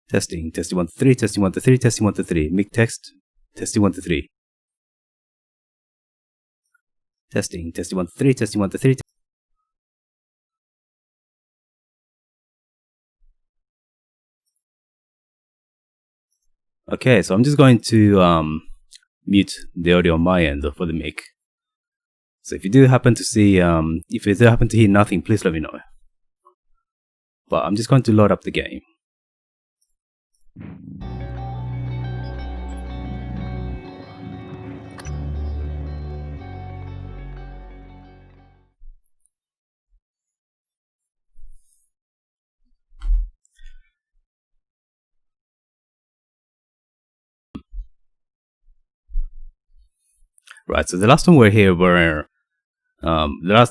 Testing 1 to 3, testing 1 to 3, testing 1 to 3. Mic text, testing 1 to 3. Testing 1 to 3, testing 1 to 3. Okay, so I'm just going to mute the audio on my end for the mic. So if you do happen to see, if you do happen to hear nothing, please let me know. But I'm just going to load up the game. Right, so the last time we were here were the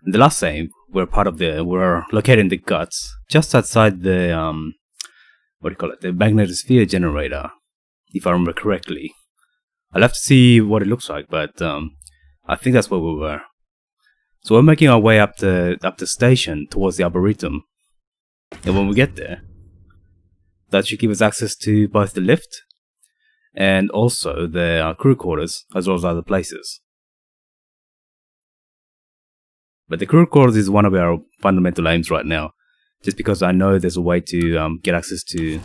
last save we're located in the guts just outside the what do you call it, the magnetosphere generator, if I remember correctly. I'll have to see what it looks like, but I think that's where we were. So we're making our way up the station towards the Arboretum, and when we get there, that should give us access to both the lift and also the crew quarters, as well as other places. But the crew quarters is one of our fundamental aims right now, just because I know there's a way to get access to...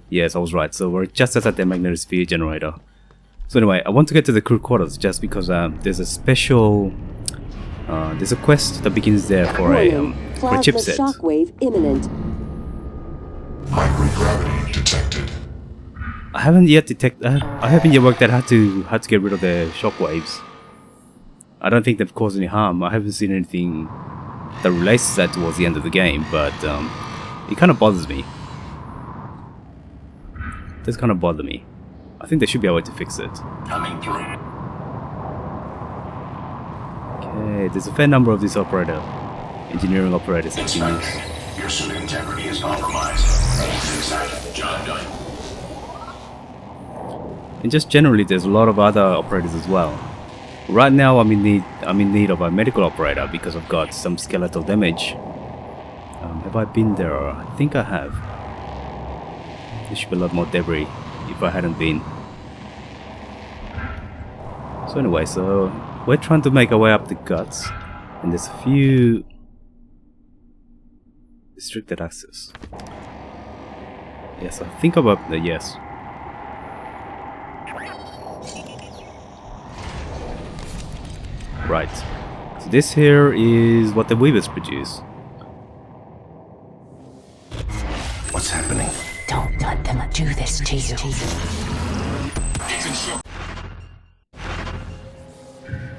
Yes, I was right, so we're just outside the magnetosphere generator. So anyway, I want to get to the crew quarters just because there's a special... there's a quest that begins there for a chipset. Shockwave imminent. Microgravity detected. I haven't yet worked out how to get rid of the shockwaves. I don't think they've caused any harm. I haven't seen anything that relates to that towards the end of the game, but it kind of bothers me. It does kind of bother me. I think there should be a way to fix it. Coming through. Okay, there's a fair number of these engineering operators that you use. Your suit integrity is compromised. Job done. And just generally, there's a lot of other operators as well. Right now, I'm in need of a medical operator because I've got some skeletal damage. Have I been there? I think I have. There should be a lot more debris if I hadn't been. So anyway, so we're trying to make our way up the guts, and there's a few restricted access. Yes, I think I'm up there. Yes. Right. So this here is what the weavers produce. What's happening? Don't let them do this to you.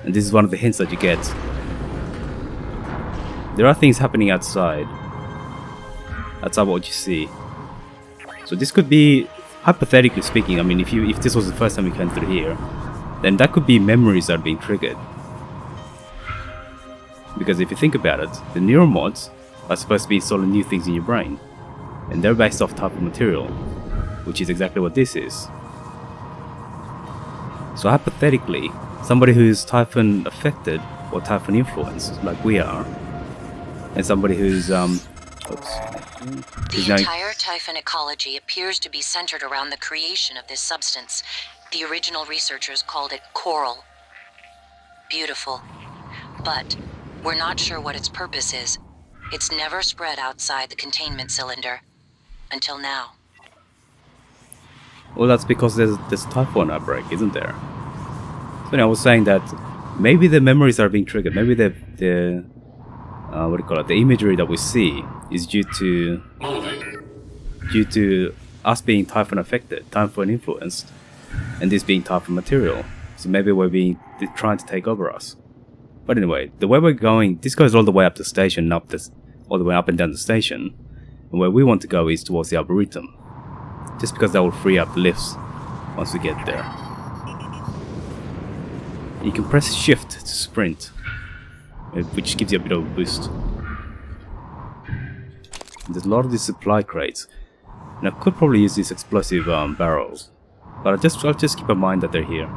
And this is one of the hints that you get. There are things happening outside. Outside what you see. So this could be, hypothetically speaking, I mean, if this was the first time we came through here, then that could be memories that are being triggered. Because if you think about it, the neuromods are supposed to be installing new things in your brain. And they're based off type of material, which is exactly what this is. So hypothetically, somebody who's Typhon affected or Typhon influenced, like we are, and somebody who's The entire Typhon ecology appears to be centered around the creation of this substance. The original researchers called it coral. Beautiful. But we're not sure what its purpose is. It's never spread outside the containment cylinder. Until now. Well, that's because there's this Typhon outbreak, isn't there? So I was saying that maybe the memories are being triggered. Maybe the what do you call it? The imagery that we see is due to us being Typhon affected, Typhon influenced, and this being Typhon material. So maybe they're trying to take over us. But anyway, the way we're going, this goes all the way up the station, all the way up and down the station. And where we want to go is towards the Arboretum. Just because that will free up the lifts once we get there. You can press shift to sprint, which gives you a bit of a boost. And there's a lot of these supply crates. And I could probably use these explosive barrels. But I'll just keep in mind that they're here.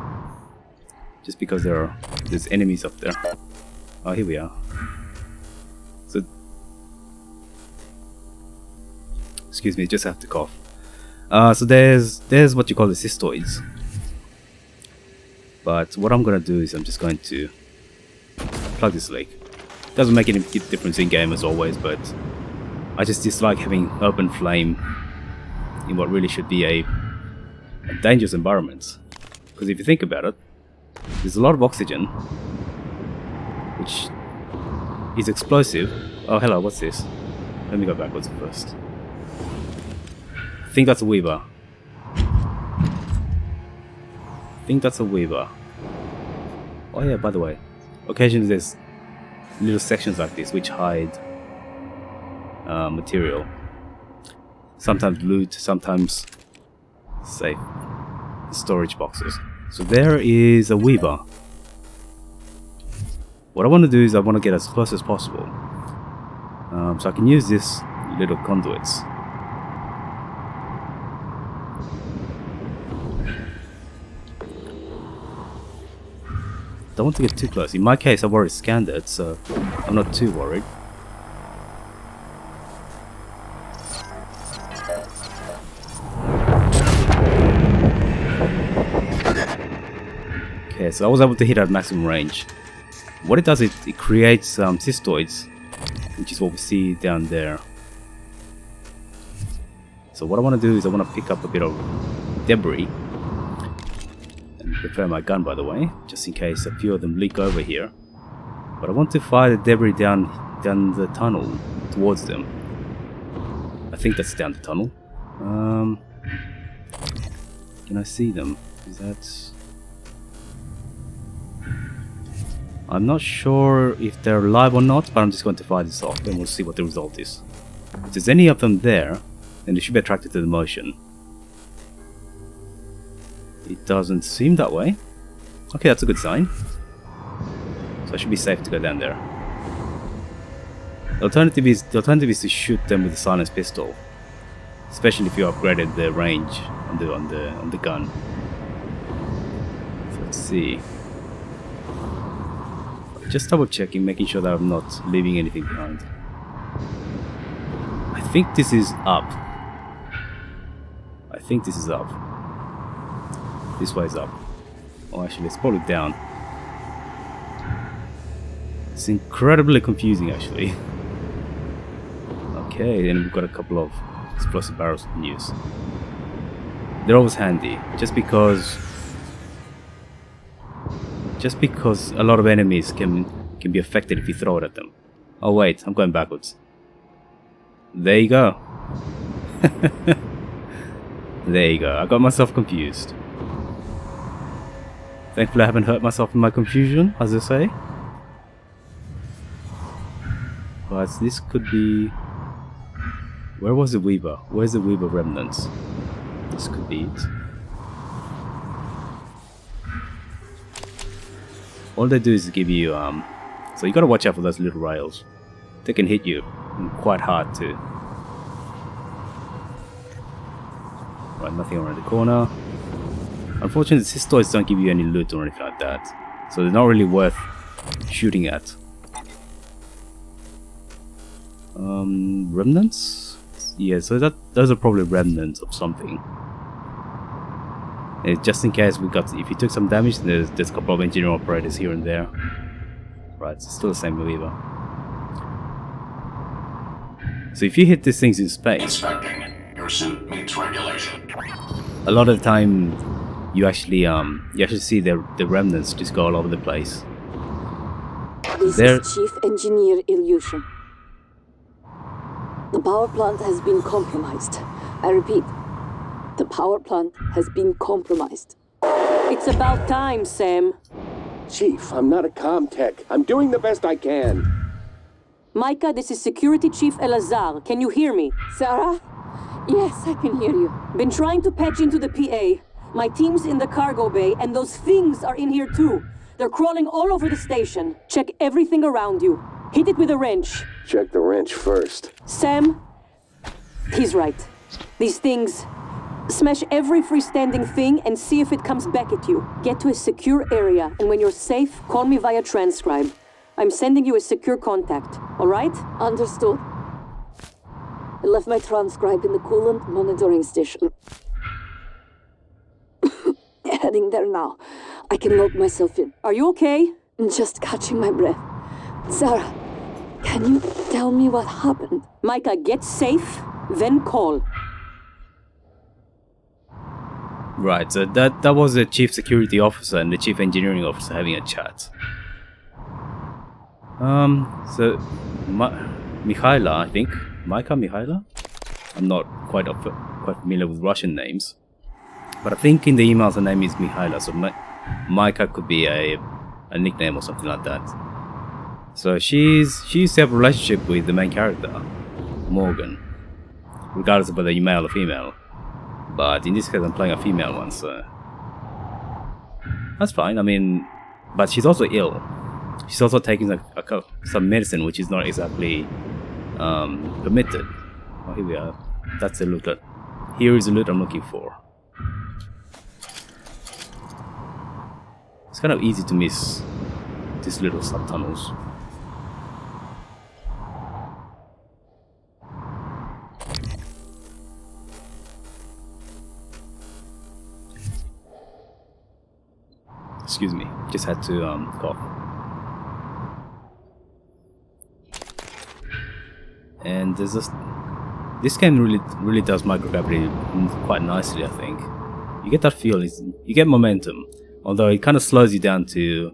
Just because there's enemies up there. Oh, here we are. So Excuse me, just have to cough. So there's what you call the cystoids. But what I'm gonna do is I'm just going to plug this leak. Doesn't make any difference in game as always, but I just dislike having open flame in what really should be a dangerous environment. Because if you think about it, there's a lot of oxygen, which is explosive. Oh hello, what's this? Let me go backwards first. I think that's a weaver. Oh yeah, by the way, occasionally there's little sections like this which hide material. Sometimes loot, sometimes safe storage boxes. So there is a weaver. What I want to do is I want to get as close as possible. So I can use this little conduits. Don't want to get too close. In my case, I've already scanned it, so I'm not too worried. Okay, so I was able to hit at maximum range. What it does is it creates cystoids, which is what we see down there. So what I want to do is I want to pick up a bit of debris. Prepare my gun, by the way, just in case a few of them leak over here. But I want to fire the debris down the tunnel towards them. I think that's down the tunnel. Can I see them? Is that... I'm not sure if they're alive or not, but I'm just going to fire this off and we'll see what the result is. If there's any of them there, then they should be attracted to the motion. It doesn't seem that way. Okay, that's a good sign. So I should be safe to go down there. The alternative is to shoot them with a silenced pistol, especially if you upgraded the range on the gun. So let's see. Just double checking, making sure that I'm not leaving anything behind. I think this is up. This way is up. Oh, actually, it's probably down. It's incredibly confusing, actually. Okay, and we've got a couple of explosive barrels we can use. They're always handy, just because a lot of enemies can be affected if you throw it at them. Oh wait, I'm going backwards. There you go. There you go. I got myself confused. Thankfully I haven't hurt myself in my confusion, as I say. But this could be... Where was the Weaver? Where's the Weaver remnants? This could be it. All they do is give you, so you gotta watch out for those little rails. They can hit you quite hard too. Right, nothing around the corner. Unfortunately, the cystoids don't give you any loot or anything like that, so they're not really worth shooting at. Remnants? Yeah, so those are probably remnants of something. Just in case if you took some damage, there's a couple of engineer operators here and there. Right, it's still the same Weaver. So if you hit these things in space, Inspecting. Your suit meets regulation. a lot of the time you actually see the remnants just go all over the place. This is Chief Engineer Ilyushin. The power plant has been compromised. I repeat, the power plant has been compromised. It's about time, Sam. Chief, I'm not a comm tech. I'm doing the best I can. Micah, this is Security Chief Elazar. Can you hear me? Sarah? Yes, I can hear you. Been trying to patch into the PA. My team's in the cargo bay, and those things are in here too. They're crawling all over the station. Check everything around you. Hit it with a wrench. Check the wrench first. Sam, he's right. These things... Smash every freestanding thing and see if it comes back at you. Get to a secure area, and when you're safe, call me via transcribe. I'm sending you a secure contact, all right? Understood. I left my transcribe in the coolant monitoring station. Heading there now. I can lock myself in. Are you okay? Just catching my breath. Sarah, can you tell me what happened? Micah, get safe, then call. Right, so that was the chief security officer and the chief engineering officer having a chat. So Mikhaila, I think, Micah Mikhaila. I'm not quite familiar with Russian names, but I think in the emails her name is Mikhaila. So Micah could be a nickname or something like that. So she used to have a relationship with the main character, Morgan, regardless of whether you're male or female. But in this case, I'm playing a female one, so that's fine. I mean, but she's also ill. She's also taking some medicine, which is not exactly permitted. Oh, here we are. That's the loot. Here is the loot I'm looking for. It's kind of easy to miss these little subtunnels. Excuse me, just had to cough. And there's this game really does microgravity quite nicely, I think. You get that feel, you get momentum, although it kind of slows you down to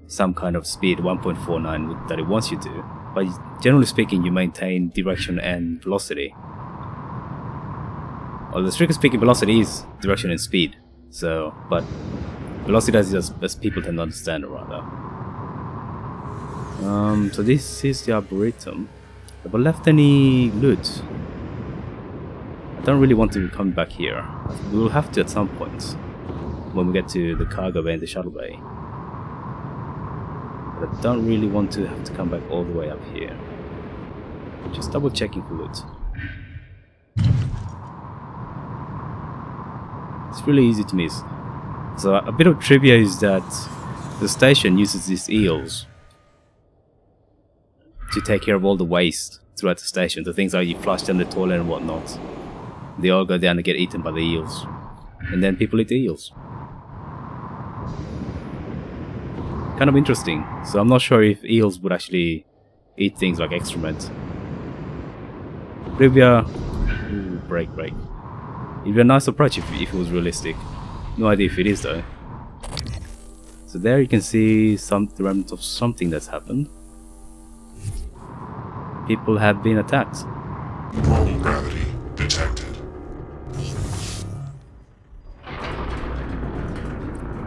some kind of speed, 1.49 that it wants you to. But generally speaking, you maintain direction and velocity. Although strictly speaking, velocity is direction and speed. So, but velocity is as people tend to understand it, rather. So this is the Arboretum. Have I left any loot? I don't really want to come back here. We will have to at some point when we get to the cargo bay and the shuttle bay. But I don't really want to have to come back all the way up here. Just double checking for loot. It's really easy to miss. So a bit of trivia is that the station uses these eels to take care of all the waste throughout the station. The things like you flush down the toilet and whatnot, they all go down and get eaten by the eels. And then people eat the eels. Kind of interesting. So I'm not sure if eels would actually eat things like excrement. Trivia. Ooh, break. It'd be a nice approach if it was realistic. No idea if it is though. So there you can see the remnants of something that's happened. People have been attacked. Normal gravity detected.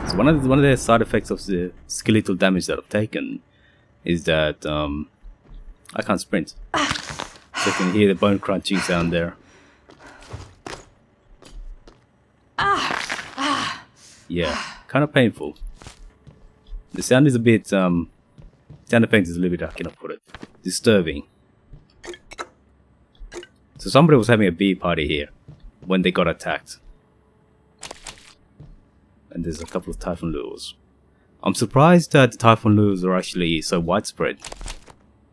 So one of the side effects of the skeletal damage that I've taken is that I can't sprint. So you can hear the bone crunching sound there. Yeah, kind of painful. The sound is a bit sound effect is a little bit, how can I put it, disturbing. So somebody was having a bee party here when they got attacked. And there's a couple of Typhon lures. I'm surprised that the Typhon lures are actually so widespread.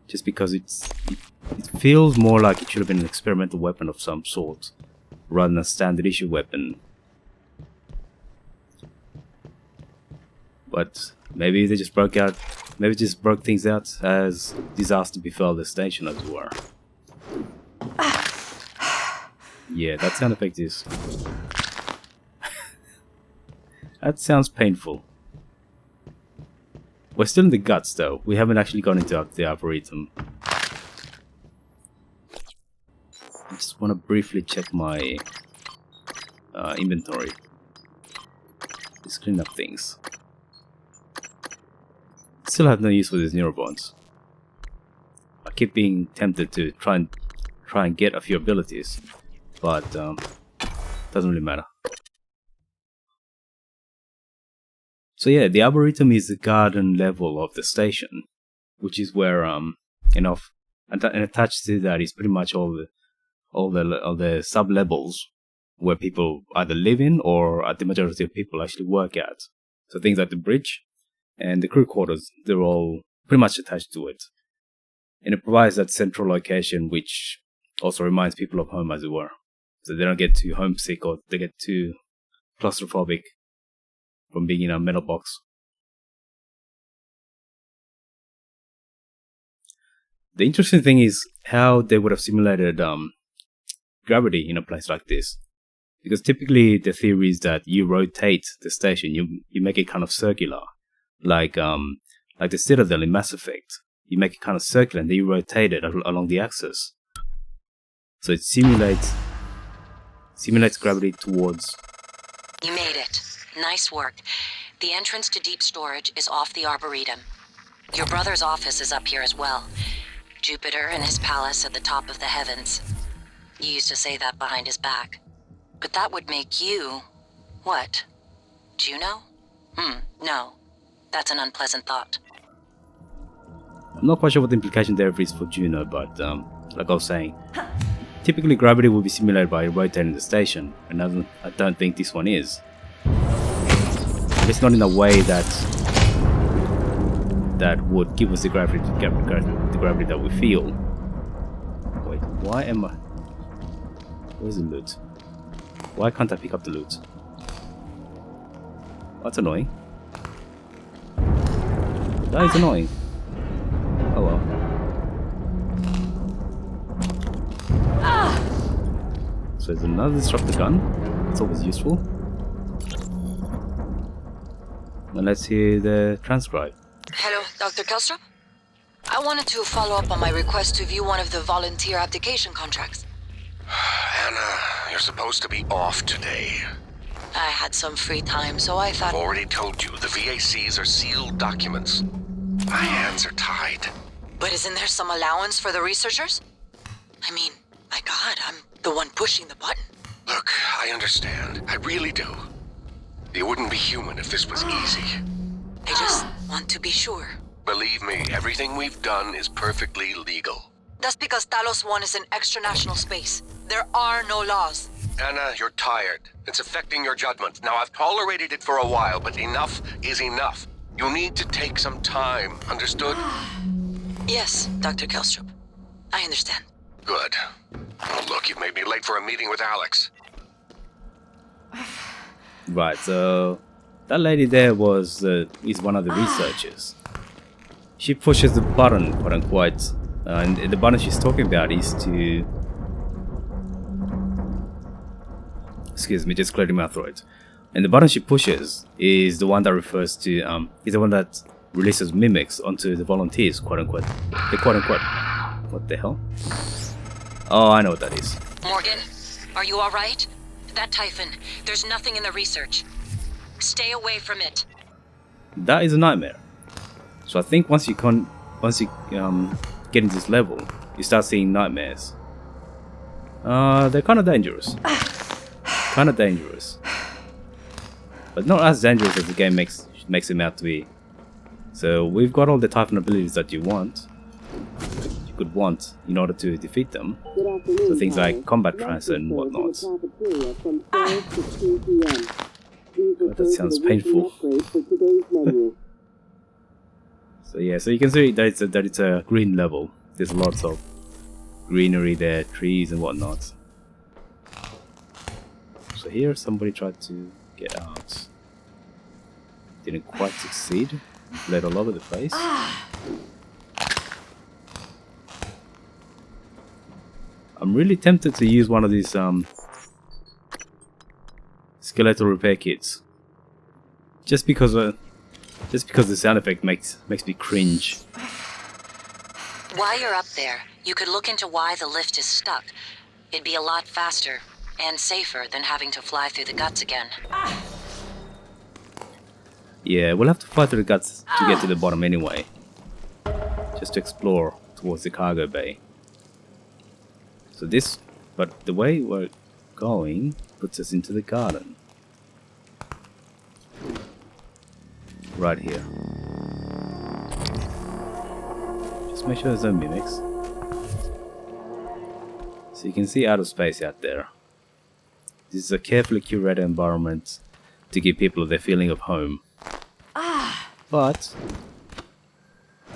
Just because it feels more like it should have been an experimental weapon of some sort, rather than a standard issue weapon. But maybe they just broke things out as disaster befell the station, as it were. Yeah, that sound effect is... that sounds painful. We're still in the guts though. We haven't actually gone into the Arboretum. I just want to briefly check my inventory. Just clean up things. Still have no use for these neurobots. I keep being tempted to try and get a few abilities, but doesn't really matter. So yeah, the Arboretum is the garden level of the station, which is where and attached to that is pretty much all the sub levels where people either live in or the majority of people actually work at. So things like the bridge and the crew quarters, they're all pretty much attached to it. And it provides that central location which also reminds people of home, as it were. So they don't get too homesick or they get too claustrophobic from being in a metal box. The interesting thing is how they would have simulated gravity in a place like this. Because typically the theory is that you rotate the station, you make it kind of circular. Like the Citadel in Mass Effect. You make it kind of circular and then you rotate it along the axis. So it simulates gravity towards... You made it. Nice work. The entrance to deep storage is off the Arboretum. Your brother's office is up here as well. Jupiter and his palace at the top of the heavens. You used to say that behind his back. But that would make you... what? Juno? No. That's an unpleasant thought. I'm not quite sure what the implication there is for Juno, but like I was saying, typically gravity will be simulated by rotating the station, and I don't think this one is. It's not in a way that would give us the gravity that we feel. Wait, why am I... where's the loot? Why can't I pick up the loot? That's annoying. That is annoying. Oh well. So there's another disruptor gun. It's always useful. And let's hear the transcribe. Hello, Dr. Kelstrup? I wanted to follow up on my request to view one of the volunteer abdication contracts. Anna, you're supposed to be off today. I had some free time, so I thought... I've already told you, the VACs are sealed documents. My hands are tied. But isn't there some allowance for the researchers? I mean, my God, I'm the one pushing the button. Look, I understand. I really do. You wouldn't be human if this was easy. I just want to be sure. Believe me, everything we've done is perfectly legal. That's because Talos 1 is an extra-national space. There are no laws. Anna, you're tired. It's affecting your judgment. Now, I've tolerated it for a while, but enough is enough. You need to take some time, understood? Yes, Dr. Kelstrup. I understand. Good. Oh, look, you've made me late for a meeting with Alex. Right, so that lady there is one of the researchers. She pushes the button, quote unquote, and the button she's talking about is to... excuse me, just clearing my throat. And the button she pushes is the one that refers to, is the one that releases mimics onto the volunteers, quote unquote. The quote unquote. What the hell? Oh, I know what that is. Morgan, are you alright? That Typhon, there's nothing in the research. Stay away from it. That is a nightmare. So I think once you get into this level, you start seeing nightmares. They're kind of dangerous. Kind of dangerous. But not as dangerous as the game makes them out to be. So we've got all the Typhon abilities that you could want in order to defeat them. So things like combat transfer and whatnot. That sounds painful. So yeah, so you can see that it's a green level. There's lots of greenery there, trees and whatnot. So here somebody tried to get out. Didn't quite succeed. Bled all over the place. I'm really tempted to use one of these skeletal repair kits. Just because the sound effect makes me cringe. While you're up there, you could look into why the lift is stuck. It'd be a lot faster and safer than having to fly through the guts again. Yeah, we'll have to fly through the guts to get to the bottom anyway. Just to explore towards the cargo bay. So but the way we're going puts us into the garden. Right here. Just make sure there's no mimics. So you can see outer space out there. This is a carefully curated environment to give people their feeling of home. But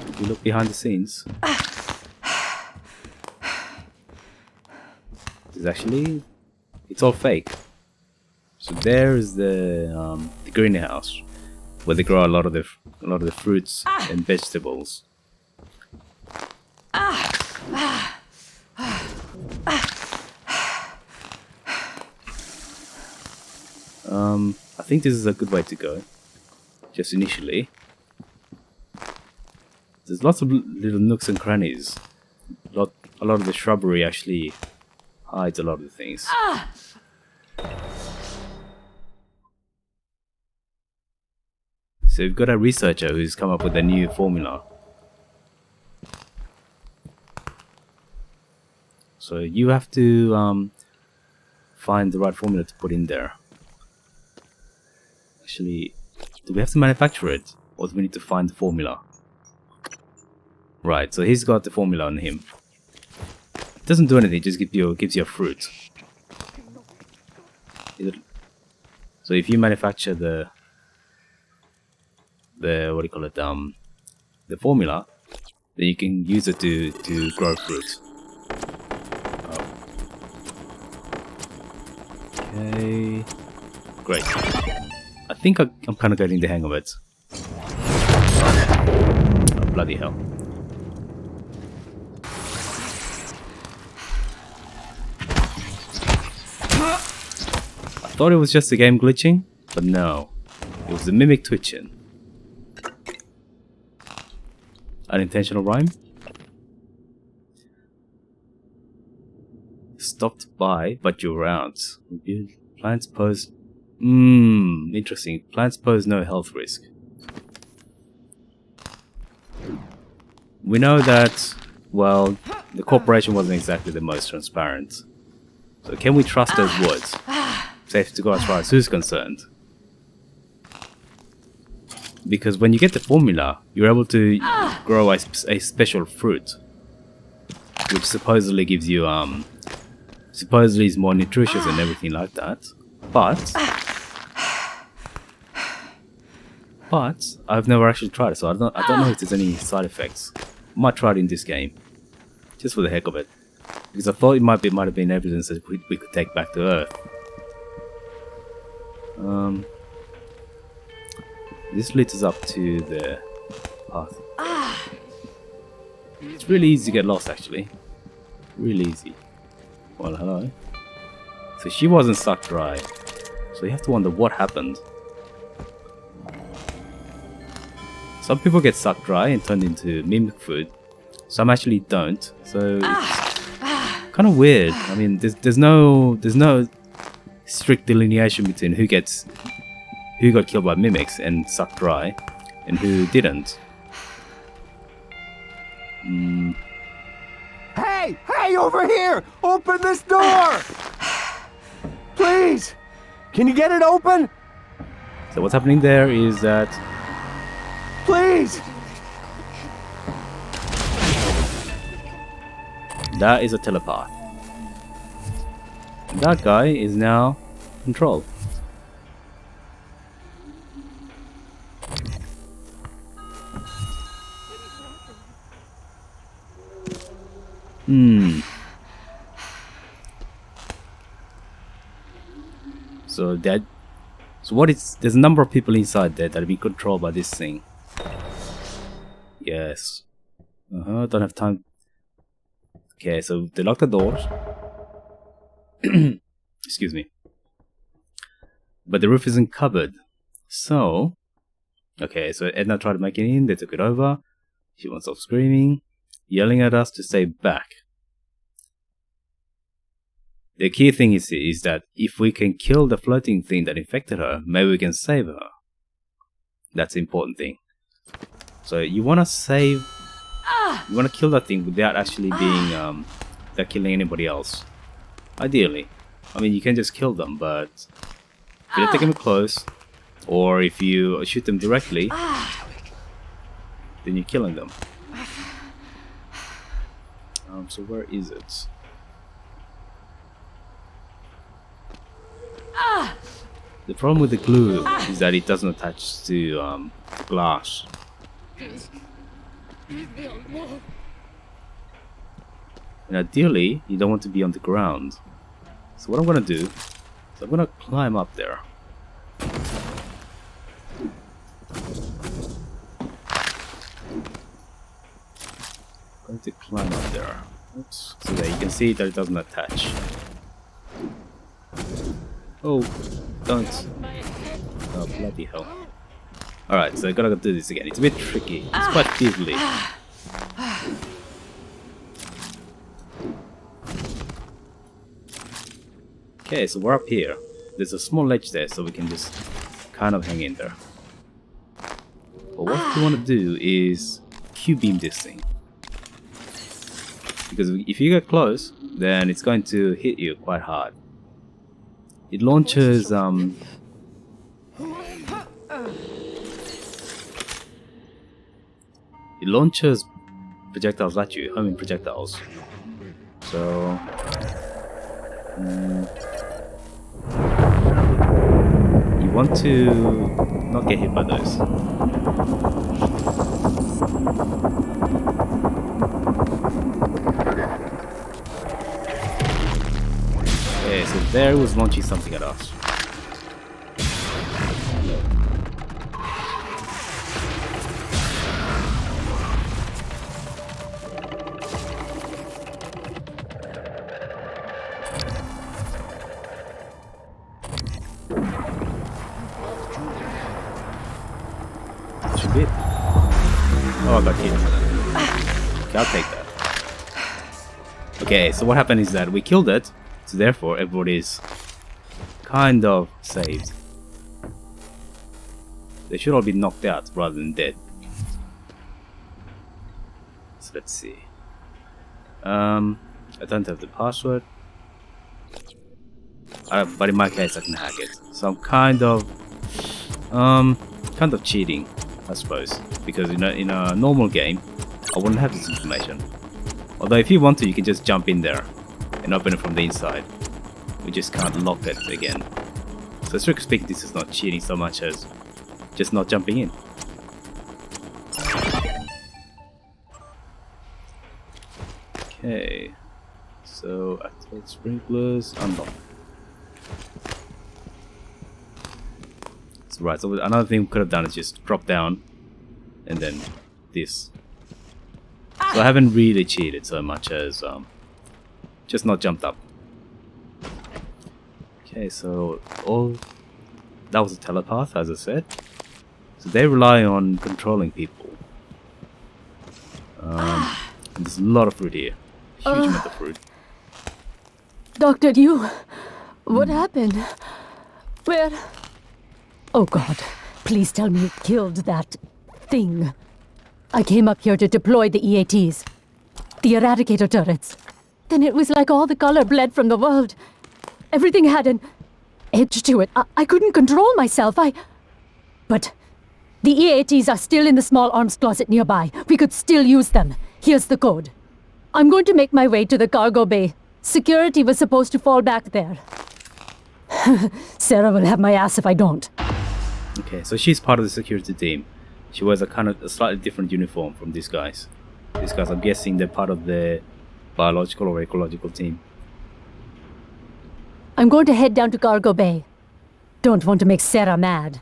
if you look behind the scenes, It's actually, it's all fake. So there's the greenhouse where they grow a lot of the fruits and vegetables. I think this is a good way to go. Just initially, there's lots of little nooks and crannies. A lot of the shrubbery actually hides a lot of the things. So we've got a researcher who's come up with a new formula. So you have to find the right formula to put in there. Actually, do we have to manufacture it, or do we need to find the formula? Right, so he's got the formula on him. It doesn't do anything, it just gives you a fruit. So if you manufacture the what do you call it, the formula, then you can use it to grow fruit. Okay, great. I think I'm kind of getting the hang of it. Oh, bloody hell. I thought it was just the game glitching, but no. It was the mimic twitching. Unintentional rhyme? Stopped by, but you're out. Plants pose... interesting. Plants pose no health risk. We know that, well, the corporation wasn't exactly the most transparent. So can we trust those words? Safe to go as far as who's concerned. Because when you get the formula, you're able to grow a special fruit, which supposedly gives you, supposedly is more nutritious and everything like that. But I've never actually tried it, so I don't know if there's any side effects. I might try it in this game, just for the heck of it, because I thought it might have been evidence that we could take back to Earth. This leads us up to the path. It's really easy to get lost, actually. Really easy. Well, hello. So she wasn't sucked dry. So you have to wonder what happened. Some people get sucked dry and turned into mimic food. Some actually don't. So it's kind of weird. I mean, there's no strict delineation between who got killed by mimics and sucked dry, and who didn't. Hey, over here! Open this door! Please! Can you get it open? So what's happening there is that... Please! That is a telepath. And that guy is now controlled. So there's a number of people inside there that are being controlled by this thing. Yes. Don't have time. Okay, so they lock the doors. Excuse me. But the roof isn't covered. So, okay, so Edna tried to make it in, they took it over. She won't stop screaming, yelling at us to stay back. The key thing is that if we can kill the floating thing that infected her, maybe we can save her. That's the important thing. So you want to save... You want to kill that thing without actually being... without killing anybody else. Ideally. I mean, you can just kill them, but... if you don't take them close, or if you shoot them directly, then you're killing them. So where is it? The problem with the glue is that it doesn't attach to glass. And ideally, you don't want to be on the ground. So what I'm gonna do is I'm gonna climb up there. I'm going to climb up there. Oops. So that you can see that it doesn't attach. Oh, don't. Oh, bloody hell. Alright, so I gotta do this again. It's a bit tricky. It's quite fiddly. Okay, so we're up here. There's a small ledge there, so we can just kind of hang in there. But what we want to do is Q-beam this thing. Because if you get close, then it's going to hit you quite hard. It launches projectiles at you, homing projectiles. So you want to not get hit by those. Okay, so there it was launching something at us. Should be it. Oh, I got hit. Okay, I'll take that. Okay, so what happened is that we killed it. So therefore, everybody's kind of saved. They should all be knocked out rather than dead. So let's see. I don't have the password. But in my case, I can hack it. So I'm kind of cheating, I suppose, because in a normal game, I wouldn't have this information. Although if you want to, you can just jump in there and open it from the inside. We just can't lock it again. So strictly speaking, this is not cheating so much as just not jumping in. Okay, so activate sprinklers, unlock. So right, so another thing we could have done is just drop down and then this. So I haven't really cheated so much as just not jumped up. Okay, so that was a telepath, as I said. So they rely on controlling people. And there's a lot of fruit here. Huge amount of fruit. Dr. Yu, what happened? Where? Oh God, please tell me you killed that thing. I came up here to deploy the EATs, the Eradicator turrets. Then it was like all the color bled from the world. Everything had an edge to it. I couldn't control myself. But the EATs are still in the small arms closet nearby. We could still use them. Here's the code. I'm going to make my way to the cargo bay. Security was supposed to fall back there. Sarah will have my ass if I don't. Okay, so she's part of the security team. She wears a slightly different uniform from these guys. These guys, I'm guessing they're part of the biological or ecological team. I'm going to head down to cargo bay. Don't want to make Sarah mad.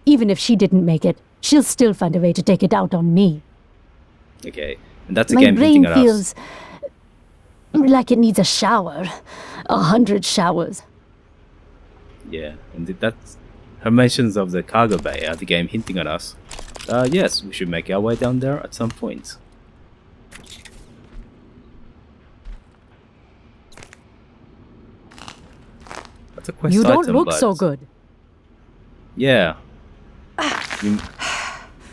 Even if she didn't make it, she'll still find a way to take it out on me. Okay, and that's again hinting at us. My brain feels like it needs a shower. 100 showers. Yeah, and that's her mentions of the cargo bay at the game hinting at us. Yes, we should make our way down there at some point. That's a quest You don't item, look so good. Yeah.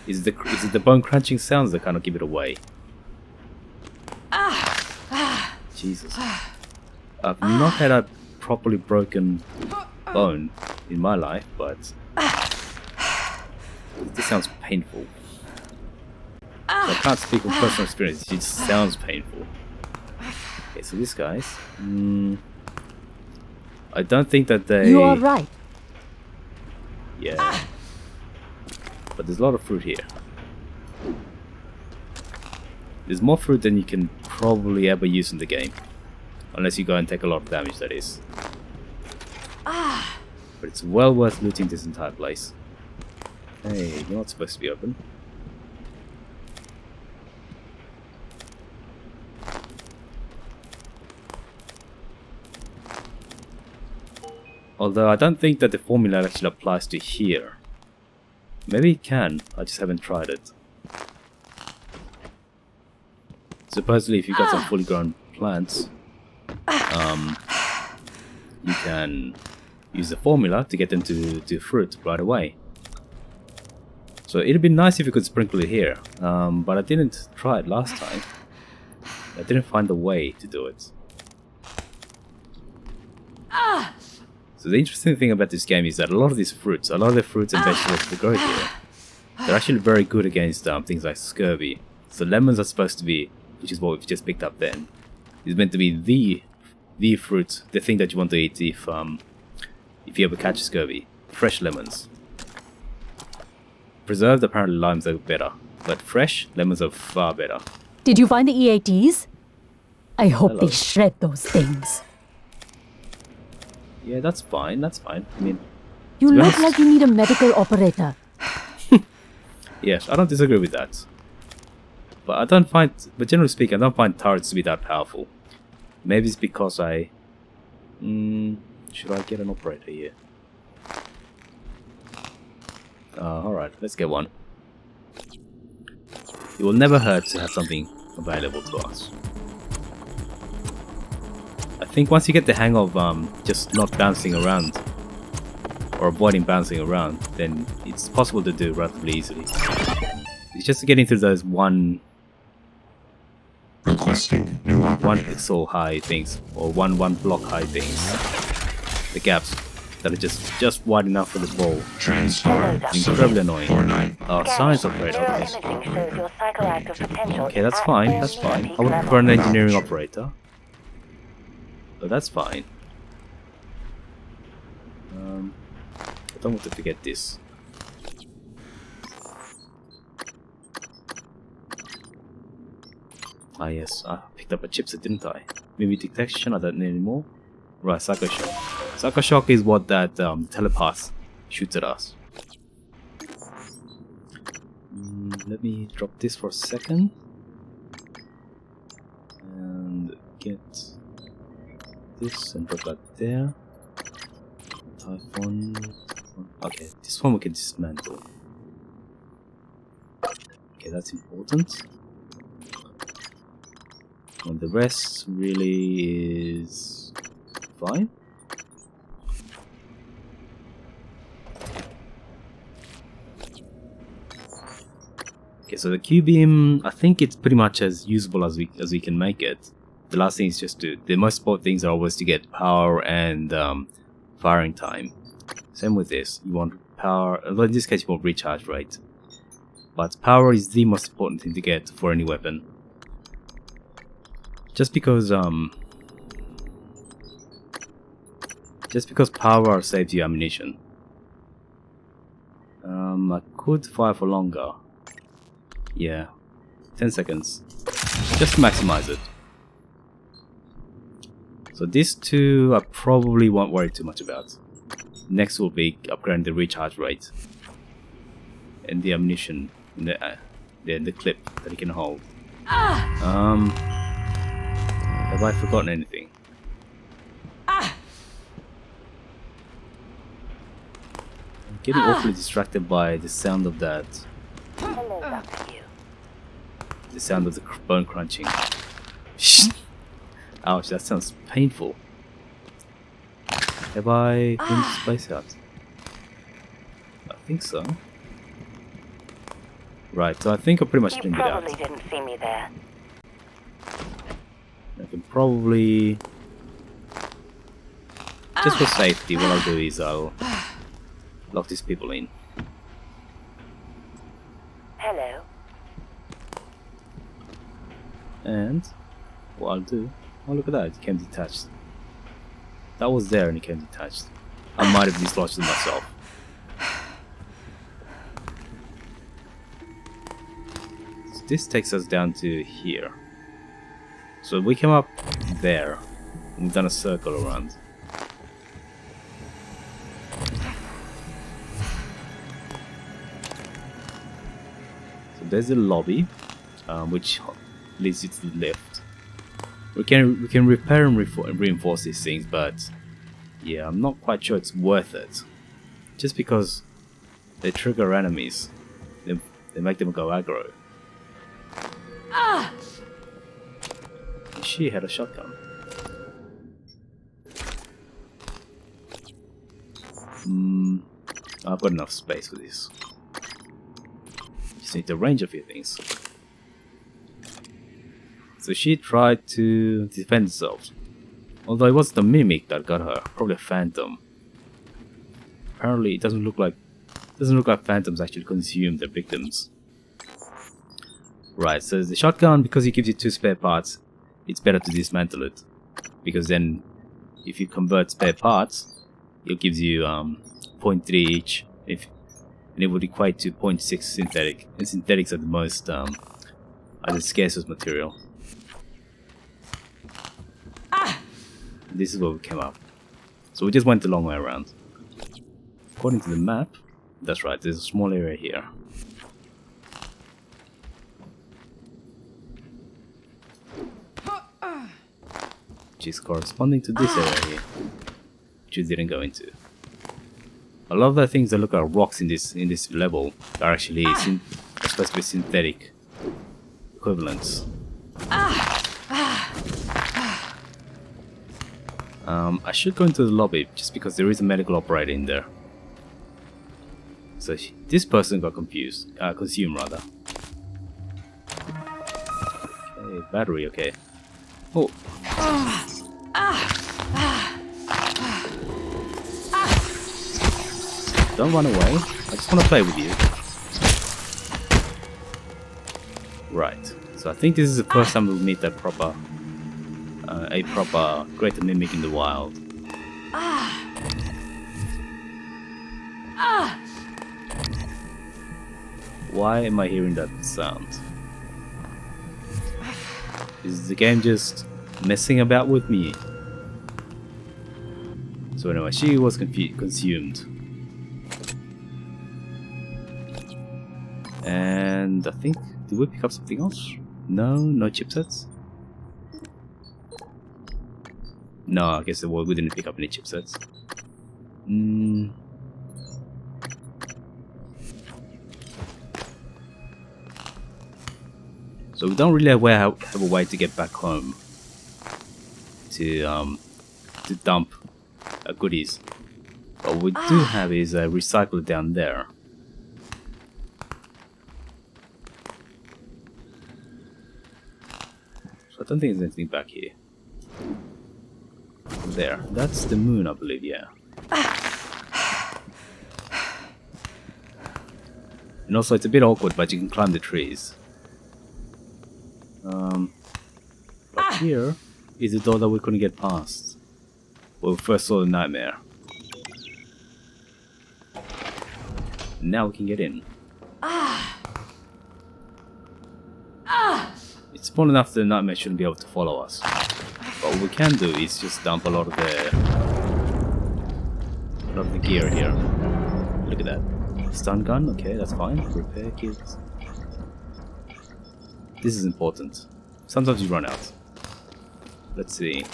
Is it the bone crunching sounds that kind of give it away? Jesus. I've not had a properly broken bone in my life, but this sounds painful. So I can't speak from personal experience, it just sounds painful. Okay, so these guys, I don't think that they... You are right. Yeah. But there's a lot of fruit here. There's more fruit than you can probably ever use in the game. Unless you go and take a lot of damage, that is. But it's well worth looting this entire place. Hey, you're not supposed to be open. Although I don't think that the formula actually applies to here. Maybe it can, I just haven't tried it. Supposedly if you've got some fully grown plants, you can use the formula to get them to fruit right away. So it'd be nice if you could sprinkle it here, but I didn't try it last time. I didn't find a way to do it. So the interesting thing about this game is that a lot of the fruits and vegetables that grow here, they're actually very good against things like scurvy. So lemons are supposed to be, which is what we've just picked up then, is meant to be the fruit, the thing that you want to eat if you ever catch scurvy. Fresh lemons. Preserved, apparently limes are better, but fresh lemons are far better. Did you find the EATs? I hope Hello. they shred those things. Yeah, that's fine, that's fine. I mean, You to be look honest- like you need a medical operator. yes, I don't disagree with that. But generally speaking, I don't find turrets to be that powerful. Maybe it's because I... should I get an operator here? Alright, let's get one. It will never hurt to have something available to us. I think once you get the hang of just not bouncing around, or avoiding bouncing around, then it's possible to do relatively easily. It's just getting through those one Requesting new operator. pixel high things, or one block high things. The gaps that are just wide enough for the ball. Transport Incredibly annoying. 49. Science operator, okay. Imaging shows your psychoactive potential. Okay, that's fine, that's fine. I would prefer an engineering operator. But that's fine. I don't want to forget this. Ah yes, I picked up a chipset, didn't I? Maybe detection, I don't need any more. Right, Psycho Shock. Psycho Shock is what that telepath shoots at us. Let me drop this for a second. And get this and drop that there. Typhon. Okay, this one we can dismantle. Okay, that's important. And the rest really is fine. Okay, so the Q-beam, I think it's pretty much as usable as we can make it. The last thing is just the most important things are always to get power and firing time. Same with this, you want power, although in this case you want recharge rate. But power is the most important thing to get for any weapon. Just because power saves you ammunition. I could fire for longer. Yeah, 10 seconds. Just to maximize it. So these two I probably won't worry too much about. Next will be upgrading the recharge rate. And the ammunition, the clip that it can hold. Have I forgotten anything? I'm getting awfully distracted by the sound of that. Hello, Dr. Yu. The sound of the bone crunching. Ouch, that sounds painful. Have I been to space out? I think so. Right, so I think I pretty much You cleaned it out. probably didn't see me there. I can probably... Just for safety, what I'll do is I'll lock these people in. Hello. And what I'll do... Oh, look at that, it came detached. That was there and it came detached. I might have dislodged it myself. So this takes us down to here. So we came up there, and we've done a circle around. there's a lobby, which leads you to the left. We can repair and reinforce these things, but yeah, I'm not quite sure it's worth it. Just because they trigger enemies, they make them go aggro. She had a shotgun. I've got enough space for this. Just need to arrange a few things. So she tried to defend herself. Although it wasn't a mimic that got her, probably a phantom. Apparently it doesn't look like phantoms actually consume their victims. Right, so the shotgun, because it gives you 2 spare parts, it's better to dismantle it. Because then if you convert spare parts, it gives you 0.3 each, and it would equate to 0.6 synthetic. And synthetics are the most are the scarcest material. This is where we came up. So we just went the long way around. According to the map, that's right, there's a small area here. Which is corresponding to this area here, which we didn't go into. A lot of the things that look like rocks in this level are actually supposed to be synthetic equivalents. I should go into the lobby just because there is a medical operator in there. So this person got consumed rather. Okay, battery, okay. Oh. Don't run away. I just want to play with you. Right. So I think this is the first time we'll meet that proper, a proper greater mimic in the wild. Why am I hearing that sound? Is the game just messing about with me? So anyway, she was consumed. And I think, did we pick up something else? No chipsets? No, I guess we didn't pick up any chipsets. So we don't really have a way to get back home to dump goodies. What we do have is a recycler down there. So I don't think there's anything back here. There, that's the moon, I believe, yeah. And also it's a bit awkward, but you can climb the trees. But here is the door that we couldn't get past when we first saw the nightmare. Now we can get in. It's small enough that the nightmare shouldn't be able to follow us. But what we can do is just dump a lot of the gear here. Look at that. Stun gun, okay, that's fine. Repair kits. This is important. Sometimes you run out. Let's see.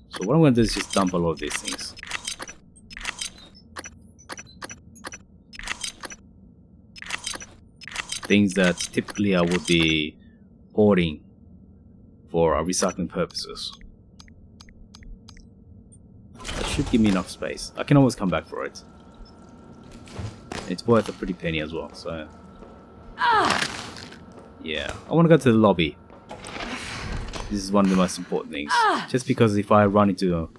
So what I'm going to do is just dump a lot of these things. Things that typically I would be hoarding for recycling purposes. That should give me enough space. I can always come back for it. It's worth a pretty penny as well, so... Yeah, I want to go to the lobby. This is one of the most important things. Just because if I run into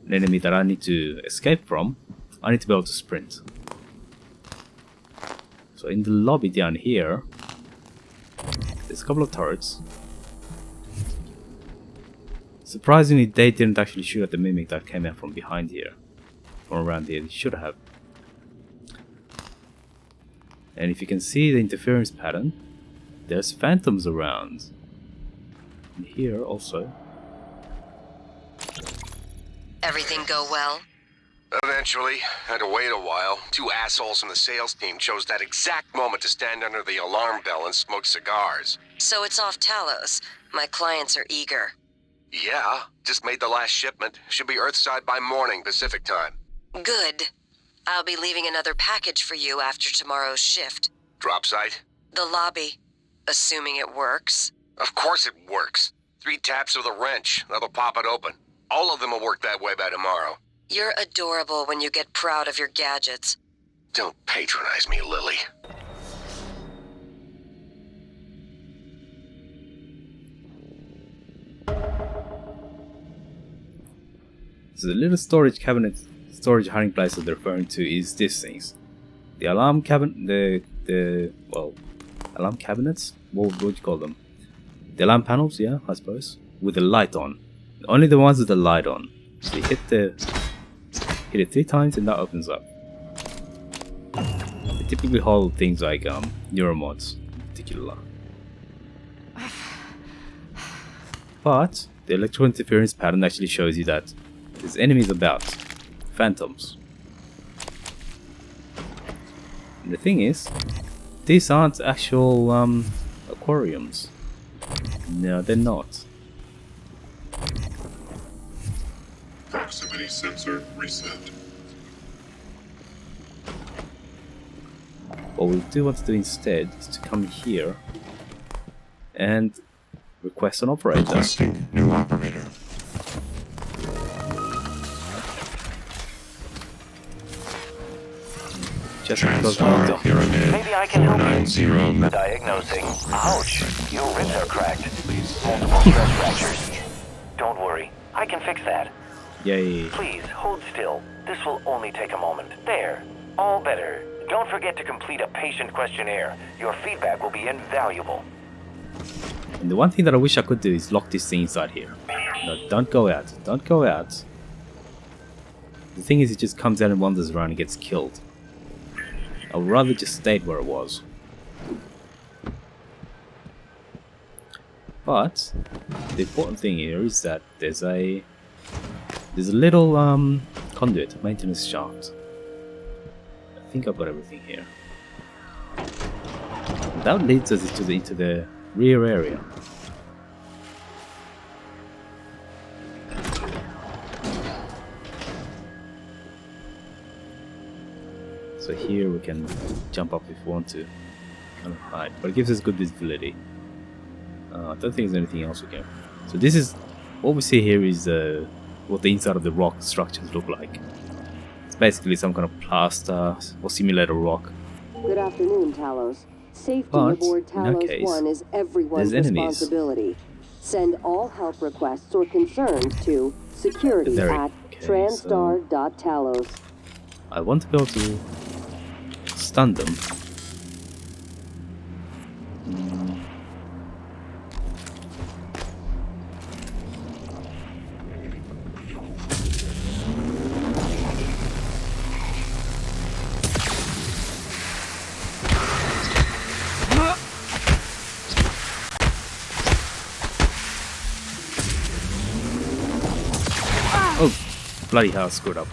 an enemy that I need to escape from, I need to be able to sprint. So in the lobby down here, there's a couple of turrets. Surprisingly, they didn't actually shoot at the mimic that came out from behind here. From around here, they should have. And if you can see the interference pattern, there's phantoms around. And here also. Everything go well? Eventually, had to wait a while. Two assholes from the sales team chose that exact moment to stand under the alarm bell and smoke cigars. So it's off Talos. My clients are eager. Yeah, just made the last shipment. Should be Earthside by morning, Pacific time. Good. I'll be leaving another package for you after tomorrow's shift. Drop site? The lobby. Assuming it works. Of course it works. 3 taps with a wrench. That'll pop it open. All of them will work that way by tomorrow. You're adorable when you get proud of your gadgets. Don't patronize me, Lily. So the little storage cabinet, storage hiding place that they're referring to is these things. The alarm cabinet, alarm cabinets? What would you call them? The alarm panels, yeah, I suppose. With the light on. Only the ones with the light on. So you hit it 3 times and that opens up. They typically hold things like neuromods in particular. But the electrical interference pattern actually shows you that there's enemies about. Phantoms. And the thing is, these aren't actual aquariums. No, they're not. Proximity sensor reset. What we do want to do instead is to come here and request an operator. Requesting new operator. Just because we Transtar want to. Pyramid Maybe I can help you. 490. Diagnosing. Ouch. Your ribs are cracked. Multiple stress fractures. Don't worry. I can fix that. Yay. Please, hold still. This will only take a moment. There. All better. Don't forget to complete a patient questionnaire. Your feedback will be invaluable. And the one thing that I wish I could do is lock this thing inside here. No, don't go out. Don't go out. The thing is, it just comes out and wanders around and gets killed. I would rather just stay where it was. But the important thing here is that there's a little conduit maintenance shaft. I think I've got everything here. That leads us into the rear area. So here we can jump up if we want to, kind of hide, but it gives us good visibility. I don't think there's anything else we can. So this is what we see here is what the inside of the rock structures look like. It's basically some kind of plaster or simulated rock. Good afternoon, Talos. Safety But, aboard in that Talos case, 1 is everyone's there's enemies. responsibility. Send all help requests or concerns to security There- at okay, transtar.talos. I want to be able to stun them. Oh, bloody hell, I screwed up.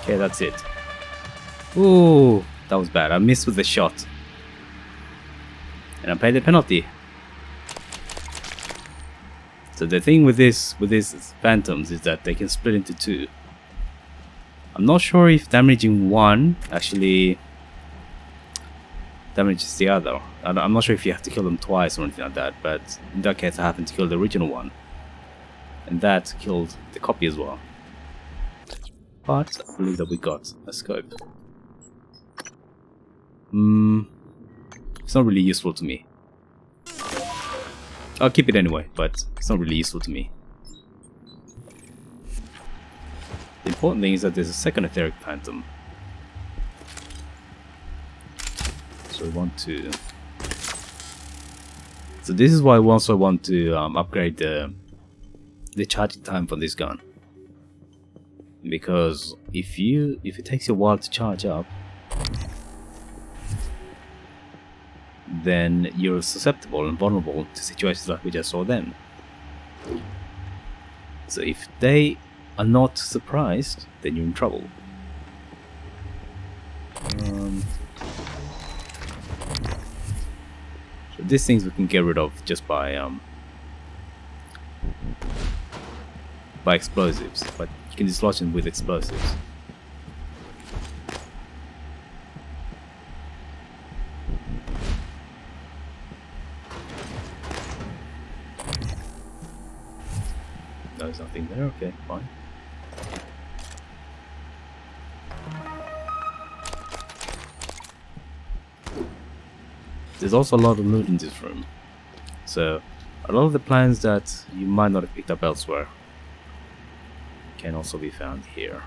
Okay, that's it. Ooh, that was bad. I missed with the shot. And I paid the penalty. So the thing with these phantoms is that they can split into 2. I'm not sure if damaging one actually damages the other. I'm not sure if you have to kill them twice or anything like that, but in that case I happened to kill the original one. And that killed the copy as well. But I believe that we got a scope. It's not really useful to me. I'll keep it anyway, but it's not really useful to me. The important thing is that there's a second etheric phantom. So we want to... So this is why we also want to upgrade the charging time for this gun. Because if it takes you a while to charge up, then you're susceptible and vulnerable to situations like we just saw then. So if they are not surprised, then you're in trouble. So these things we can get rid of just by explosives, but you can dislodge them with explosives. There's nothing there, okay, fine. There's also a lot of loot in this room, so a lot of the plans that you might not have picked up elsewhere can also be found here.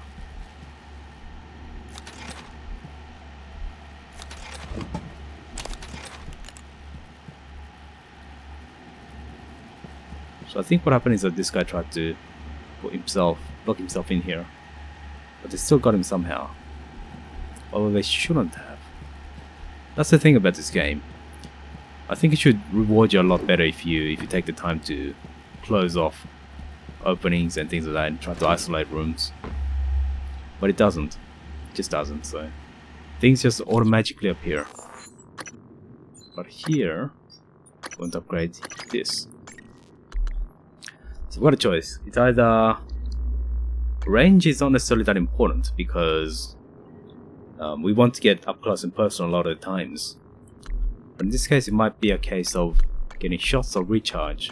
So I think what happened is that this guy tried to lock himself in here, but they still got him somehow. Although they shouldn't have. That's the thing about this game. I think it should reward you a lot better if you take the time to close off openings and things like that and try to isolate rooms. But it doesn't. It just doesn't, so things just automatically appear. But here, I'm going to upgrade this. So what a choice. It's either range is not necessarily that important because we want to get up close and personal a lot of the times. But in this case, it might be a case of getting shots or recharge.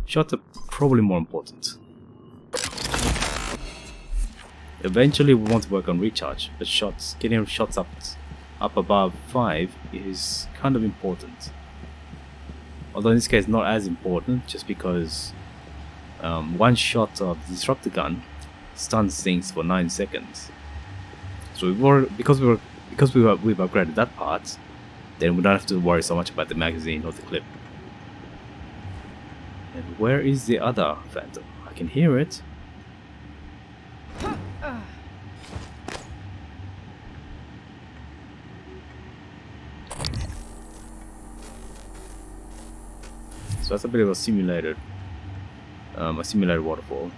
Shots are probably more important. Eventually, we want to work on recharge, but getting shots up above 5 is kind of important. Although in this case, not as important, just because one shot of the disruptor gun stuns things for 9 seconds. So because we've upgraded that part, then we don't have to worry so much about the magazine or the clip. And where is the other phantom? I can hear it. So that's a bit of a simulated waterfall.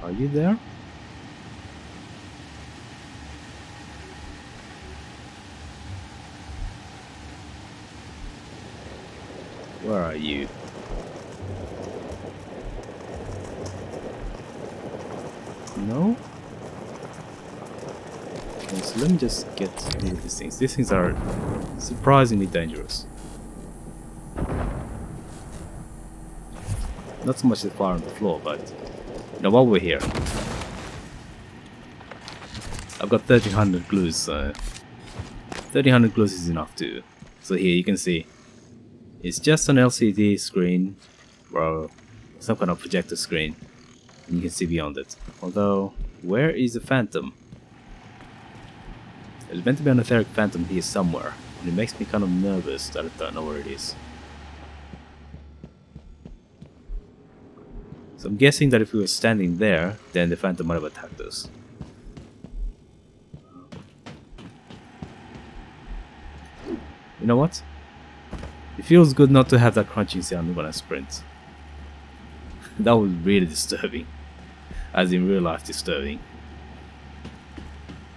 Are you there? Where are you? No? Okay, so let me just get rid of these things. These things are surprisingly dangerous. Not so much the fire on the floor, but you know, while we're here, I've got 1300 glues, so 1300 glues is enough too. So here you can see it's just an LCD screen or some kind of projector screen, and you can see beyond it. Although, where is the phantom? There's meant to be an etheric phantom here somewhere, and it makes me kind of nervous that I don't know where it is. So I'm guessing that if we were standing there, then the phantom might have attacked us. You know what? It feels good not to have that crunching sound when I sprint. That was really disturbing. As in real life disturbing.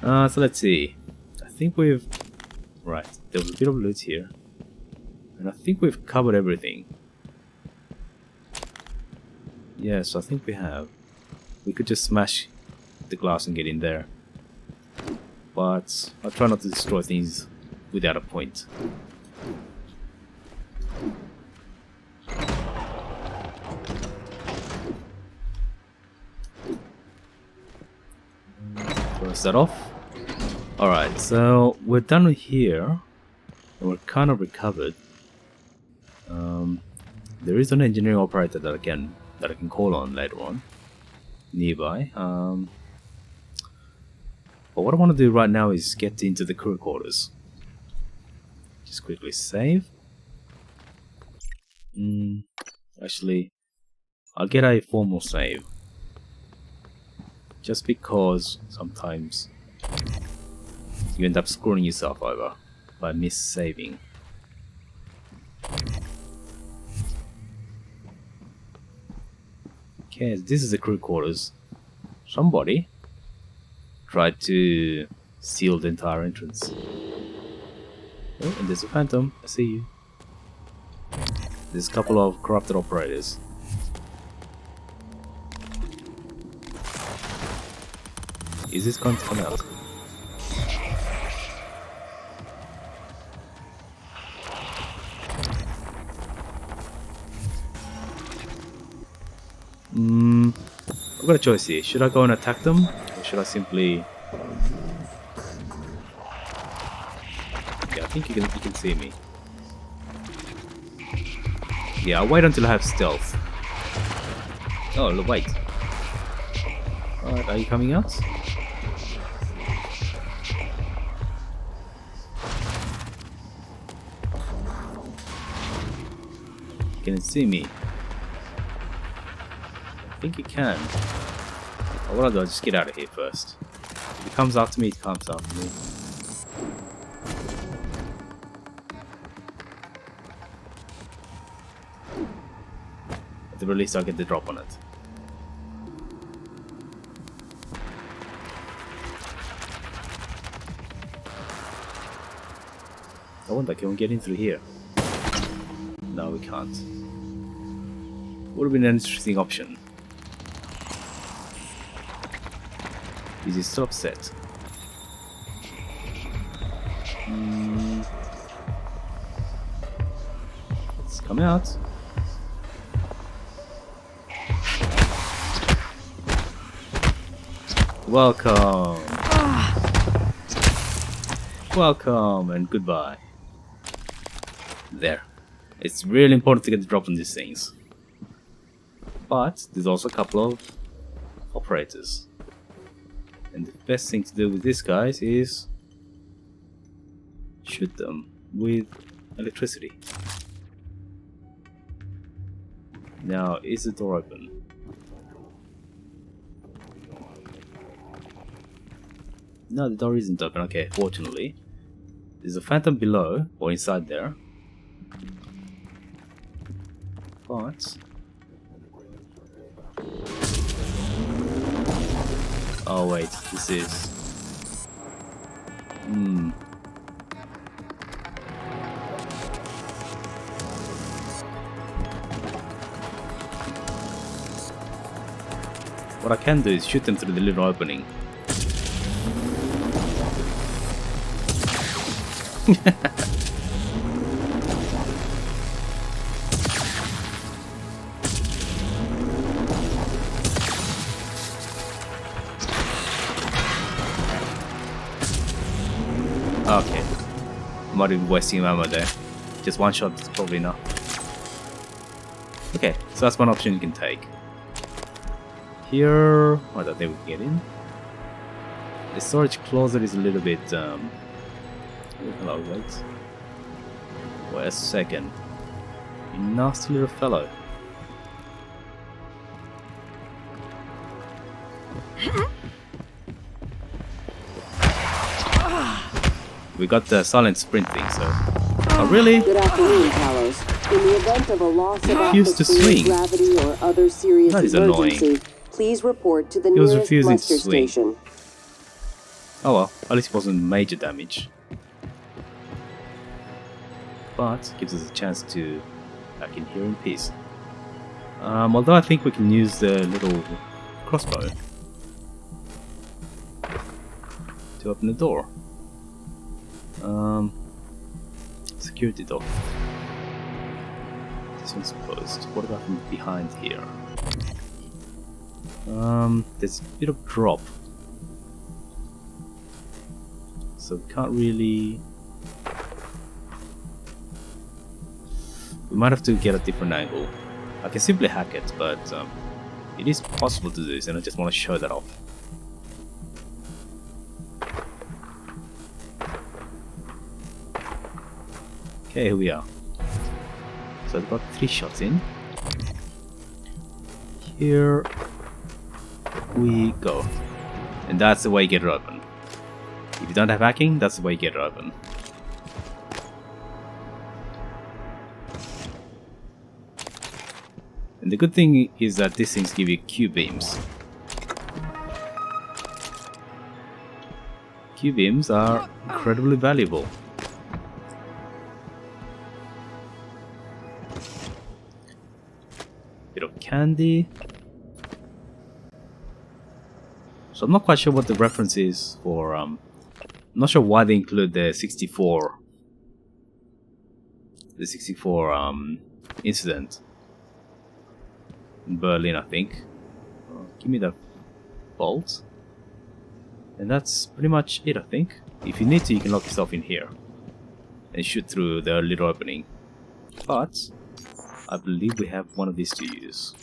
So let's see. I think we've... Right, there was a bit of loot here. And I think we've covered everything. Yes, I think we have. We could just smash the glass and get in there. But I'll try not to destroy things without a point. Close that off. Alright, so we're done here. And we're kind of recovered. There is an engineering operator that I can call on later on. Nearby. But what I want to do right now is get into the crew quarters. Just quickly save. Actually, I'll get a formal save. Just because sometimes you end up screwing yourself over by mis-saving. Okay, this is the crew quarters. Somebody tried to seal the entire entrance. Oh, and there's a phantom. I see you. There's a couple of corrupted operators. Is this going to come out? I've got a choice here. Should I go and attack them? Or should I simply... Yeah, I think you can see me. Yeah, I'll wait until I have stealth. Oh, look, wait. Alright, are you coming out? Can you see me? I think you can. Or what I'll do, I'll just get out of here first. If it comes after me, it comes after me. At the very least, I'll get the drop on it. I wonder, can we get in through here? No, we can't. Would have been an interesting option. Is he still upset? Let's come out. Welcome. Welcome and goodbye. There. It's really important to get the drop on these things. But there's also a couple of operators. And the best thing to do with these guys is shoot them with electricity. Now, is the door open? No, the door isn't open. Okay, fortunately. There's a phantom below, or inside there. But... oh wait, this is... What I can do is shoot them through the little opening. Okay, might be wasting ammo there. Just one shot is probably enough. Okay, so that's one option you can take. Here, I don't think we can get in. The storage closet is a little bit. Hello, wait. Wait a second. You nasty little fellow. We got the silent sprint thing, so... oh, really? Good afternoon, Palos. In the event of a loss of atmospheric gravity or other serious emergency, please report to the nearest muster station. Oh well, at least it wasn't major damage. But gives us a chance to back in here in peace. Although I think we can use the little crossbow to open the door. Security door. This one's closed. What about from behind here? There's a bit of drop. So we can't really... we might have to get a different angle. I can simply hack it, but it is possible to do this, and I just want to show that off. Okay, here we are. So I've got 3 shots in. Here we go. And that's the way you get it open. If you don't have hacking, that's the way you get it open. And the good thing is that these things give you Q beams. Q beams are incredibly valuable. Bit of candy. So I'm not quite sure what the reference is for. I'm not sure why they include the 64. The 64 incident in Berlin, I think. Give me the bolt. And that's pretty much it, I think. If you need to, you can lock yourself in here and shoot through the little opening. But I believe we have one of these to use.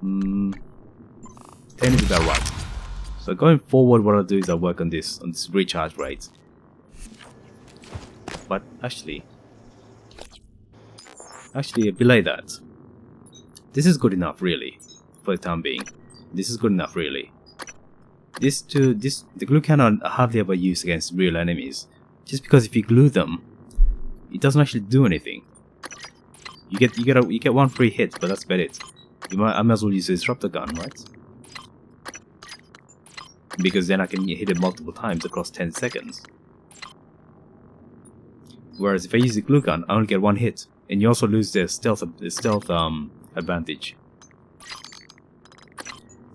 10 is about right. So going forward, what I'll do is I'll work on this recharge rate. But actually, belay that. This is good enough, really, for the time being. This is good enough, really. The glue cannon are hardly ever used against real enemies, just because if you glue them, it doesn't actually do anything. You get one free hit, but that's about it. I might as well use a disruptor gun, right? Because then I can hit it multiple times across 10 seconds. Whereas if I use the glue gun, I only get one hit, and you also lose the stealth advantage.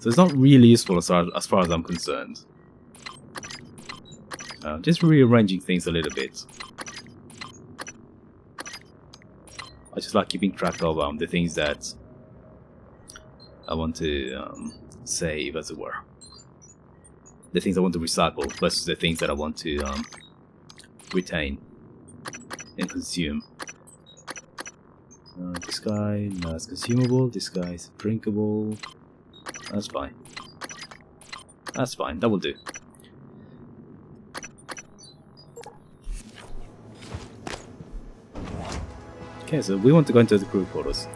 So it's not really useful as far as I'm concerned. Just rearranging things a little bit. I just like keeping track of the things that I want to save, as it were. The things I want to recycle versus the things that I want to retain and consume. This guy, no, it's consumable. This guy is drinkable. That's fine. That's fine. That will do. Okay, so we want to go into the crew quarters.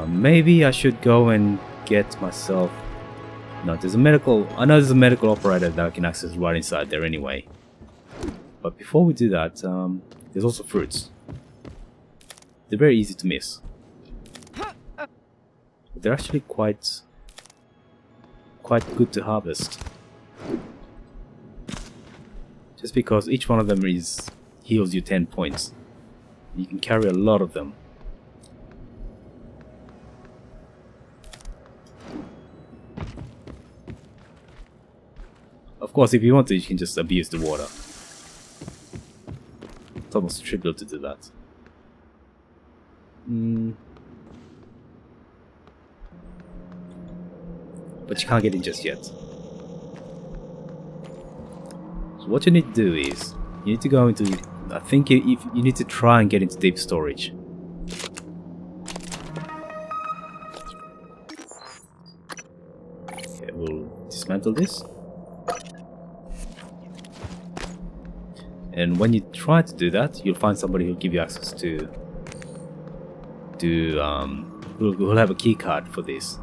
Maybe I should go and get myself... No, there's a medical... I know there's a medical operator that I can access right inside there anyway. But before we do that, there's also fruits. They're very easy to miss. But they're actually quite good to harvest. Just because each one of them heals you 10 points. You can carry a lot of them. Of course, if you want to, you can just abuse the water. It's almost trivial to do that. But you can't get in just yet. So what you need to do is, you need to go into... I think you need to try and get into deep storage. Okay, we'll dismantle this. And when you try to do that, you'll find somebody who'll give you access to who'll have a key card for this.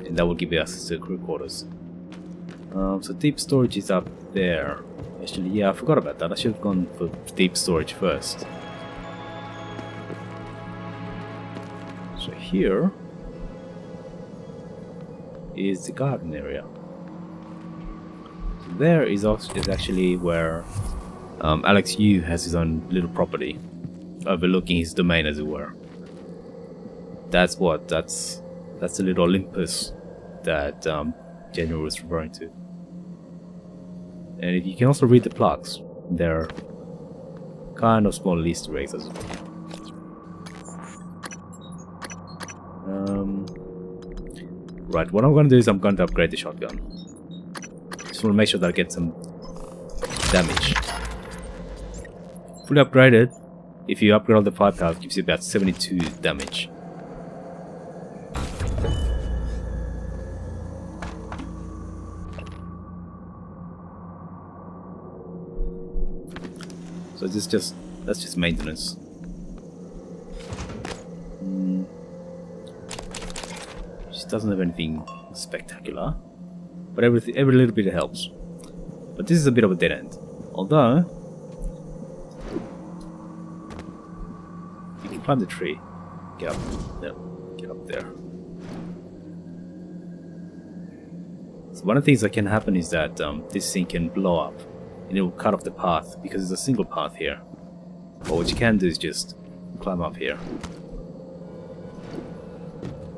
And that will give you access to the crew quarters. So deep storage is up there. Actually, yeah, I forgot about that. I should have gone for deep storage first. So here is the garden area. So there is actually where Alex Yu has his own little property, overlooking his domain, as it were. That's the little Olympus that General was referring to. And you can also read the plaques. They're kind of small Easter eggs as well. Right, what I'm going to do is I'm going to upgrade the shotgun. Just want to make sure that I get some damage. Fully upgraded, if you upgrade all the firepower, it gives you about 72 damage. So that's just maintenance. which doesn't have anything spectacular, but every little bit helps. But this is a bit of a dead end. Although you can climb the tree, get up there, get up there. So one of the things that can happen is that this thing can blow up and it will cut off the path because it's a single path here. But what you can do is just climb up here.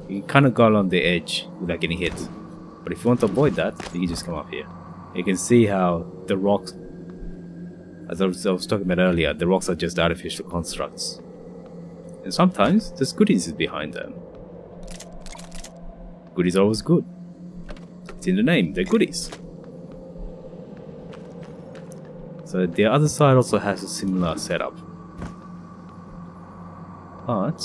You can kind of go along the edge without getting hit. But if you want to avoid that, you can just come up here. You can see how the rocks, as I was talking about earlier, the rocks are just artificial constructs. And sometimes there's goodies behind them. Goodies are always good. It's in the name, they're goodies. So the other side also has a similar setup. But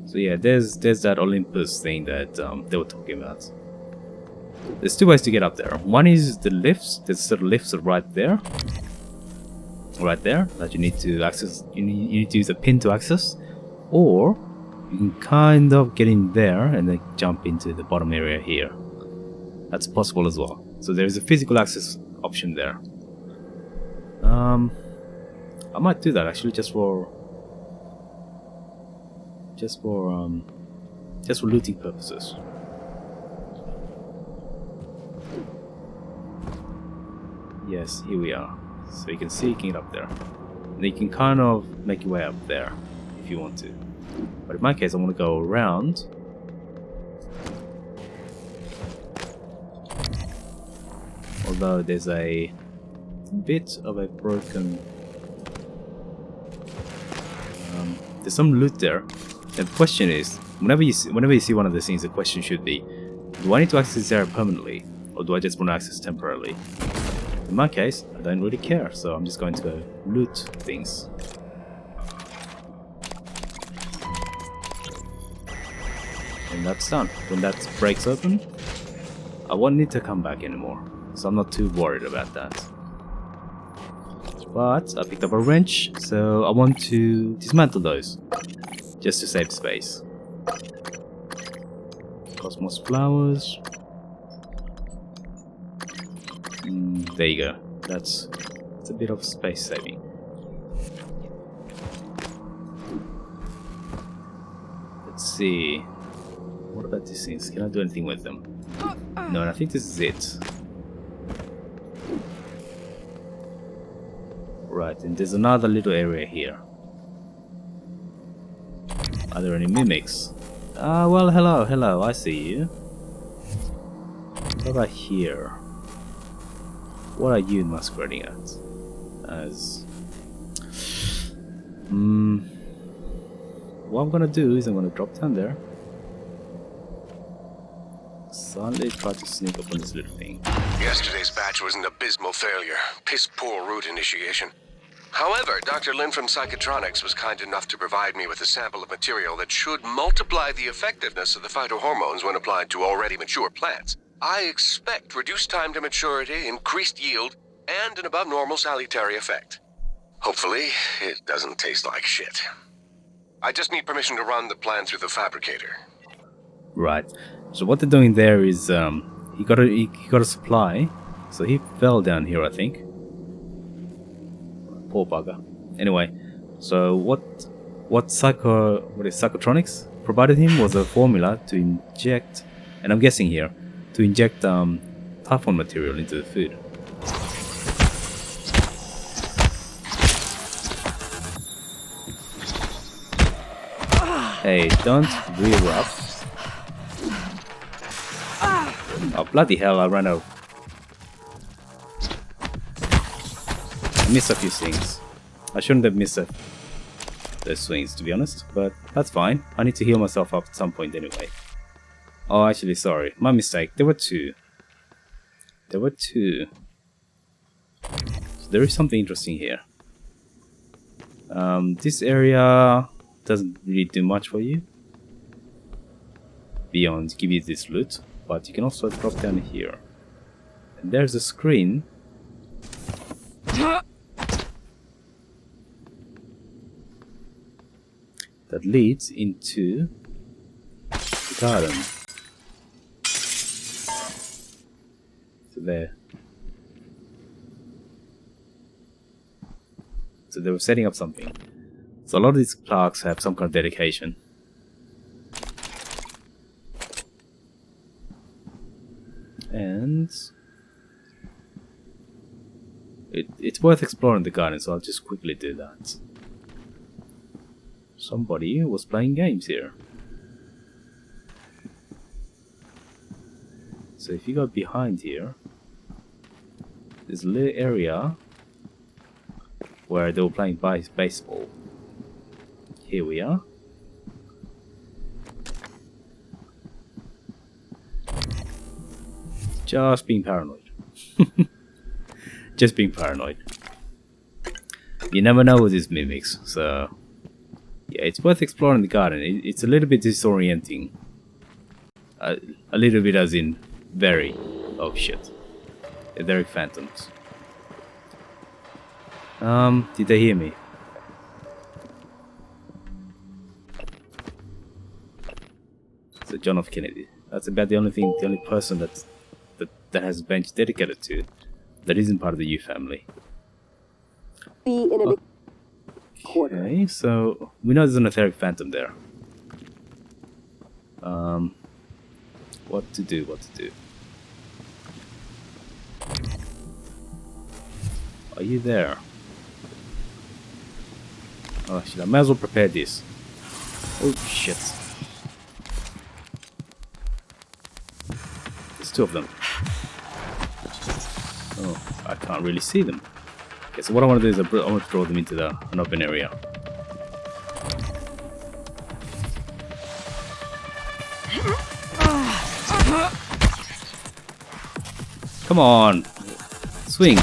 so yeah, there's that Olympus thing that they were talking about. There's two ways to get up there. One is the lifts. There's sort of lifts right there. Right there that you need to access. You need to use a pin to access, or you can kind of get in there and then jump into the bottom area here. That's possible as well. So there is a physical access option there. I might do that actually, just for looting purposes. Yes, here we are. So you can see you can get up there. And you can kind of make your way up there if you want to. But in my case, I want to go around. Although there's a bit of a broken... there's some loot there. And the question is, whenever you see one of these things, the question should be, do I need to access this area permanently? Or do I just want to access temporarily? In my case, I don't really care, so I'm just going to go loot things. And that's done. When that breaks open, I won't need to come back anymore, so I'm not too worried about that. But I picked up a wrench, so I want to dismantle those, just to save space. Cosmos flowers. There you go. That's a bit of space saving. Let's see. What about these things? Can I do anything with them? No, I think this is it. Right, and there's another little area here. Are there any mimics? Ah, well, hello, I see you. What about here? What are you masquerading at? As... what I'm gonna do is I'm gonna drop down there. Silently try to sneak up on this little thing. Yesterday's batch was an abysmal failure. Piss poor route initiation. However, Dr. Lin from Psychotronics was kind enough to provide me with a sample of material that should multiply the effectiveness of the phytohormones when applied to already mature plants. I expect reduced time to maturity, increased yield, and an above normal salutary effect. Hopefully, it doesn't taste like shit. I just need permission to run the plan through the fabricator. Right. So what they're doing there is he got a supply, so he fell down here, I think. Poor bugger. Anyway, so what Psychotronics provided him was a formula to inject, and I'm guessing here, to inject typhon material into the food. Hey, don't rear up. Oh, bloody hell, I ran out. I missed a few things. I shouldn't have missed those swings, to be honest, but that's fine. I need to heal myself up at some point anyway. Oh, actually, sorry. My mistake. There were two. So there is something interesting here. This area doesn't really do much for you beyond give you this loot, but you can also drop down here. And there's a screen. that leads into the garden. So there. So they were setting up something. So a lot of these plaques have some kind of dedication. And it's worth exploring the garden, so I'll just quickly do that. Somebody was playing games here. So if you go behind here, there's a little area where they were playing baseball. Here we are. Just being paranoid. Just being paranoid. You never know with these mimics, so yeah, it's worth exploring the garden. It's a little bit disorienting. A little bit as in very... Oh shit. They're phantoms. Did they hear me? So John F. Kennedy. That's about the only person that has a bench dedicated to that isn't part of the U family. Be in a quarter. Okay, so we know there's an etheric phantom there. What to do? Are you there? Oh, actually, I might as well prepare this. Oh shit. There's two of them. Oh, I can't really see them. Okay, so what I want to do is I want to throw them into an open area. Come on! Swing!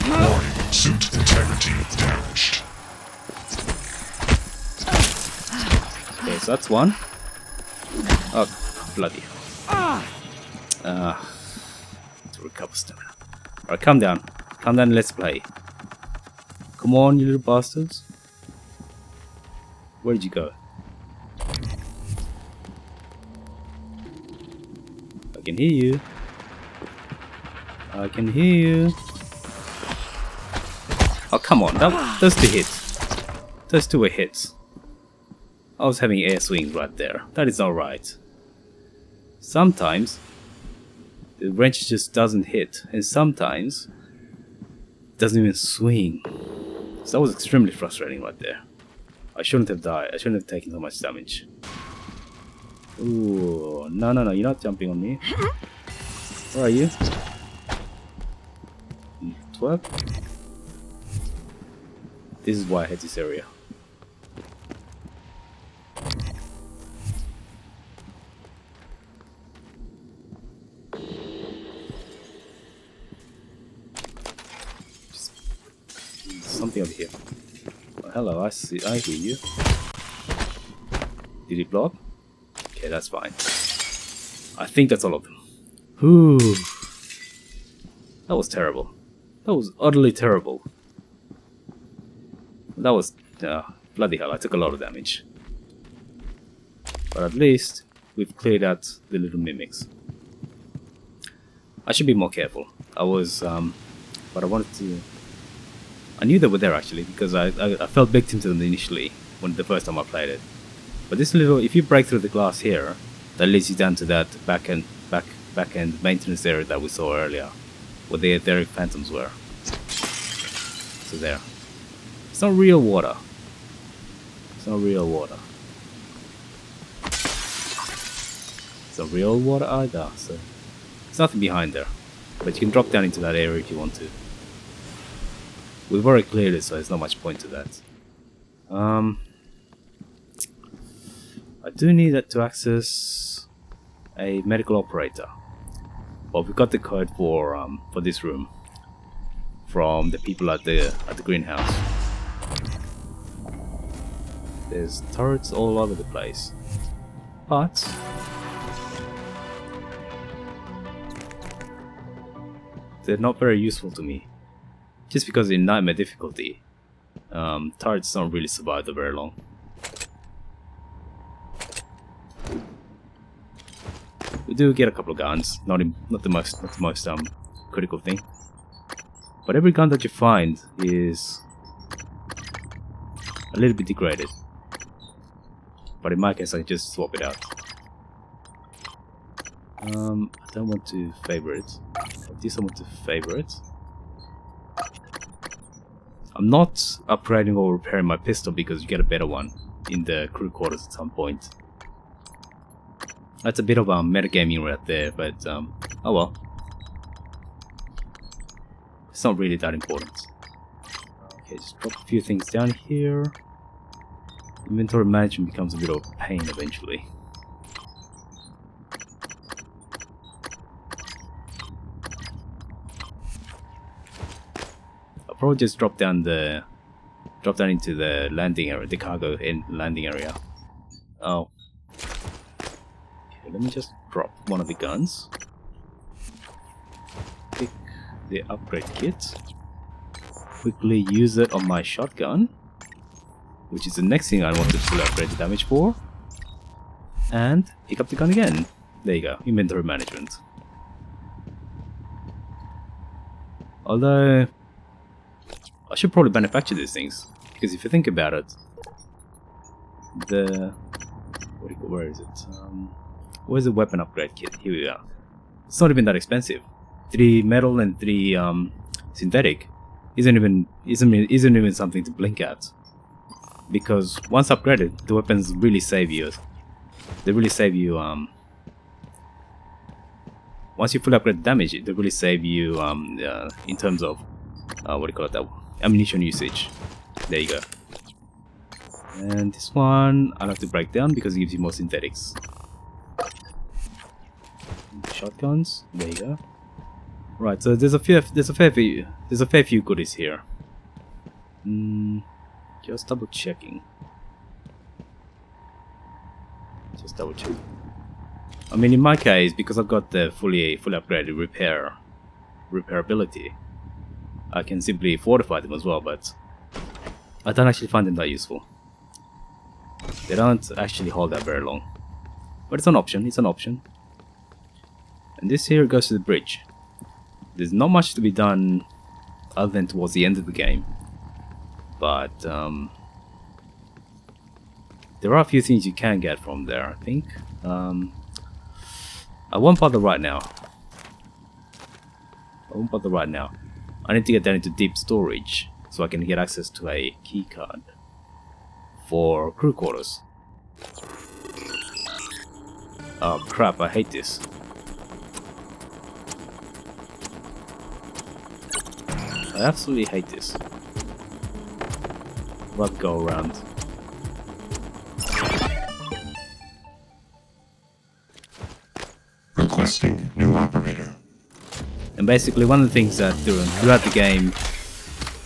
Warning, suit integrity damaged. Okay, so that's one. Oh, bloody hell. To recover stamina. Alright, calm down. Calm down and let's play. Come on, you little bastards. Where did you go? I can hear you. I can hear you. Oh, come on. Those two hits. Those two were hits. I was having air swings right there. That is not right. Sometimes the wrench just doesn't hit, and sometimes it doesn't even swing. So that was extremely frustrating right there. I shouldn't have died. I shouldn't have taken so much damage. Ooh, no, you're not jumping on me. Where are you? 12? This is why I hate this area. Something over here. Oh, hello, I hear you. Did it blow up? Okay, that's fine. I think that's all of them. Whew. That was terrible. That was utterly terrible. That was... bloody hell, I took a lot of damage. But at least we've cleared out the little mimics. I should be more careful. I was... but I wanted to... I knew they were there actually, because I fell victim to them initially, when the first time I played it. But this little... if you break through the glass here, that leads you down to that back end maintenance area that we saw earlier, where the etheric phantoms were. So there. It's not real water. It's not real water. It's not real water either, so there's nothing behind there. But you can drop down into that area if you want to. We've already cleared it, so there's not much point to that. I do need that to access a medical operator. But we've got the code for this room from the people at the greenhouse. There's turrets all over the place, but they're not very useful to me. Just because in nightmare difficulty, turrets don't really survive the very long. We do get a couple of guns, not the most critical thing. But every gun that you find is a little bit degraded. But in my case, I just swap it out. I don't want to favor it. This I want to favor it. I'm not upgrading or repairing my pistol because you get a better one in the crew quarters at some point. That's a bit of metagaming right there, but oh well. It's not really that important. Okay, just drop a few things down here. Inventory management becomes a bit of a pain eventually. I'll probably just drop down into the landing area, the cargo and landing area. Oh. Okay, let me just drop one of the guns. Pick the upgrade kit. Quickly use it on my shotgun, which is the next thing I want to fully upgrade the damage for. And pick up the gun again. There you go, inventory management. Although I should probably manufacture these things, because if you think about it, where is it? Where's the weapon upgrade kit? Here we are. It's not even that expensive. 3 metal and 3 synthetic isn't even something to blink at. Because once upgraded, the weapons really save you. They really save you. Once you fully upgrade the damage, they really save you in terms of ammunition usage. There you go. And this one I'll have to break down because it gives you more synthetics. Shotguns. There you go. Right. So there's a fair few goodies here. Just double checking. I mean, in my case, because I've got the fully upgraded repairability, I can simply fortify them as well. But I don't actually find them that useful. They don't actually hold that very long. But it's an option. It's an option. And this here goes to the bridge. There's not much to be done other than towards the end of the game. But there are a few things you can get from there, I think. I won't bother right now. I need to get down into deep storage so I can get access to a key card for crew quarters. Oh crap, I hate this. I absolutely hate this. Let's go around. Requesting new operator. And basically one of the things that throughout the game,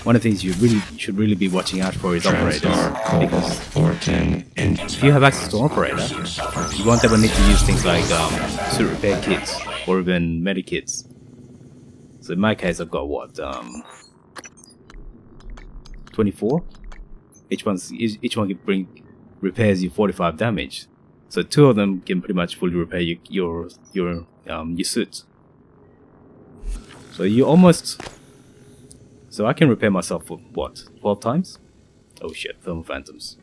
one of the things you should really be watching out for is operators. Because if you have access to an operator, you won't ever need to use things like suit repair kits or even medikits. So in my case I've got what, 24? Each one can repairs you 45 damage. So 2 of them can pretty much fully repair your suit. So you almost... So I can repair myself for what, 12 times? Oh shit, thermal phantoms.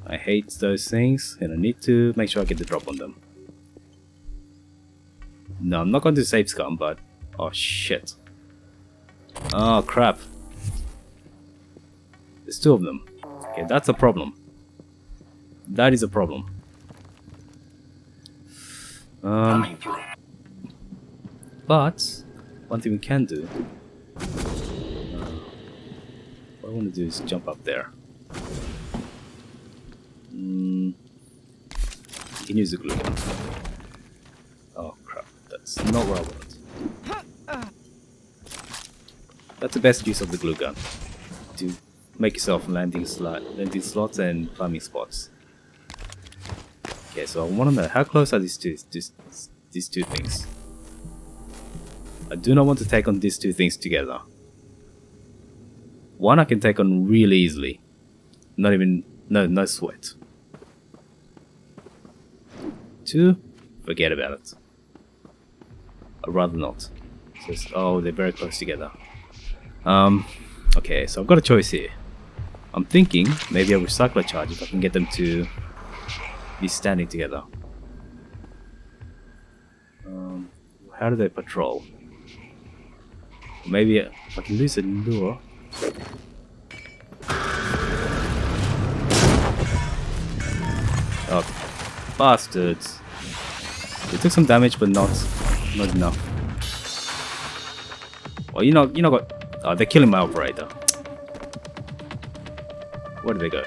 I hate those things and I need to make sure I get the drop on them. No, I'm not going to save scum, but... Oh shit. Oh crap. There's 2 of them. Okay, that's a problem. That is a problem. But one thing we can do. What I want to do is jump up there. You can use the glue gun. Oh crap! That's not what I want. That's the best use of the glue gun. To make yourself landing slots and climbing spots. Okay, so I want to know how close are these two things. I do not want to take on these 2 things together. One I can take on really easily. Not even... No sweat. Two, forget about it. I'd rather not. Just, oh, they're very close together. Okay, so I've got a choice here. I'm thinking maybe a recycler charge if I can get them to be standing together. How do they patrol? Maybe if I can lose a lure. Oh, bastards! They took some damage, but not enough. Well, you know what? Oh, they're killing my operator. Where did they go?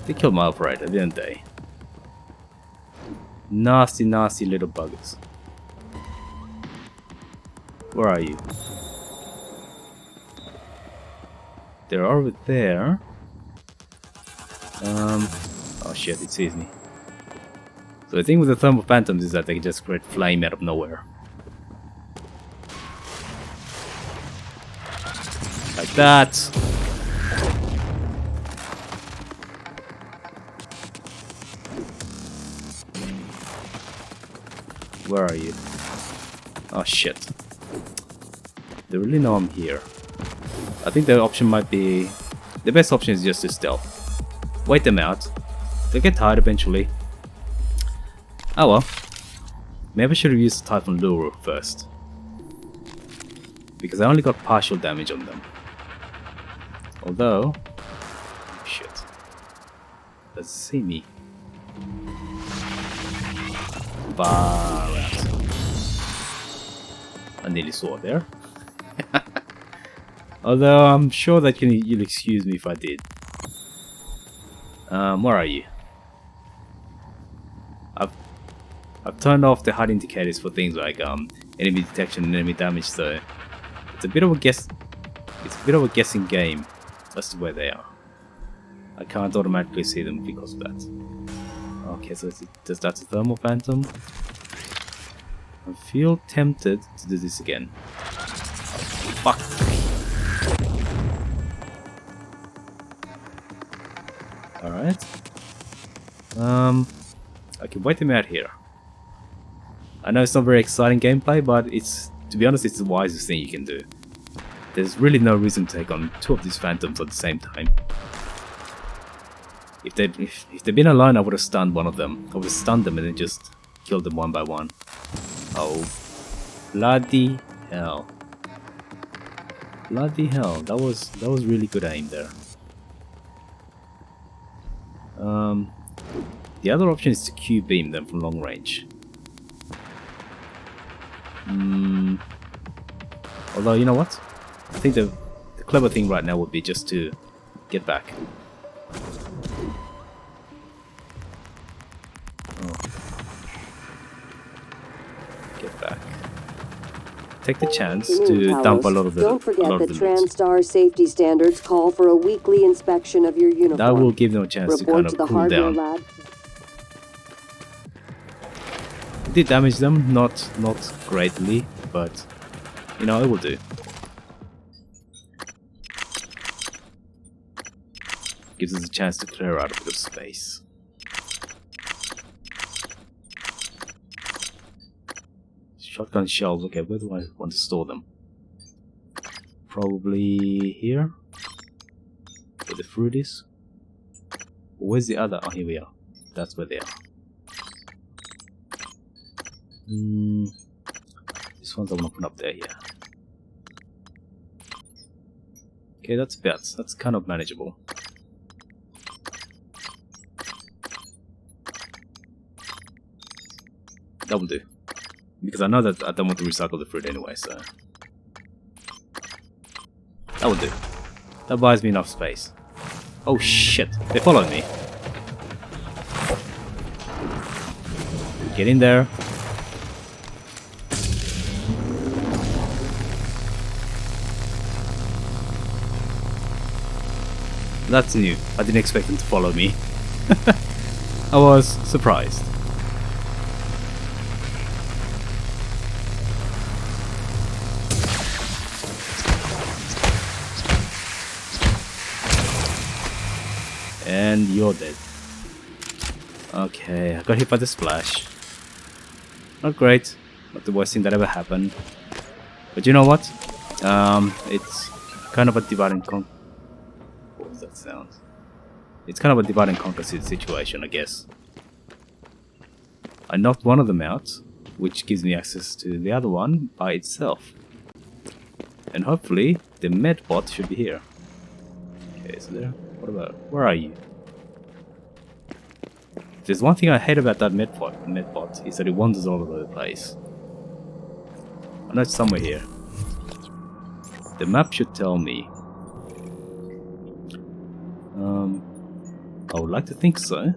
They killed my operator, didn't they? Nasty, nasty little buggers. Where are you? They're over there. Oh shit, it sees me. So the thing with the thermal phantoms is that they can just create flame out of nowhere. Like that. Where are you? Oh shit. They really know I'm here. I think the option might be... The best option is just to stealth. Wait them out. They'll get tired eventually. Oh well. Maybe I should have used the Typhon Lure first. Because I only got partial damage on them. Although... Oh shit. Let's see me. Far out. I nearly saw it there. Although I'm sure that you'll excuse me if I did. Where are you? I've turned off the HUD indicators for things like enemy detection and enemy damage, so it's a bit of a guess. It's a bit of a guessing game as to where they are. I can't automatically see them because of that. Okay, so that's a thermal phantom. I feel tempted to do this again. Fuck. Alright. I can wait them out here. I know it's not very exciting gameplay, but it's, to be honest, it's the wisest thing you can do. There's really no reason to take on two of these phantoms at the same time. If they'd been alone, I would have stunned one of them. I would have stunned them and then just killed them one by one. Oh, bloody hell! Bloody hell! That was really good aim there. The other option is to Q beam them from long range. Although, you know what? I think the clever thing right now would be just to get back. Get back. Take the chance to dump a lot of the. Don't forget that TranStar safety standards call for a weekly inspection of your uniform. That will give them a chance to kind of cool down. Lab. Did damage them, not greatly, but you know, it will do. Gives us a chance to clear out a bit of space. Shotgun shells, okay, where do I want to store them? Probably here? Where the fruit is? Where's the other? Oh, here we are. That's where they are. This one's I want to put up there, yeah. Okay, that's kind of manageable. That will do. Because I know that I don't want to recycle the fruit anyway, so... That will do. That buys me enough space. Oh shit, they followed me. Get in there. That's new. I didn't expect them to follow me. I was surprised. And you're dead. Okay, I got hit by the splash. Not great. Not the worst thing that ever happened. But you know what? It's kind of a divide and conquer. What was that sound? It's kind of a divide and conquer situation, I guess. I knocked one of them out, which gives me access to the other one by itself. And hopefully, the medbot should be here. Okay, so there. What about? Where are you? There's one thing I hate about that medbot is that it wanders all over the place. I know it's somewhere here. The map should tell me. I would like to think so.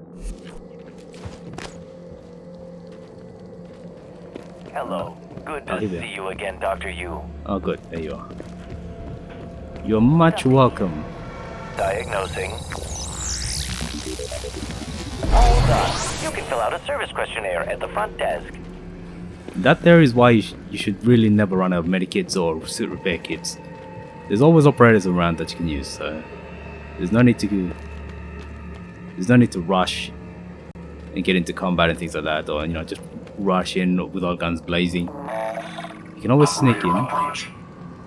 Hello. Good to see you again, Dr. Yu. Oh, good. There you are. You're much welcome. Diagnosing. All done. You can fill out a service questionnaire at the front desk. That there is why you should really never run out of medikits or suit repair kits. There's always operators around that you can use, so there's no need to rush and get into combat and things like that, or just rush in with all guns blazing. You can always sneak in.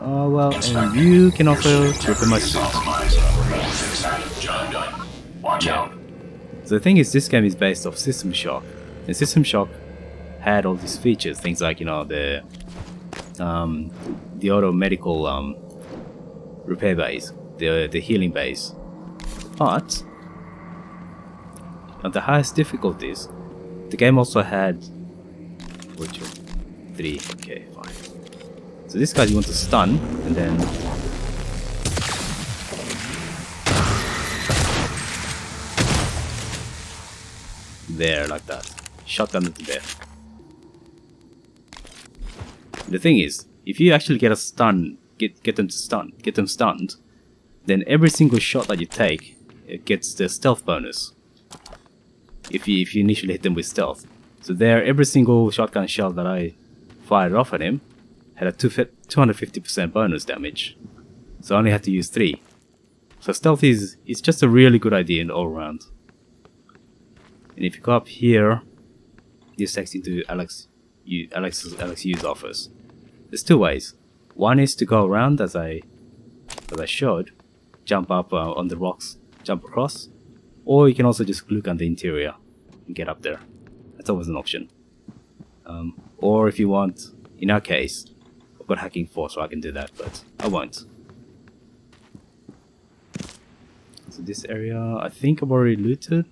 Oh well, and you can also repair my suit. Yeah. So the thing is, this game is based off System Shock, and System Shock had all these features, things like the auto medical repair base, the healing base. But at the highest difficulties, the game also had 3. Okay, fine. So this guy you want to stun, and then there, like that, shot them to death. The thing is, if you actually get a stun, get them stunned, then every single shot that you take, it gets the stealth bonus. If you initially hit them with stealth. So there, every single shotgun shell that I fired off at him had a 250% bonus damage. So I only had to use 3. So stealth is just a really good idea all around. And if you go up here, this takes you to Alex Yu's office. There's 2 ways. One is to go around as I showed, jump up on the rocks, jump across, or you can also just look on the interior and get up there. That's always an option. Or if you want, in our case, I've got hacking 4, so I can do that, but I won't. So this area, I think I've already looted.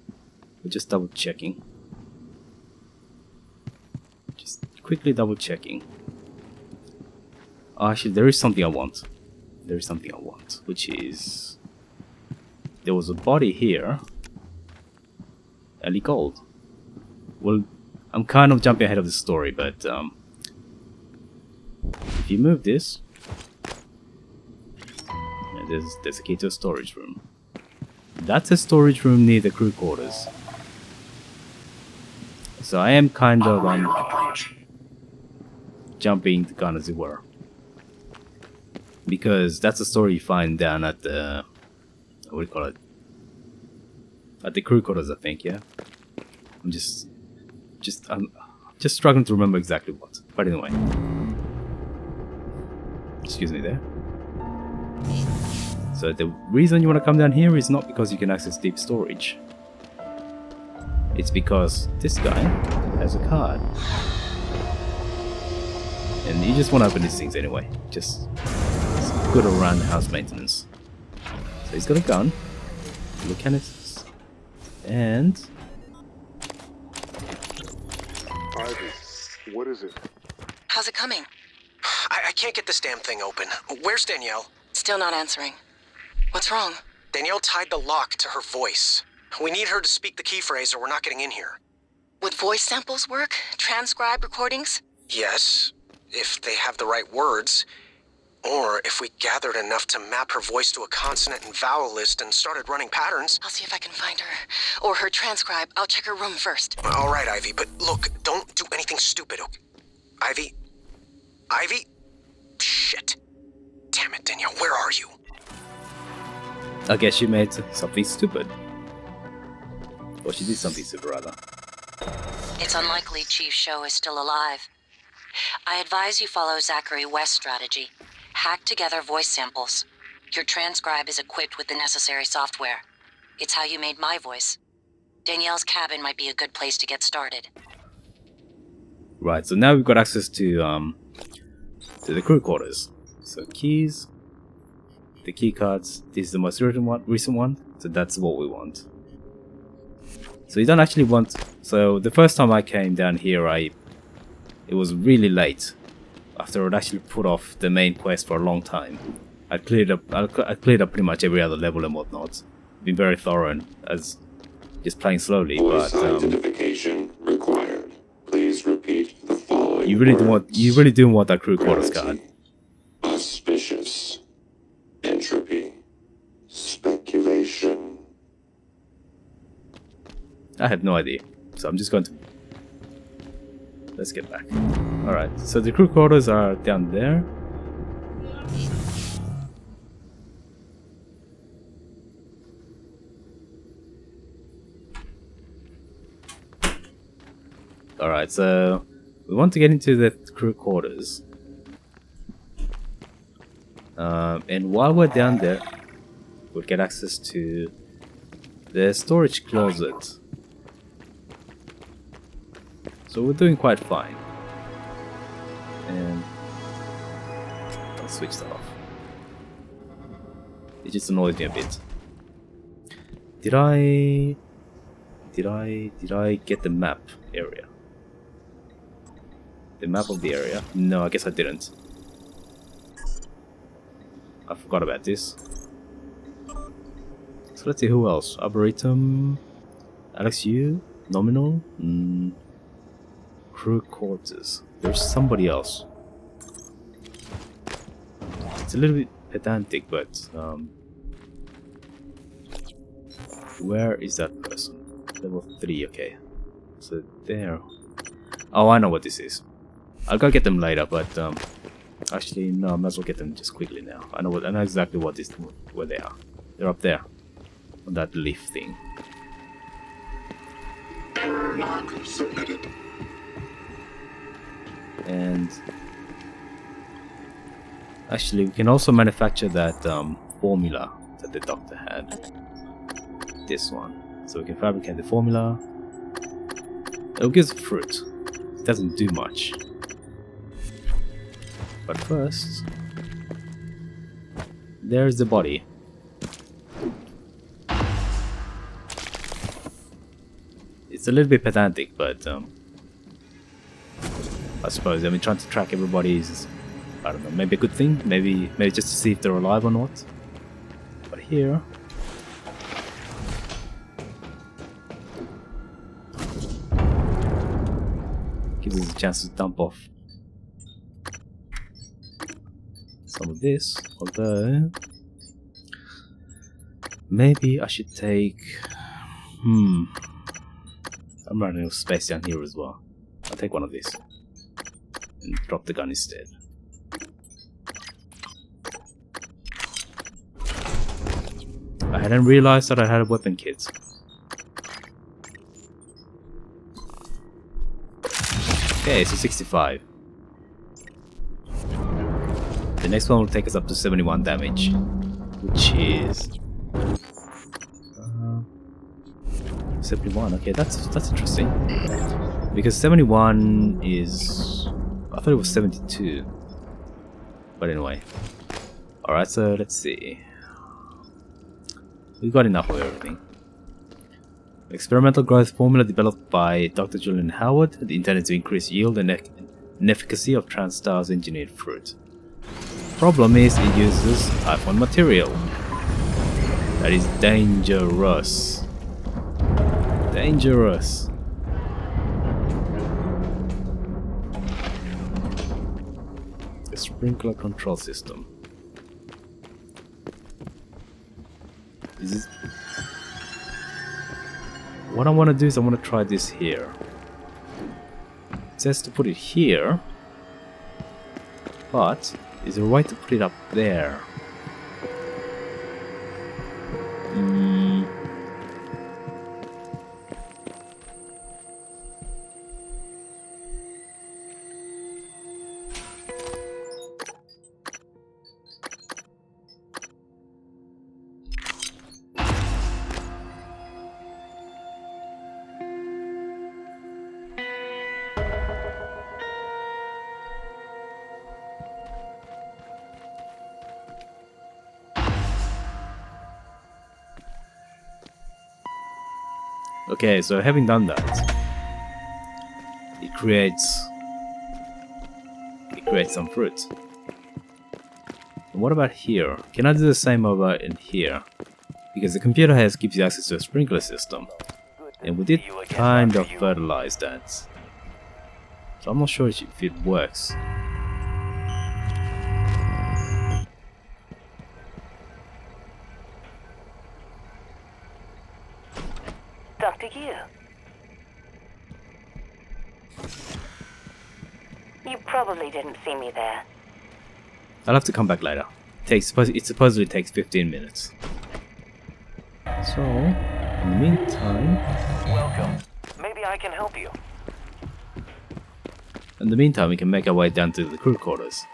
We're just double checking. Just quickly double checking. Actually, there is something I want. Which is, there was a body here. Ellie Gold. Well, I'm kind of jumping ahead of the story, but if you move this, there's a key to a storage room. That's a storage room near the crew quarters. So I am kind of jumping the gun, as it were, because that's a story you find down at the what do you call it? At the crew quarters, I think. Yeah. I'm just struggling to remember exactly what. But anyway, excuse me there. So the reason you want to come down here is not because you can access deep storage. It's because this guy has a card. And you just want to open these things anyway. Just good around house maintenance. So he's got a gun. Look at it. And Ivy, what is it? How's it coming? I can't get this damn thing open. Where's Danielle? Still not answering. What's wrong? Danielle tied the lock to her voice. We need her to speak the key phrase or we're not getting in here. Would voice samples work? Transcribe recordings? Yes, if they have the right words. Or if we gathered enough to map her voice to a consonant and vowel list and started running patterns. I'll see if I can find her. Or her transcribe. I'll check her room first. All right, Ivy, but look, don't do anything stupid, okay? Ivy? Ivy? Shit. Damn it, Danielle, where are you? I guess you made something stupid. Or she did something super rather. It's unlikely Chief Show is still alive. I advise you follow Zachary West's strategy. Hack together voice samples. Your transcribe is equipped with the necessary software. It's how you made my voice. Danielle's cabin might be a good place to get started. Right, so now we've got access to the crew quarters. So keys, the key cards. This is the most recent one. So that's what we want. So you don't actually want. So the first time I came down here, it was really late. After I'd actually put off the main quest for a long time, I cleared up pretty much every other level and whatnot. Been very thorough and as just playing slowly. Voice But identification required. Please repeat the following. you really do want that crew quarters card. Auspicious. Entropy. Speculation. I have no idea, so I'm just going to. Let's get back. Alright, so the crew quarters are down there. Alright, so we want to get into the crew quarters. And while we're down there, we'll get access to the storage closet. So we're doing quite fine. And I'll switch that off. It just annoys me a bit. Did I get the map area? The map of the area? No, I guess I didn't. I forgot about this. So let's see who else. Arboretum, Alex Yu, Nominal, crew quarters. There's somebody else. It's a little bit pedantic, but where is that person? Level 3, okay. So there. Oh, I know what this is. I'll go get them later, but actually no, I might as well get them just quickly now. I know exactly where they are. They're up there on that leaf thing. Mark submitted. And actually, we can also manufacture that formula that the doctor had. This one. So we can fabricate the formula. It'll give us fruit. It doesn't do much. But first, there's the body. It's a little bit pedantic, but I suppose, I mean, trying to track everybody is, I don't know, maybe a good thing, maybe just to see if they're alive or not. But here, gives us a chance to dump off some of this, although maybe I should take, I'm running out of space down here as well. I'll take one of these and drop the gun instead. I hadn't realized that I had a weapon kit. Okay, so 65. The next one will take us up to 71 damage, which is 71. Okay, that's interesting. Because 71 is, I thought it was 72. But anyway, all right. So let's see. We've got enough of everything. Experimental growth formula developed by Dr. Julian Howard, intended to increase yield and efficacy of TranStar's engineered fruit. Problem is, it uses Type 1 material. That is dangerous. Dangerous. The sprinkler control system. Is this... What I want to do is I want to try this here. It says to put it here, but is there a way to put it up there? Okay, so having done that, it creates some fruit. And what about here? Can I do the same over in here? Because the computer gives you access to a sprinkler system, and we did kind of fertilize that. So I'm not sure if it works. Dr. Yu. You probably didn't see me there. I'll have to come back later. It supposedly takes 15 minutes. So, in the meantime... Welcome. Maybe I can help you. In the meantime, we can make our way down to the crew quarters.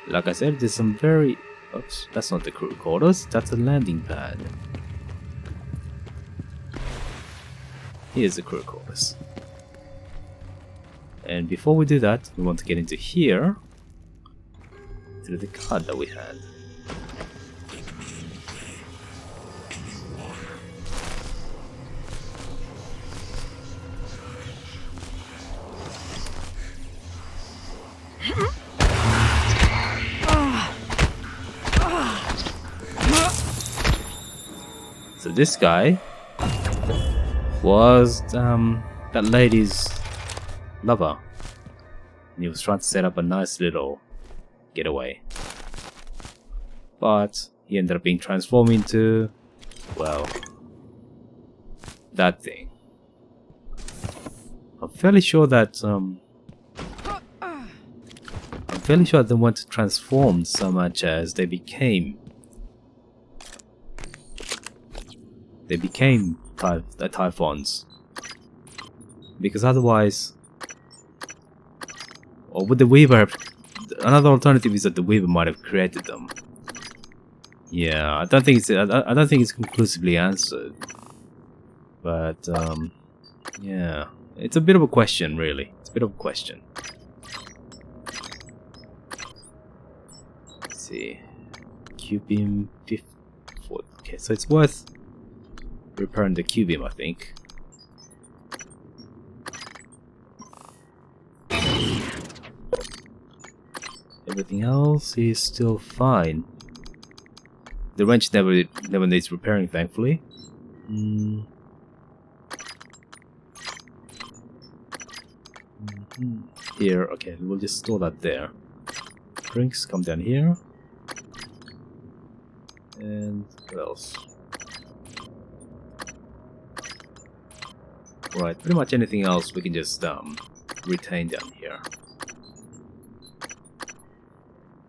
Like I said, there's some very... Oops, that's not the crew quarters, that's a landing pad. Here's the crew quarters. And before we do that, we want to get into here, through the card that we had. So this guy was that lady's lover. And he was trying to set up a nice little getaway. But he ended up being transformed into, well, that thing. I'm fairly sure that they weren't transformed so much as they became Typhons. Because otherwise, or would the Weaver have, another alternative is that the Weaver might have created them. Yeah, I don't think it's conclusively answered. But yeah, it's a bit of a question, really. It's a bit of a question. Let's see, Q-beam 54. Okay, so it's worth repairing the Q-beam, I think. Everything else is still fine. The wrench never needs repairing, thankfully. Here, okay, we'll just store that there. Drinks come down here. And what else? Right, pretty much anything else we can just retain down here.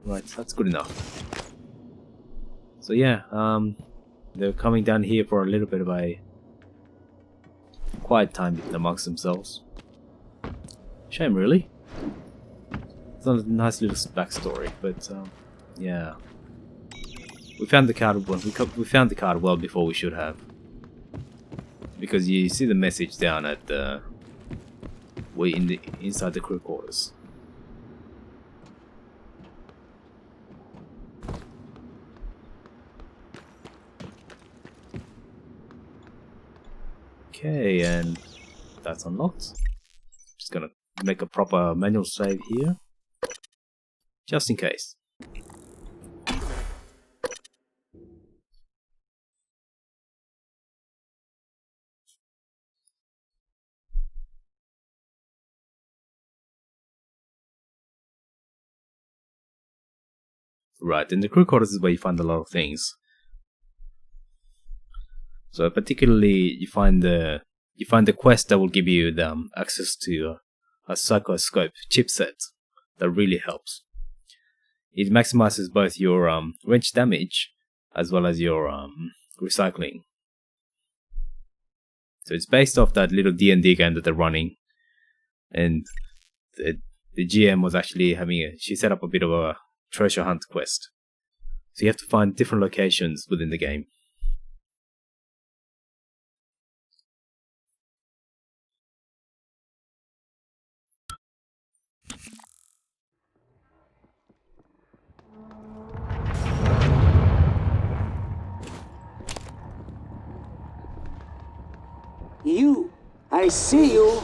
Right, that's good enough. So yeah, they're coming down here for a little bit of a quiet time amongst themselves. Shame, really. It's not a nice little backstory, but yeah, we found the card. We found the card well before we should have, because you see the message down at the inside the crew quarters. Okay, and that's unlocked. Just gonna make a proper manual save here, just in case. Right, in the crew quarters is where you find a lot of things. So particularly, you find the quest that will give you the access to a psychoscope chipset that really helps. It maximizes both your wrench damage as well as your recycling. So it's based off that little D&D game that they're running, and the GM was actually she set up a bit of a treasure hunt quest. So you have to find different locations within the game. You! I see you!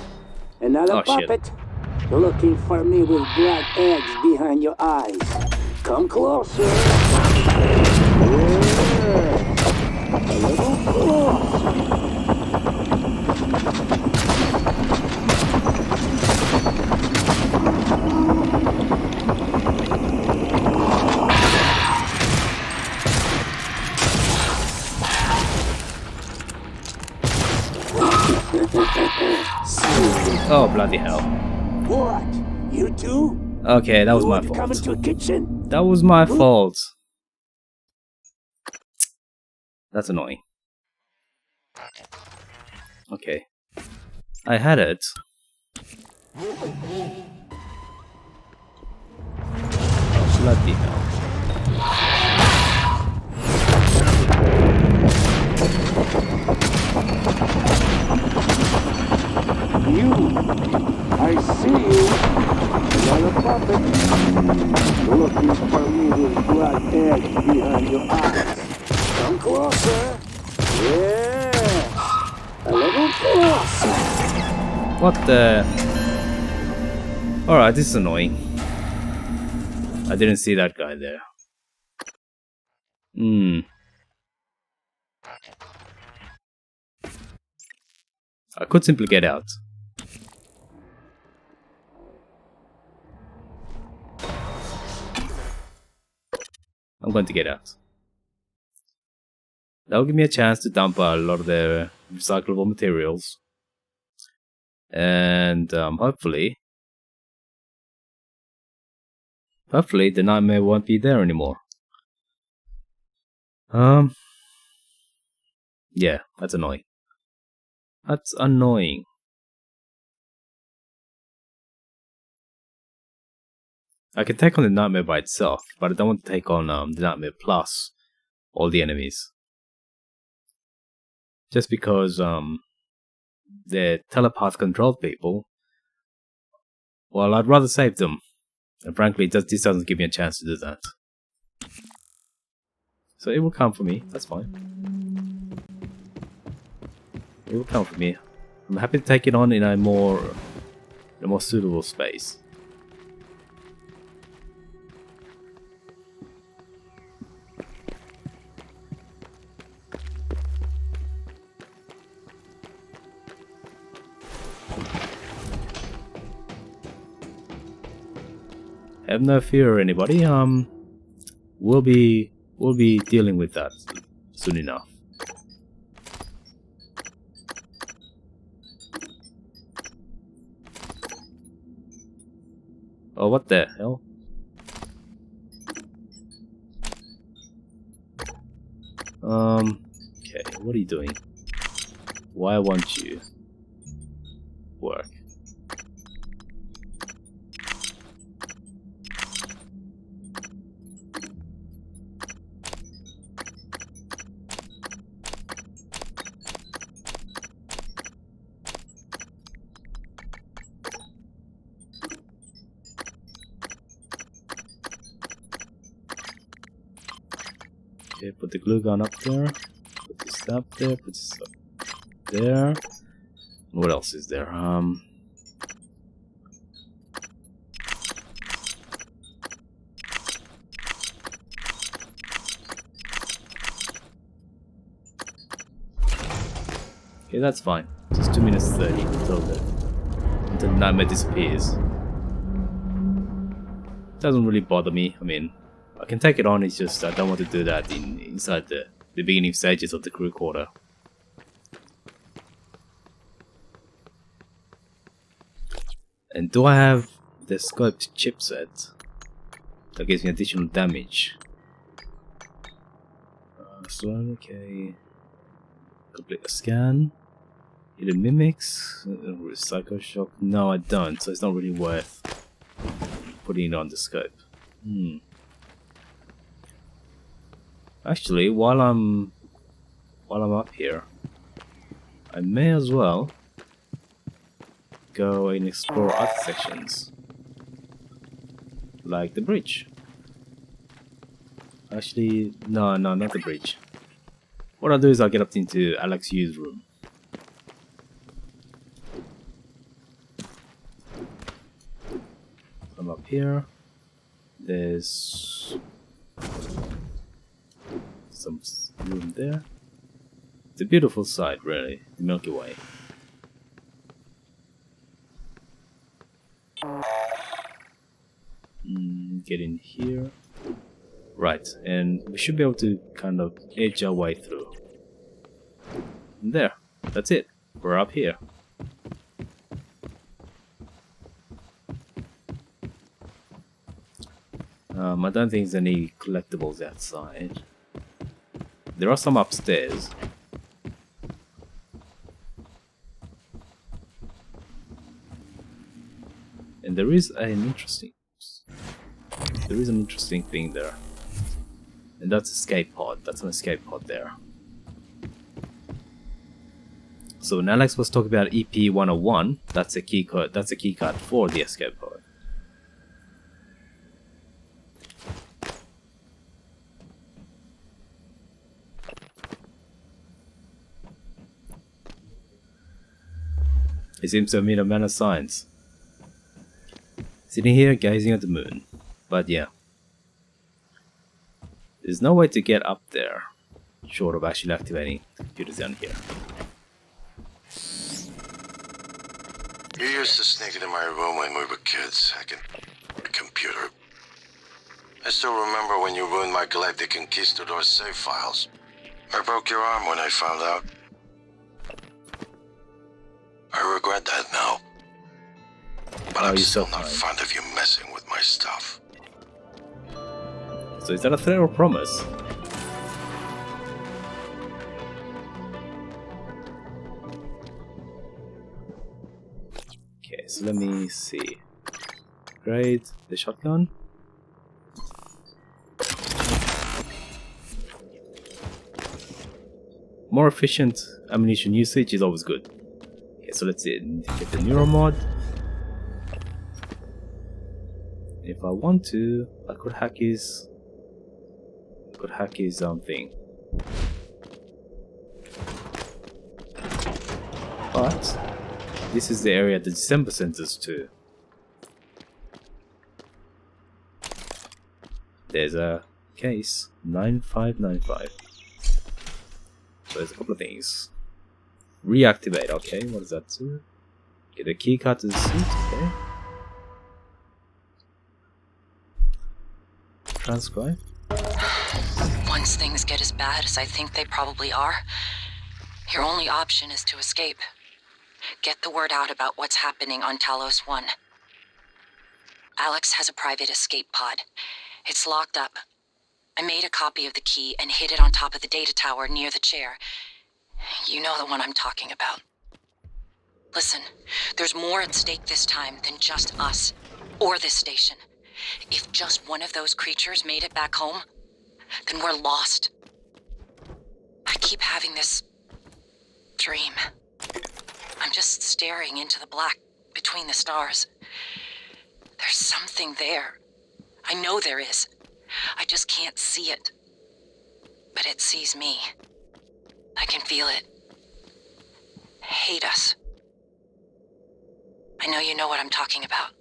Another Oh, shit. puppet. Looking for me with black eggs behind your eyes. Come closer. Yeah. A little closer. Oh, bloody hell. What? You too? Okay, that was You my want to come fault. into the kitchen? That was my fault. That's annoying. Okay. I had it. Oh, bloody hell. You! I see you! Another puppet! Looking for me with black eggs behind your eyes. Come closer! Yeah! A little closer! What the? Alright, this is annoying. I didn't see that guy there. I could simply get out. I'm going to get out. That will give me a chance to dump a lot of the recyclable materials. And hopefully the nightmare won't be there anymore. Yeah, that's annoying. That's annoying. I can take on the nightmare by itself, but I don't want to take on the nightmare plus all the enemies. Just because they're telepath controlled people. Well, I'd rather save them. And frankly, this doesn't give me a chance to do that. So it will come for me, that's fine. It will come for me. I'm happy to take it on in a more suitable space. Have no fear, anybody. We'll be dealing with that soon enough. Oh, what the hell? Okay, what are you doing? Why won't you work? Okay, put the glue gun up there. Put this up there. Put this up there. And what else is there? Okay, that's fine. Just 2 minutes 30 until the nightmare disappears. Doesn't really bother me. I mean, I can take it on. It's just I don't want to do that inside the beginning stages of the crew quarter. And do I have the scoped chipset that gives me additional damage? So okay. Complete a scan. Either mimics, psycho shock. No, I don't. So it's not really worth putting it on the scope. Actually, while I'm up here, I may as well go and explore other sections, like the bridge. Actually, no, not the bridge. What I'll do is I'll get up into Alex Yu's room. here. There's some room there. It's a beautiful sight, really, the Milky Way. Get in here. Right, and we should be able to kind of edge our way through. And there, that's it. We're up here. I don't think there's any collectibles outside. There are some upstairs. And there is an interesting thing there. And that's escape pod. That's an escape pod there. So when Alex was talking about EP101, that's a key code. That's a key card for the escape pod. He seems to have been a man of science. Sitting here gazing at the moon. But yeah. There's no way to get up there, short of actually activating the computers down here. You used to sneak into my room when we were kids, hacking the computer. I still remember when you ruined my Galactic Conquistador save files. I broke your arm when I found out. I regret that now. But I'm still not fond of you messing with my stuff. So is that a threat or promise? Okay, so let me see. Great, the shotgun. More efficient ammunition usage is always good. Okay, so let's see. Get the Neuro mod. If I want to, I could hack his thing. But this is the area the December sends us to. There's a case 9595. So there's a couple of things. Reactivate, okay, what does that do? Get a keycard to the suit, okay. Transcribe. Once things get as bad as I think they probably are, your only option is to escape. Get the word out about what's happening on Talos 1. Alex has a private escape pod. It's locked up. I made a copy of the key and hid it on top of the data tower near the chair. You know the one I'm talking about. Listen, there's more at stake this time than just us, or this station. If just one of those creatures made it back home, then we're lost. I keep having this dream. I'm just staring into the black between the stars. There's something there. I know there is. I just can't see it. But it sees me. I can feel it. Hate us. I know you know what I'm talking about.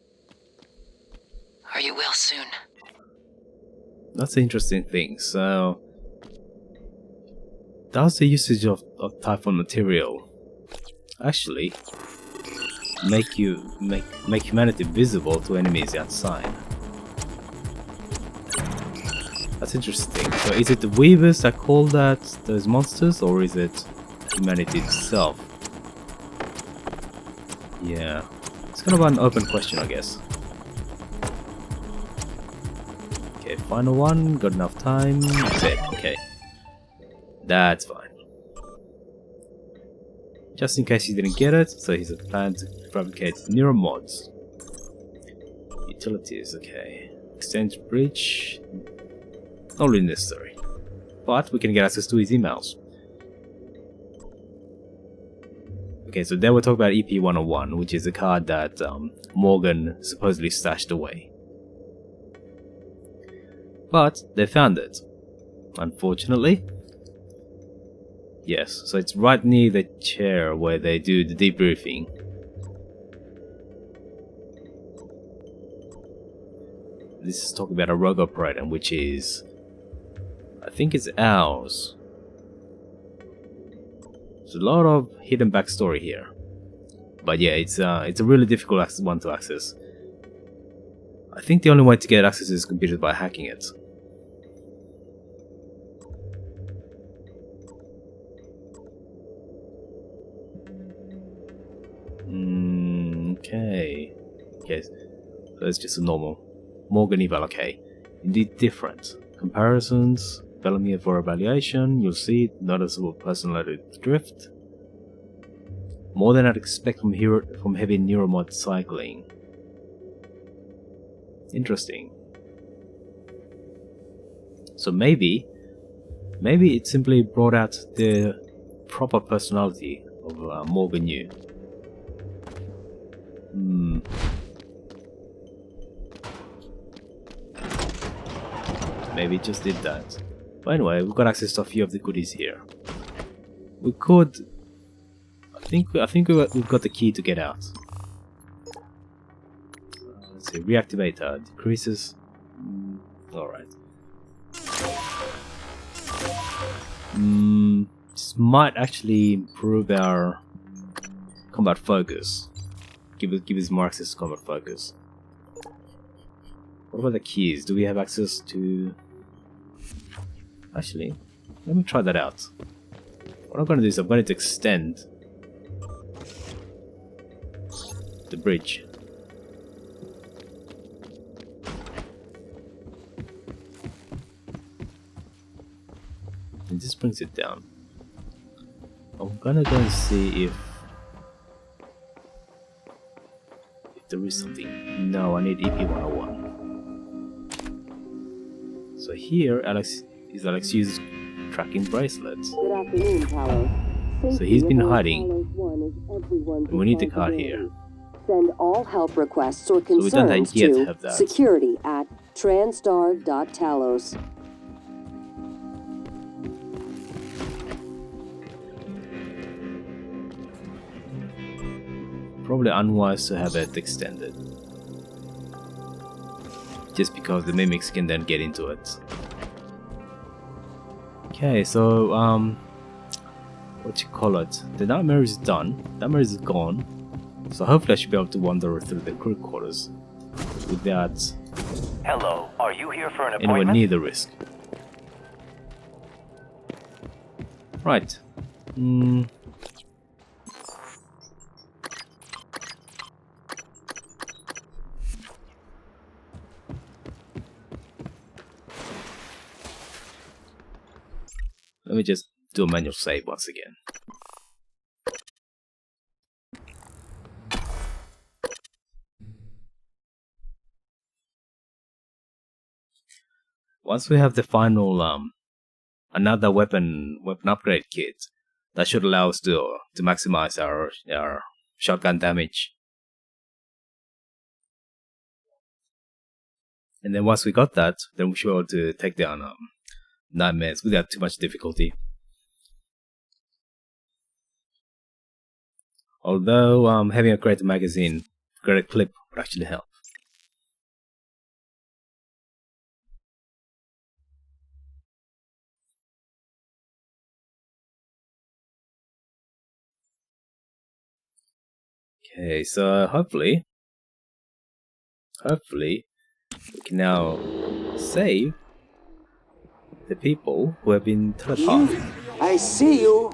Or you will soon. That's an interesting thing. So, does the usage of Typhon material actually make humanity visible to enemies outside? That's interesting. So, is it the Weavers that call that those monsters, or is it humanity itself? Yeah, it's kind of an open question, I guess. Okay, final one. Got enough time. Dead. Okay, that's fine. Just in case you didn't get it, so he's a plan to fabricate Neuro mods. Utilities. Okay, exchange bridge. Not really necessary, but we can get access to his emails. Okay, so then we're talking about EP101, which is a card that Morgan supposedly stashed away. But they found it, unfortunately. Yes, so it's right near the chair where they do the debriefing. This is talking about a rogue operator, which is, I think it's ours. There's a lot of hidden backstory here, but yeah, it's a really difficult one to access. I think the only way to get access to this computer is by hacking it. Okay. Okay, so it's just a normal Morgan eval. Okay, indeed different. Comparisons, Bellamy for evaluation, you'll see noticeable personality drift. More than I'd expect from heavy neuromod cycling. Interesting. So maybe it simply brought out the proper personality of Morgan Yu. Maybe it just did that. But anyway, we've got access to a few of the goodies here. We could... I think we've got the key to get out. Let's see, reactivate decreases. Alright. This might actually improve our combat focus. Give us more access to combat focus. What about the keys? Do we have access to... Actually, let me try that out. What I'm going to do is I'm going to extend the bridge. And this brings it down. I'm gonna go and see if there is something. No, I need EP101. So here, Alex uses tracking bracelets. Good afternoon, Paolo. So he's been hiding. We need the card here. Send all help requests or we don't concerns yet to have that. security@transtar.talos. Probably unwise to have it extended. Just because the mimics can then get into it. Okay, so what you call it? The nightmare is done. Nightmare is gone. So hopefully I should be able to wander through the crew quarters without Hello, are you here for an anywhere appointment? near the risk. Right. Let me just do a manual save once again. Once we have the final another weapon upgrade kit, that should allow us to maximize our shotgun damage. And then once we got that, then we should be able to take down nightmares without too much difficulty. Although having a greater magazine, greater clip would actually help. Okay, so hopefully we can now save the people who have been teleported. I see you.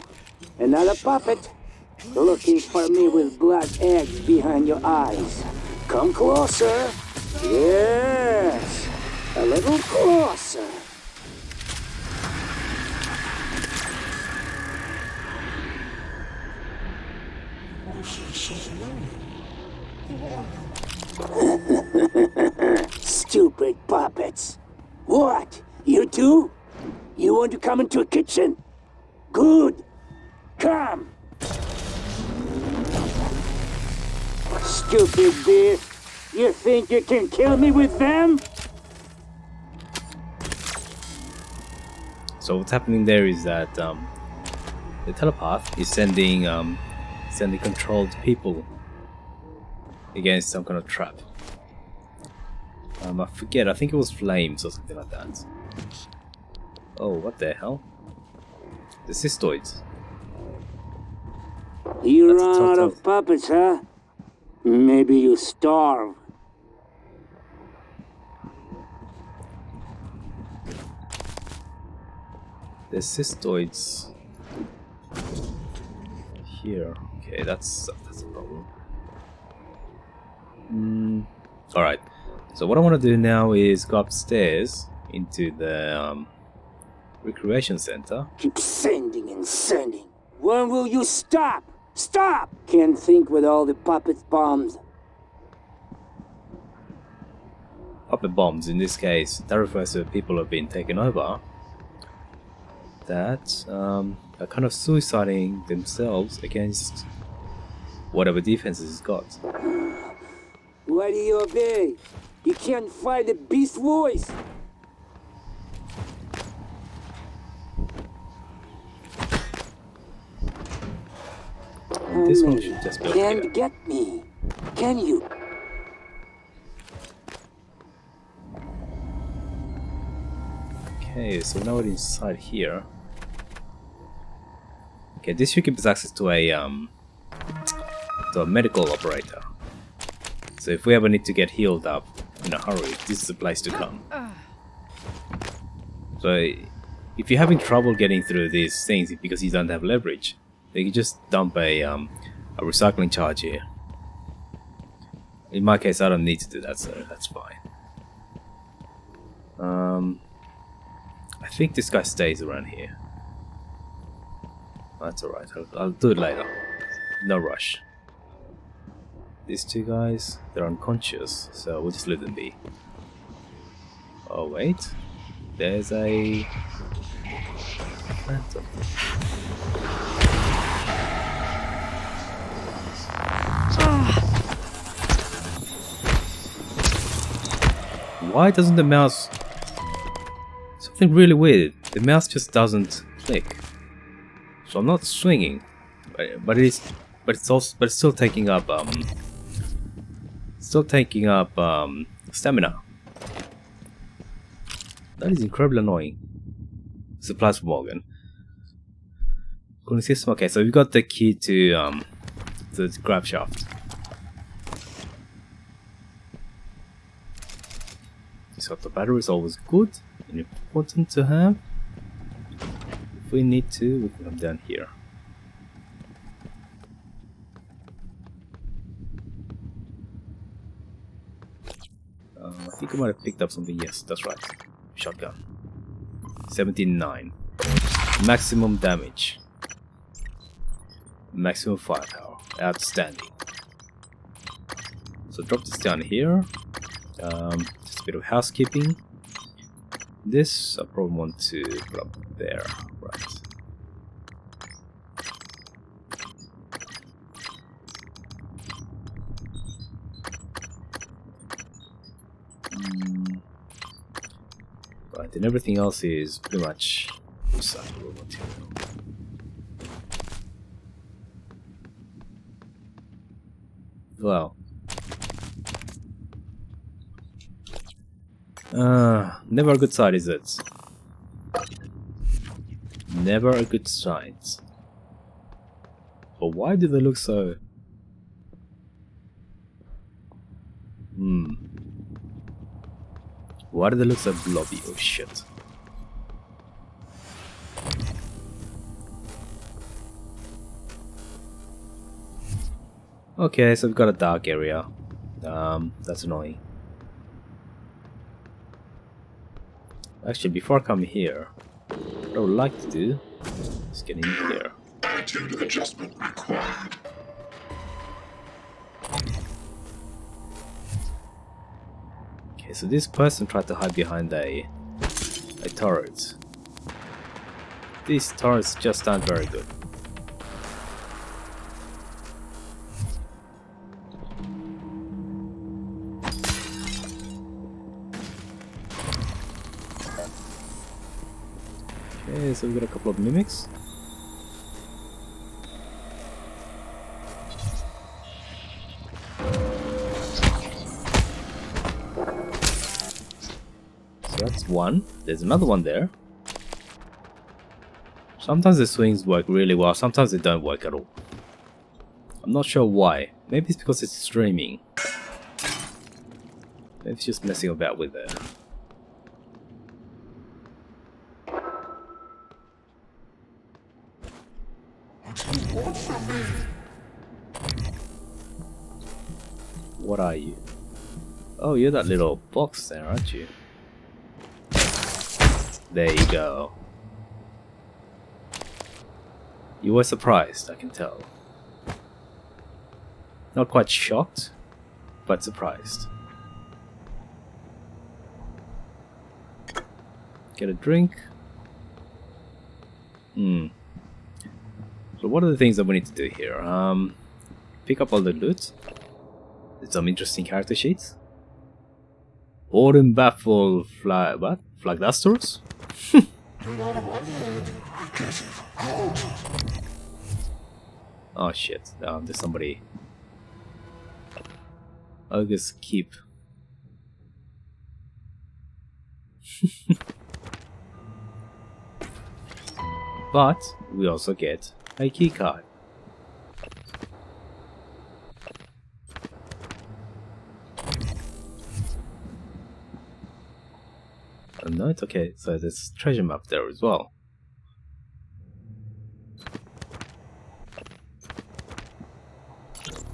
Another puppet. Looking for me with black eggs behind your eyes. Come closer. Yes. A little closer. Stupid puppets. What? You two? You want to come into a kitchen? Good. Come. Stupid beast. You think you can kill me with them? So what's happening there is that the telepath is sending controlled people against some kind of trap. I forget, I think it was flames or something like that. Oh, what the hell? The cystoids. You That's a run out total- of puppets, huh? Maybe you starve. The cystoids here. Okay, that's a problem. Alright. So what I want to do now is go upstairs into the recreation center. Keep sending and sending. When will you stop? Stop! Can't think with all the puppet bombs. Puppet bombs, in this case, that refers to people who have been taken over that are kind of suiciding themselves against whatever defenses it's got. Why do you obey? You can't fight the beast voice. This one should just be Can't okay. get me. Can you? Okay, so now we're inside here. Okay, this should give us access to a medical operator. So if we ever need to get healed up in a hurry, this is the place to come. So if you're having trouble getting through these things because you don't have leverage, then you can just dump a recycling charge here. In my case, I don't need to do that, so that's fine. I think this guy stays around here. That's alright, I'll do it later. No rush. These two guys, they're unconscious, so we'll just let them be. Oh wait, there's a phantom. Why doesn't the mouse... Something really weird. The mouse just doesn't click. So I'm not swinging, but it's still taking up stamina. That is incredibly annoying. Supplies for Morgan. Cooling system. Okay, so we've got the key to the grab shaft. So the battery is always good and important to have. If we need to, we can come down here. I think I might have picked up something. Yes, that's right. Shotgun. 79. Maximum damage. Maximum firepower. Outstanding. So drop this down here. Just a bit of housekeeping. This I probably want to put up there. Right. Right, and everything else is pretty much recyclable material. Well. Never a good sign, is it? Never a good sign. But why do they look so... Why do they look so blobby? Oh shit. Okay, so we've got a dark area. That's annoying. Actually, before I come here, what I would like to do is get in here. Attitude adjustment required. Okay, so this person tried to hide behind a turret. These turrets just aren't very good. Okay, so we've got a couple of mimics. one. There's another one there. Sometimes the swings work really well, sometimes they don't work at all. I'm not sure why. Maybe it's because it's streaming. Maybe it's just messing about with it. What are you? Oh, you're that little box there, aren't you? There you go. You were surprised, I can tell. Not quite shocked, but surprised. Get a drink. So what are the things that we need to do here? Pick up all the loot. There's some interesting character sheets. Board and baffle flag... what? Flag dusters? Oh shit, there's somebody. I'll just keep. But we also get a key card. Oh, no, it's okay. So there's treasure map there as well.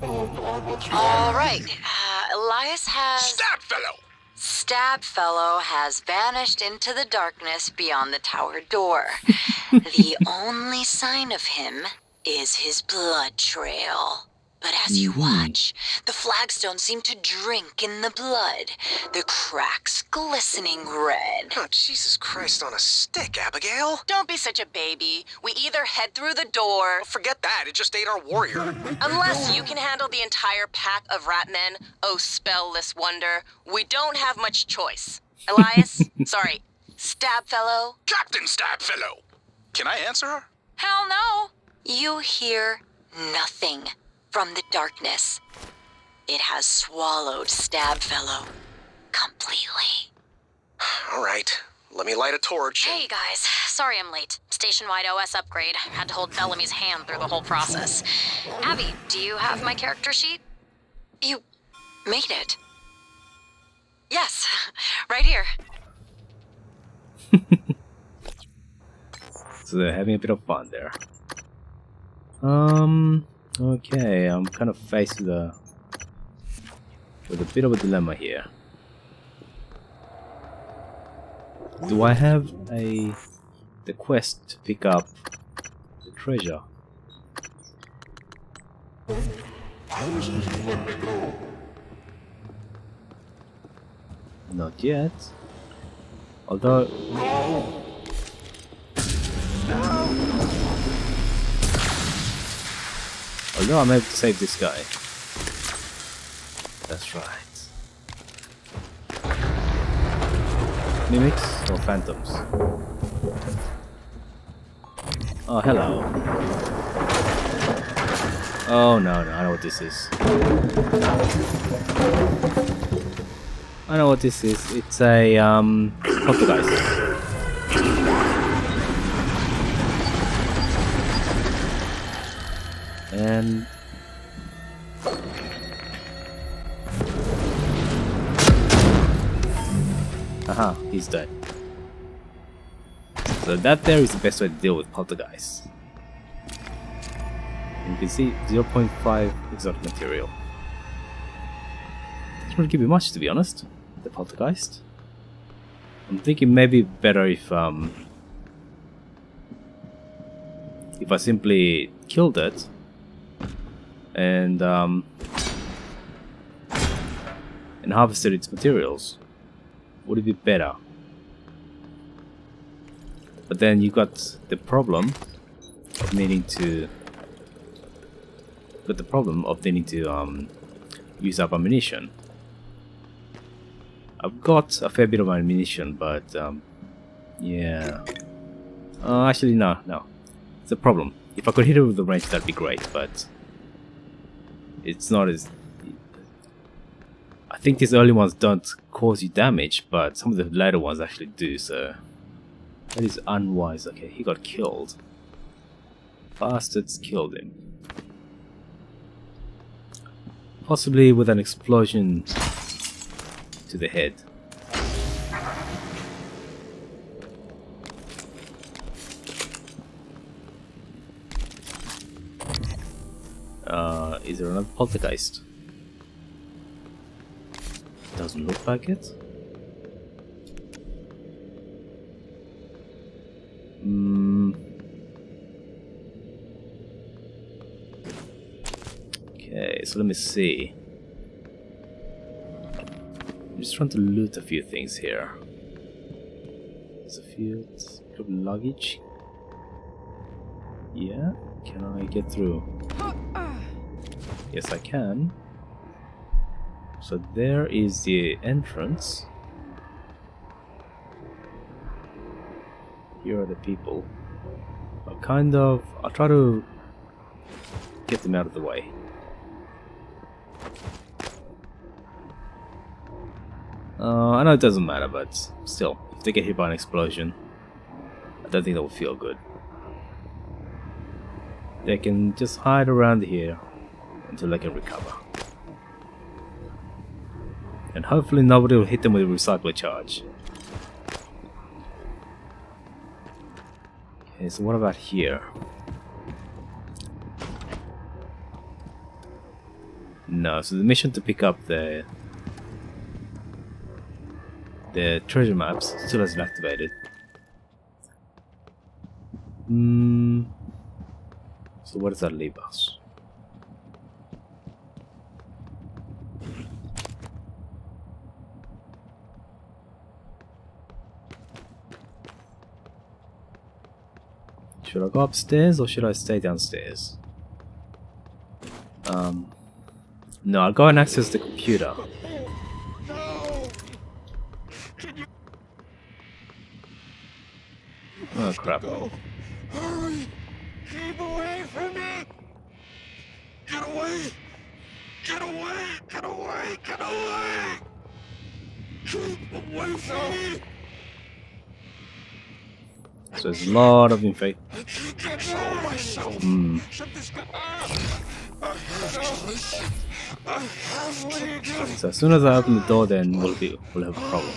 All right. Elias has... Stab Fellow has vanished into the darkness beyond the tower door. The only sign of him is his blood trail. But as you watch, the flagstones seem to drink in the blood, the cracks glistening red. Oh, Jesus Christ on a stick, Abigail. Don't be such a baby. We either head through the door... Forget that, it just ate our warrior. Unless you can handle the entire pack of rat men, oh spellless wonder, we don't have much choice. Elias, sorry, Stab Fellow. Captain Stabfellow! Can I answer her? Hell no. You hear nothing from the darkness. It has swallowed Stab Fellow completely. All right, let me light a torch. Hey guys, sorry I'm late. Station-wide OS upgrade. Had to hold Bellamy's hand through the whole process. Abby, do you have my character sheet? You made it. Yes, right here. So they're having a bit of fun there. Okay, I'm kind of faced with a bit of a dilemma here. Do I have the quest to pick up the treasure? Not yet. Although I'm able to save this guy. That's right. Mimics or phantoms? Oh, hello. Oh no, I know what this is. I know what this is. It's a poltergeist. And aha, he's dead. So that there is the best way to deal with poltergeists. And you can see 0.5 exotic material. Doesn't really give you much, to be honest. The poltergeist. I'm thinking maybe better if I simply killed it and harvested its materials. Would it be better? But then you got the problem of needing to use up ammunition. I've got a fair bit of ammunition, but yeah. Actually, no. It's a problem. If I could hit it with the range, that'd be great, but it's not as... I think these early ones don't cause you damage, but some of the later ones actually do, so that is unwise. Okay, he got killed. Bastards killed him. Possibly with an explosion to the head. Is there another poltergeist? Doesn't look like it. Okay, so let me see. I'm just trying to loot a few things here. There's a few luggage. Yeah, can I get through? Yes, I can. So there is the entrance. Here are the people. I'll try to get them out of the way. I know it doesn't matter, but still, if they get hit by an explosion, I don't think that will feel good. They can just hide around here until they can recover. And hopefully nobody will hit them with a recycler charge. Okay, so what about here? No, so the mission to pick up the treasure maps still hasn't activated. So where does that leave us? Should I go upstairs or should I stay downstairs? No, I'll go and access the computer. Oh crap. Hurry! Keep away from me! Get away! Get away! Get away! Get away! Keep away from me! So there's a lot of infect. I can't control myself. So as soon as I open the door, then we'll have a problem.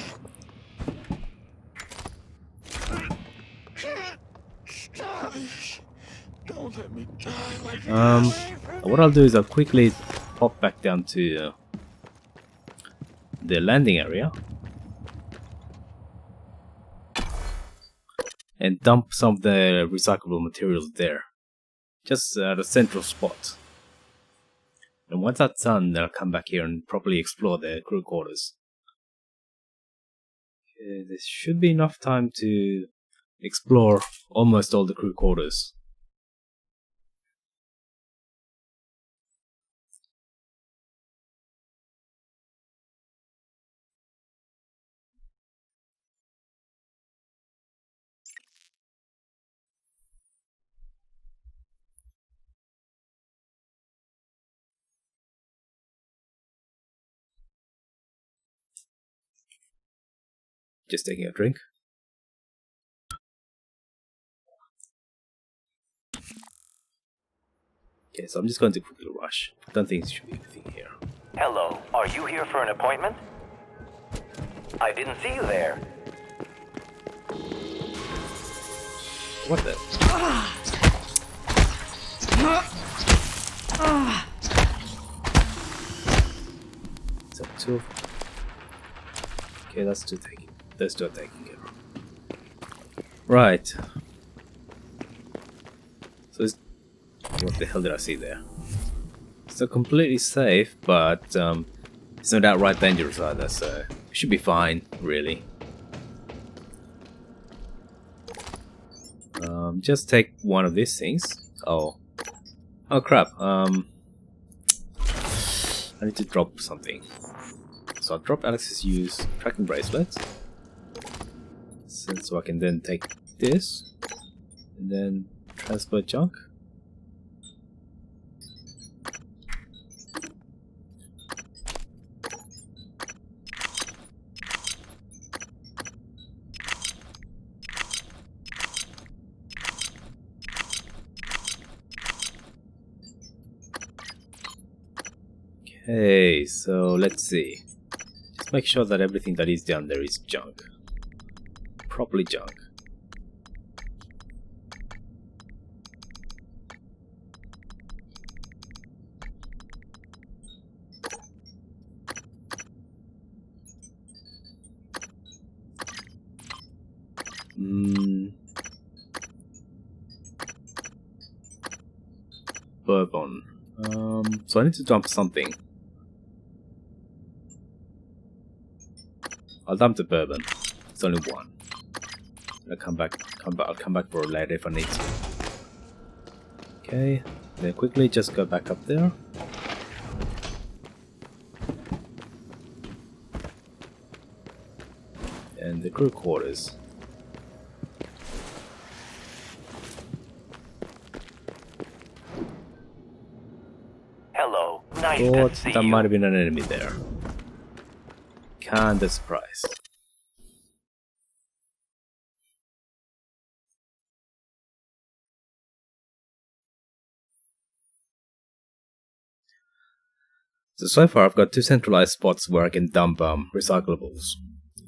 Don't let me die like what I'll do is I'll quickly pop back down to the landing area and dump some of the recyclable materials there, just at a central spot. And once that's done, then I'll come back here and properly explore the crew quarters. Okay, there should be enough time to explore almost all the crew quarters. Just taking a drink. Okay, so I'm just going to quickly rush. I don't think there should be anything here. Hello, are you here for an appointment? I didn't see you there. What the? Is that two? Okay, that's two taking. Those two are taking care of. Right. So what the hell did I see there? It's not completely safe, but it's not outright dangerous either, so it should be fine, really. Just take one of these things. Oh crap. I need to drop something. So I'll drop Alex's used tracking bracelet. So I can then take this and then transfer junk. Okay, so let's see. Just make sure that everything that is down there is junk. Properly junk. Bourbon. So I need to dump something. I'll dump the bourbon. It's only one. I'll come back for it later if I need to. Okay, then quickly just go back up there. And the crew quarters. Hello. Nice Thought to see that you. might have been an enemy there. Kinda surprised. So far I've got two centralized spots where I can dump recyclables.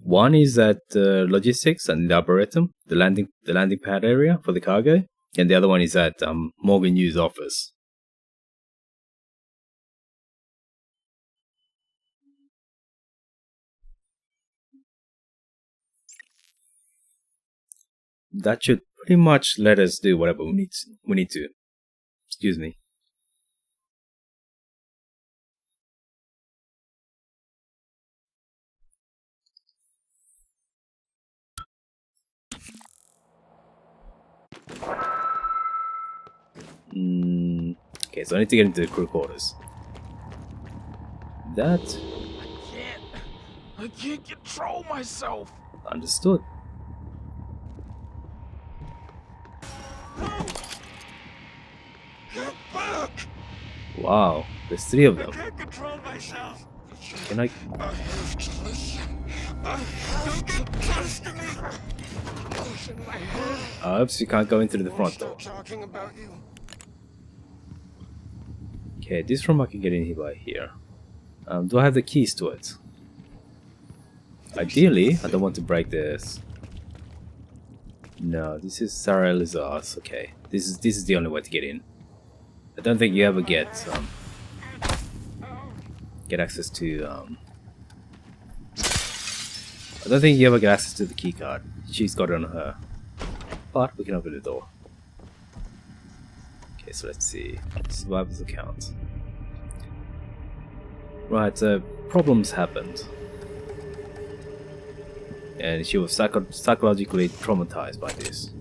One is at logistics and the arboretum, the landing pad area for the cargo, and the other one is at Morgan Hughes' office. That should pretty much let us do whatever we need to. Excuse me. Okay, so I need to get into the crew quarters. That I can't control myself. understood. Get back! Wow, there's three of them. I can't control myself. Can I? I have to listen. I have to trust me. Pushing my head. Oops, you can't go into the front door. Stop talking about you. Okay, this room I can get in here by here. Do I have the keys to it? Ideally, I don't want to break this. No, this is Sarah Elizar's. Okay, this is the only way to get in. I don't think you ever get access to I don't think you ever get access to the key card. She's got it on her, but we can open the door. Okay, so let's see. Survivor's account. Right, problems happened. And she was psychologically traumatized by this.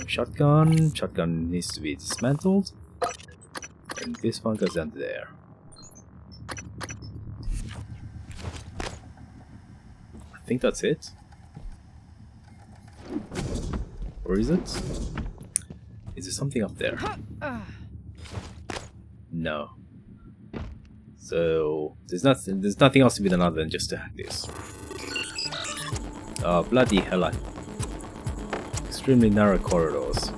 Shotgun needs to be dismantled. And this one goes down there. I think that's it. Or is it? Is there something up there? No. So there's nothing else to be done other than just to hack this. Oh bloody hell! Extremely narrow corridors.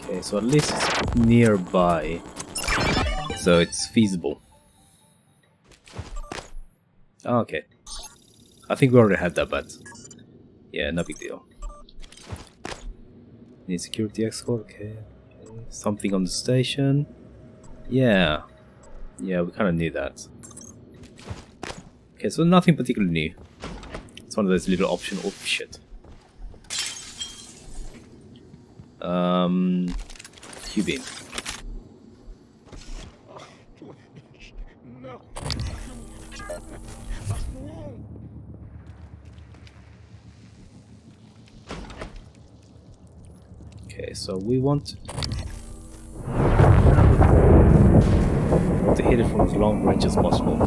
Okay, so at least it's nearby, so it's feasible. Oh, okay. I think we already had that, but yeah, no big deal. Need security escort, okay. Something on the station. Yeah, we kind of knew that. Okay, so nothing particularly new. It's one of those little optional. Oh shit. Q-beam. No. Okay, so we want to hit it from as long range as possible.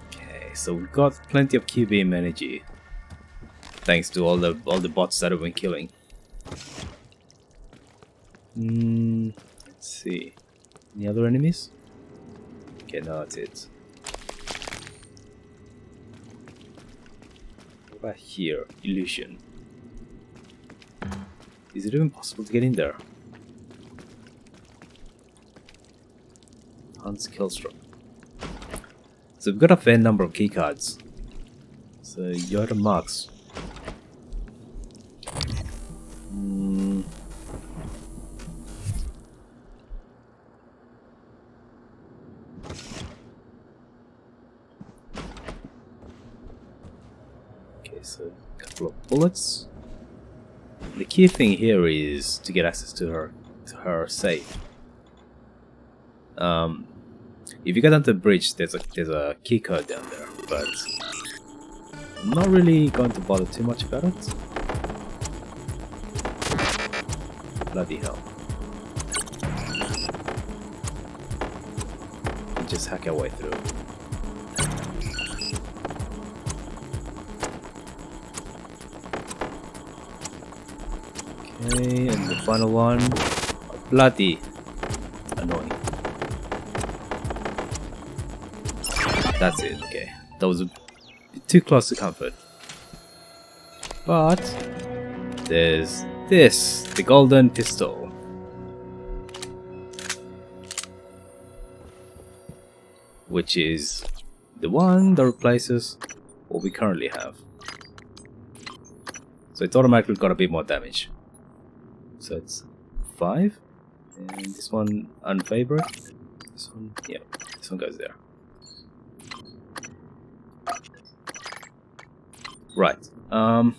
Okay, so we've got plenty of Q-beam energy, thanks to all the bots that have been killing. Let's see. Any other enemies? Okay, no, that's it. What about here? Illusion. Is it even possible to get in there? Hans Killstrom. So we've got a fair number of keycards. So you're the marks. Okay, so a couple of bullets. The key thing here is to get access to her safe. If you get onto the bridge, there's a key code down there, but I'm not really going to bother too much about it. Bloody hell! We just hack our way through. Okay, and the final one. Bloody annoying. That's it, okay. That was a bit too close to comfort. But there's this, the golden pistol. Which is the one that replaces what we currently have. So it's automatically got a bit more damage. So it's 5. And this one unfavorite. This one, yeah, this one goes there. Right. So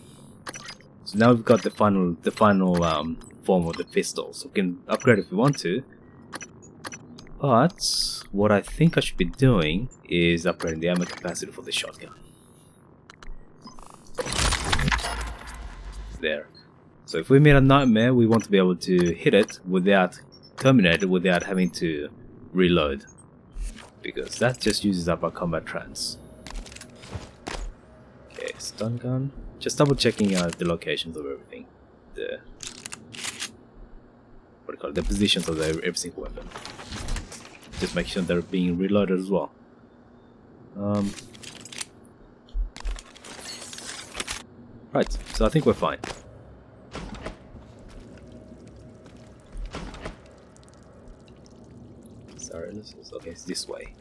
now we've got the final form of the pistol. So we can upgrade if we want to. But what I think I should be doing is upgrading the ammo capacity for the shotgun. There. So if we meet a nightmare, we want to be able to hit it without terminate it without having to reload, because that just uses up our combat trance. Okay, stun gun. Just double checking the locations of everything. The what do you call it? The positions of every single weapon. Just make sure they're being reloaded as well. Right, so I think we're fine. Sorry, okay, it's this way.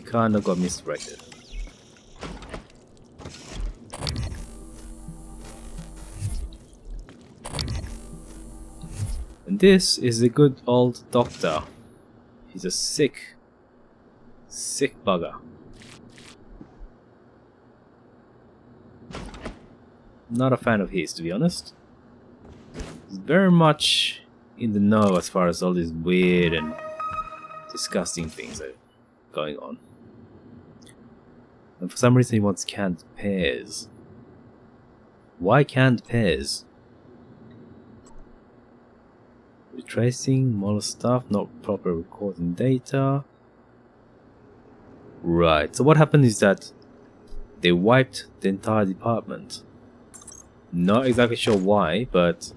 Kinda got misdirected. And this is the good old doctor. He's a sick bugger. Not a fan of his, to be honest. He's very much in the know as far as all these weird and disgusting things are going on. And for some reason he wants canned pears. Why canned pears? Retracing, more stuff, not proper recording data. Right, so what happened is that they wiped the entire department. Not exactly sure why, but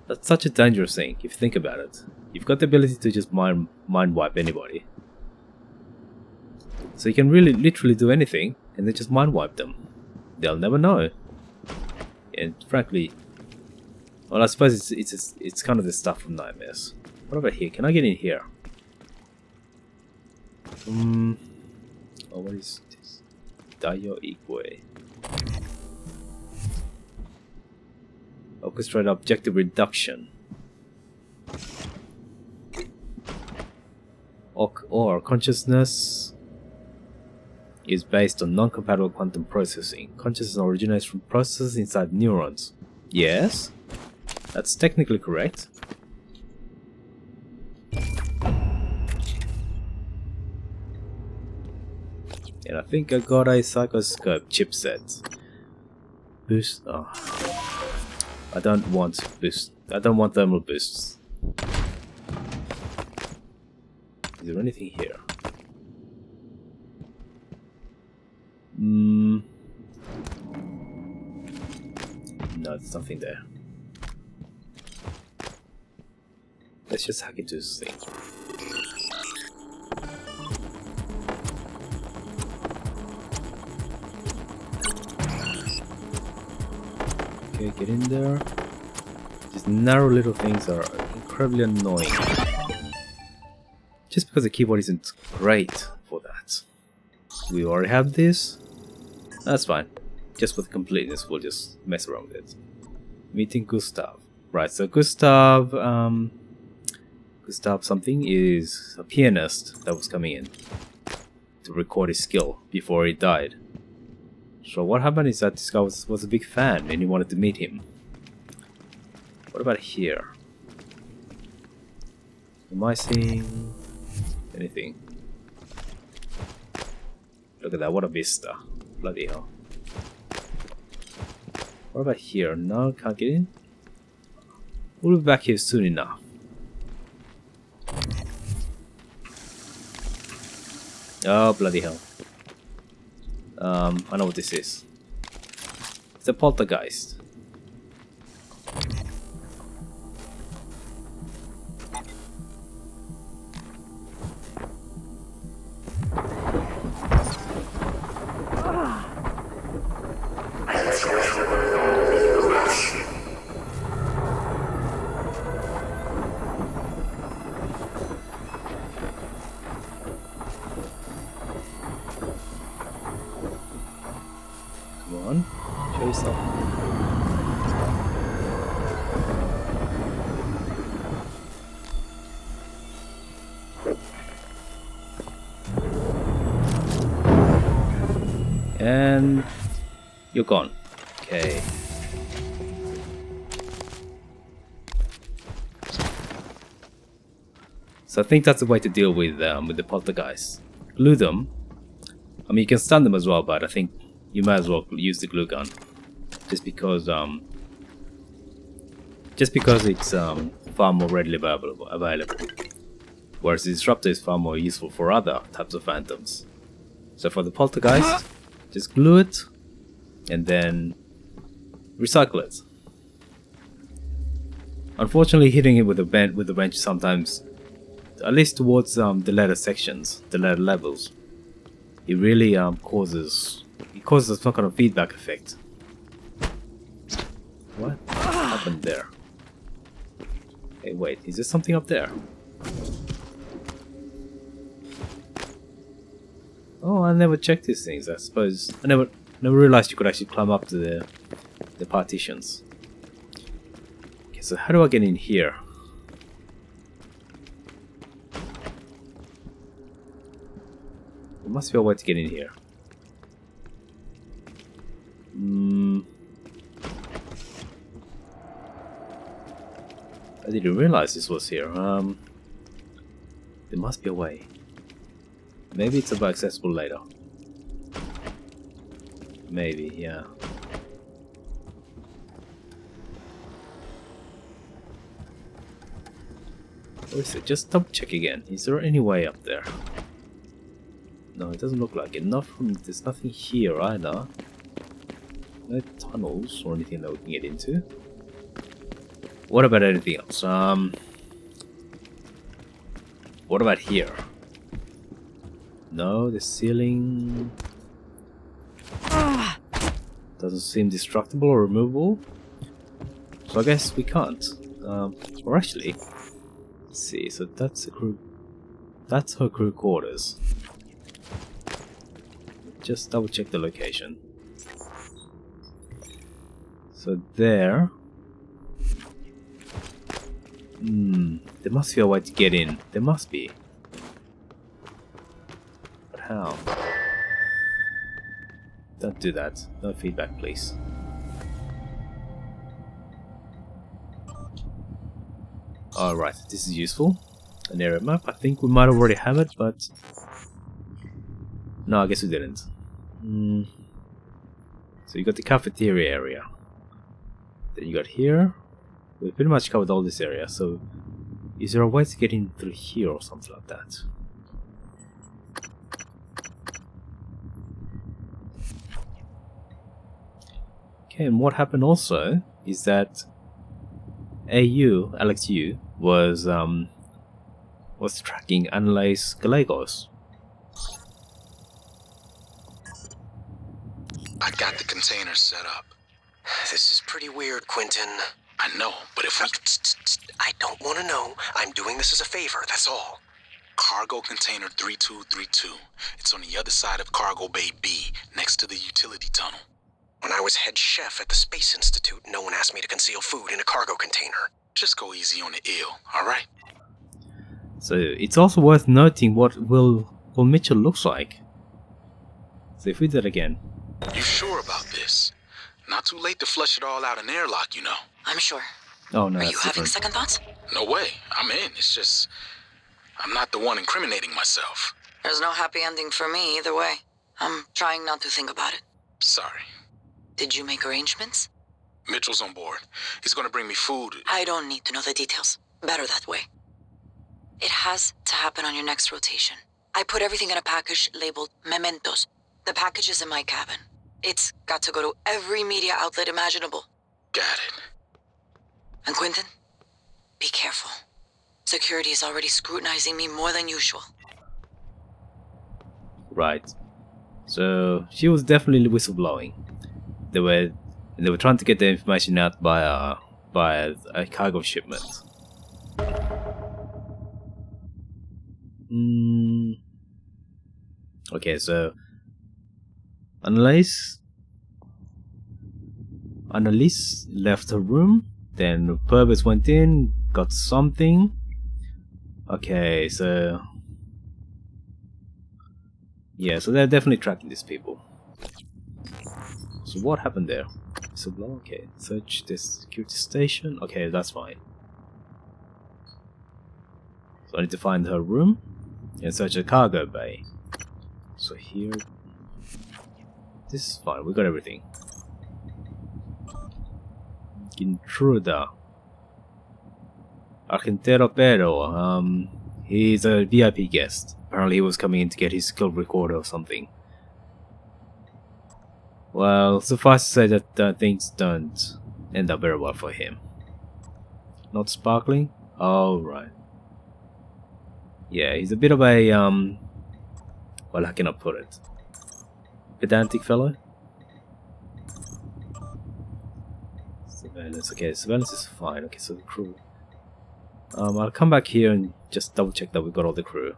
that's such a dangerous thing if you think about it. You've got the ability to just mind wipe anybody. So you can really literally do anything and then just mind wipe them. They'll never know. And frankly, well, I suppose it's kind of the stuff from nightmares. What about here? Can I get in here? Oh, what is this? Dio Equi. Orchestrate objective reduction. Or consciousness is based on non-compatible quantum processing. Consciousness originates from processes inside neurons. Yes, that's technically correct. And I think I got a psychoscope chipset. Boost. Oh. I don't want boost. I don't want thermal boosts. Is there anything here? No, there's nothing there. Let's just hack into this thing. Okay, get in there. These narrow little things are incredibly annoying. Just because the keyboard isn't great for that. We already have this. That's fine. Just for the completeness, we'll just mess around with it. Meeting Gustav. Right, so Gustav something is a pianist that was coming in to record his skill before he died. So what happened is that this guy was a big fan and he wanted to meet him. What about here? Am I seeing anything? Look at that, what a vista. Bloody hell. What about here? No, can't get in? We'll be back here soon enough. Oh, bloody hell. I know what this is. It's a poltergeist. Come on, show yourself. And you're gone. Okay. So I think that's the way to deal with the poltergeist. Glue them. I mean, you can stun them as well, but I think you might as well use the glue gun, just because it's far more readily available. Whereas the disruptor is far more useful for other types of phantoms. So for the poltergeist, just glue it and then recycle it. Unfortunately, hitting it with a bench sometimes, at least towards the later sections, the later levels, it really causes some kind of feedback effect. What happened there? Hey, wait, is there something up there? Oh, I never checked these things. I suppose I never realized you could actually climb up to the partitions. Okay, so how do I get in here? There must be a way to get in here. I didn't realize this was here. There must be a way. Maybe it's about accessible later. Maybe, yeah. Or is it? Just double check again. Is there any way up there? No, it doesn't look like it. There's nothing here either. No tunnels or anything that we can get into. What about anything else? What about here? No, the ceiling doesn't seem destructible or removable. So I guess we can't. Or actually, let's see. So that's the crew. That's her crew quarters. Just double check the location. So there. There must be a way to get in. There must be. But how? Don't do that. No feedback, please. Alright, this is useful. An area map. I think we might already have it, but... No, I guess we didn't. So you got the cafeteria area. Then you got here. We pretty much covered all this area, so... Is there a way to get in through here or something like that? Okay, and what happened also is that Alex Yu was tracking Analyze Gallegos. I got the container set up. This is pretty weird, Quentin. I know, but if we... I don't want to know. I'm doing this as a favor, that's all. Cargo container 3232. It's on the other side of Cargo Bay B, next to the utility tunnel. When I was head chef at the Space Institute, no one asked me to conceal food in a cargo container. Just go easy on the ill, alright? So it's also worth noting what Will Mitchell looks like. So if we did again. You sure about this? Not too late to flush it all out in airlock, you know. I'm sure. Oh no. Are you having second thoughts? No way. I'm in. It's just... I'm not the one incriminating myself. There's no happy ending for me either way. I'm trying not to think about it. Sorry. Did you make arrangements? Mitchell's on board. He's gonna bring me food. I don't need to know the details. Better that way. It has to happen on your next rotation. I put everything in a package labeled Mementos. The package is in my cabin. It's got to go to every media outlet imaginable. Got it. And Quentin, be careful. Security is already scrutinizing me more than usual. Right. So she was definitely whistleblowing. They were trying to get the information out by a cargo shipment. Okay, so Annalise left her room. Then Purvis went in, got something. Okay, so yeah, so they're definitely tracking these people. So what happened there? So okay, search this security station. Okay, that's fine. So I need to find her room and search a cargo bay. So here, this is fine. We got everything. Intruder. Argentero Pero. He's a VIP guest. Apparently he was coming in to get his skill recorder or something. Well, suffice to say that things don't end up very well for him. Not sparkling? Oh, right. Yeah, he's a bit of a, well, how can I put it? Pedantic fellow? Surveillance, okay, surveillance is fine. Okay, so the crew. I'll come back here and just double check that we've got all the crew.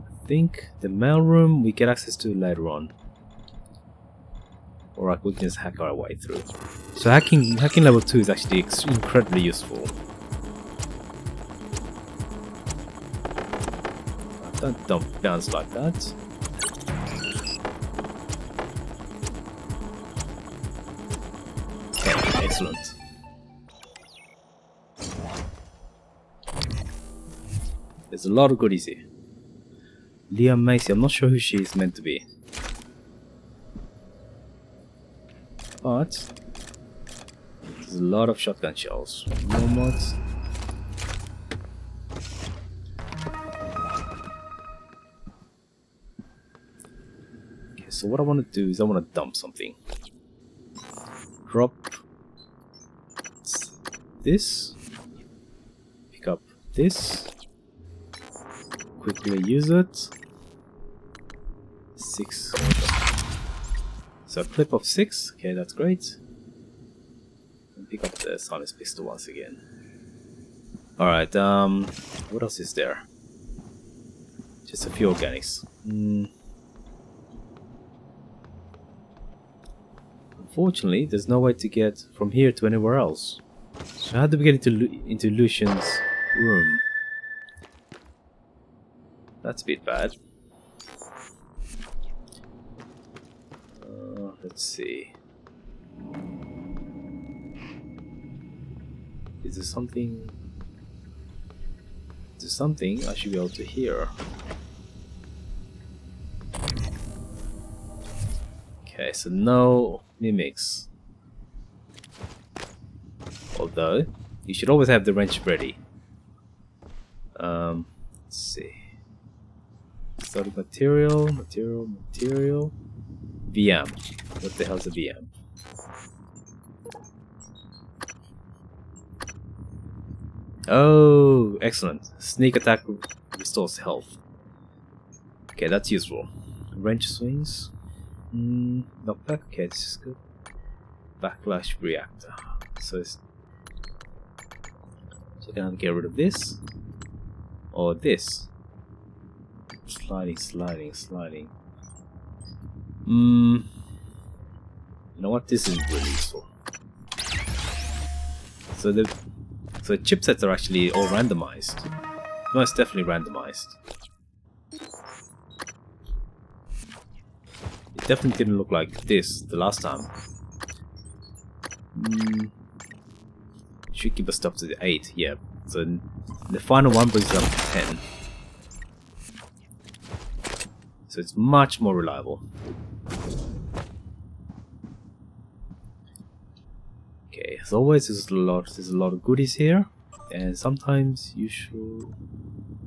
I think the mailroom we get access to later on. Or we can just hack our way through. So hacking level 2 is actually incredibly useful. Don't bounce like that. Okay, excellent. There's a lot of goodies here. Leah Macy, I'm not sure who she is meant to be. But there's a lot of shotgun shells. More mods. Okay, so what I want to do is I want to dump something. Drop this. Pick up this. Quickly use it. 6. So a clip of 6, okay, that's great. And pick up the Silas pistol once again. Alright, what else is there? Just a few organics. Unfortunately, there's no way to get from here to anywhere else. So how do we get into Lucian's room? That's a bit bad. Let's see. Is there something? Is there something I should be able to hear? Okay, so no mimics. Although you should always have the wrench ready. Let's see. Starting material. VM. What the hell's a VM? Oh, excellent. Sneak attack restores health. Okay, that's useful. Range swings. Knockback. Okay, this is good. Backlash reactor. So can I get rid of this? Or this? Sliding. You know what? This isn't really useful. So the chipsets are actually all randomized. No, it's definitely randomized. It definitely didn't look like this the last time. Should keep us up to the 8, yeah. So the final one brings it up to 10. So it's much more reliable. Okay, as always, there's a lot of goodies here, and sometimes you should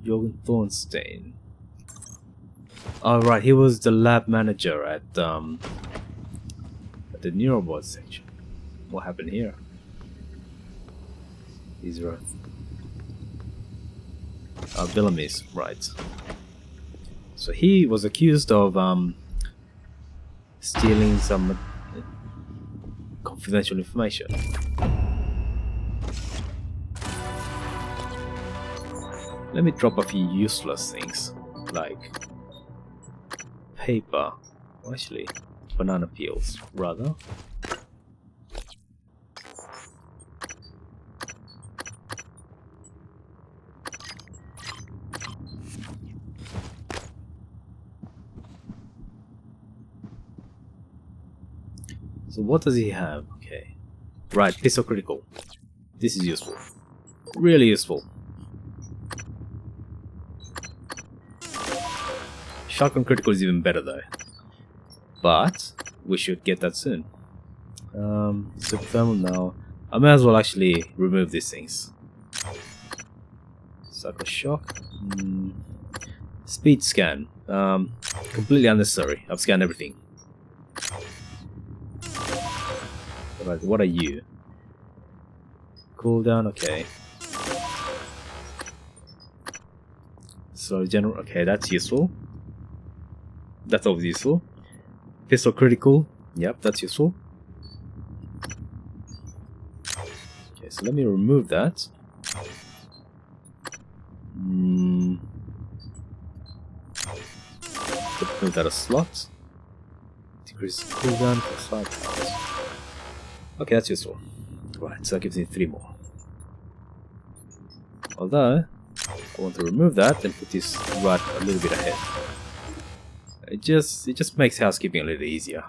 Jorgen Thornstein. Oh right, he was the lab manager at the neurobot section. What happened here? These are Bellamy's, right? So he was accused of stealing some confidential information. Let me drop a few useless things like paper. Well, actually, banana peels rather. So what does he have? Okay. Right, pistol critical. This is useful. Really useful. Shotgun critical is even better though. But we should get that soon. Super thermal now. I may as well actually remove these things. Cycle shock. Speed scan. Completely unnecessary. I've scanned everything. Alright, what are you? Cooldown, okay. So general, okay, that's useful. That's always useful. Pistol critical, yep, that's useful. Okay, so let me remove that. Put that a slot. Decrease cooldown for 5 pounds. Okay, that's useful. Right, so that gives me 3 more. Although, I want to remove that and put this right a little bit ahead. It just makes housekeeping a little easier.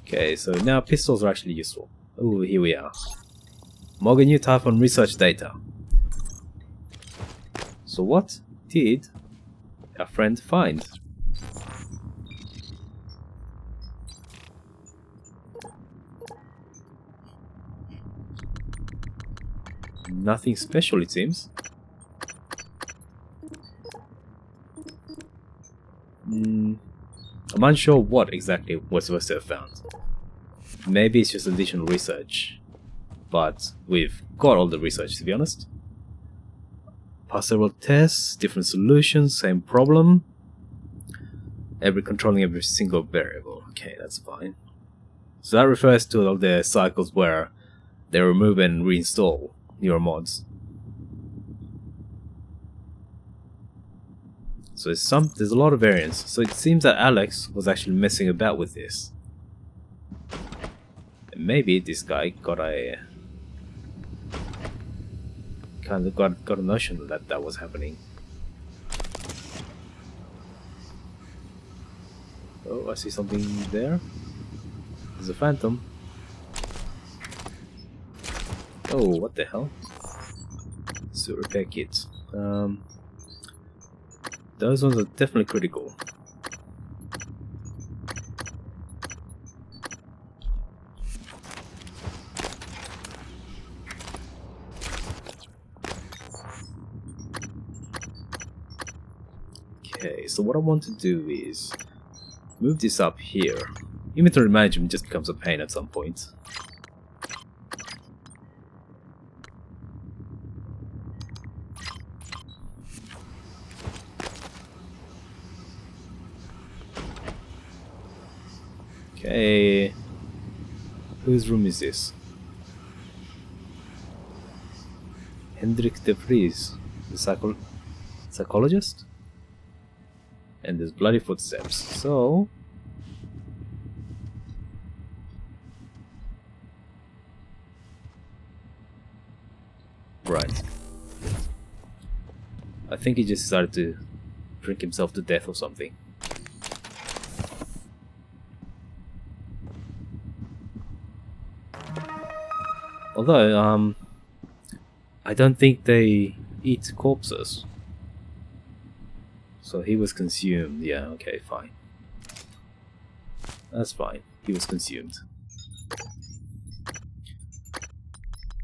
Okay, so now pistols are actually useful. Oh, here we are. Morgan new type on research data. So what did our friend find? Nothing special, it seems. I'm unsure what exactly was supposed to have found. Maybe it's just additional research. But we've got all the research, to be honest. Pass several tests, different solutions, same problem. Controlling every single variable. Okay, that's fine. So that refers to all the cycles where they remove and reinstall your mods. So there's a lot of variance. So it seems that Alex was actually messing about with this. And maybe this guy got a got a notion that was happening. Oh, I see something there. There's a phantom. Oh, what the hell? Suit repair kits. Those ones are definitely critical. Okay, so what I want to do is move this up here Inventory management just becomes a pain at some point. Okay, whose room is this? Hendrik de Vries, the psychologist? And there's bloody footsteps, so... Right. I think he just decided to drink himself to death or something. Although, I don't think they eat corpses. So he was consumed. Yeah, okay, fine. That's fine. He was consumed.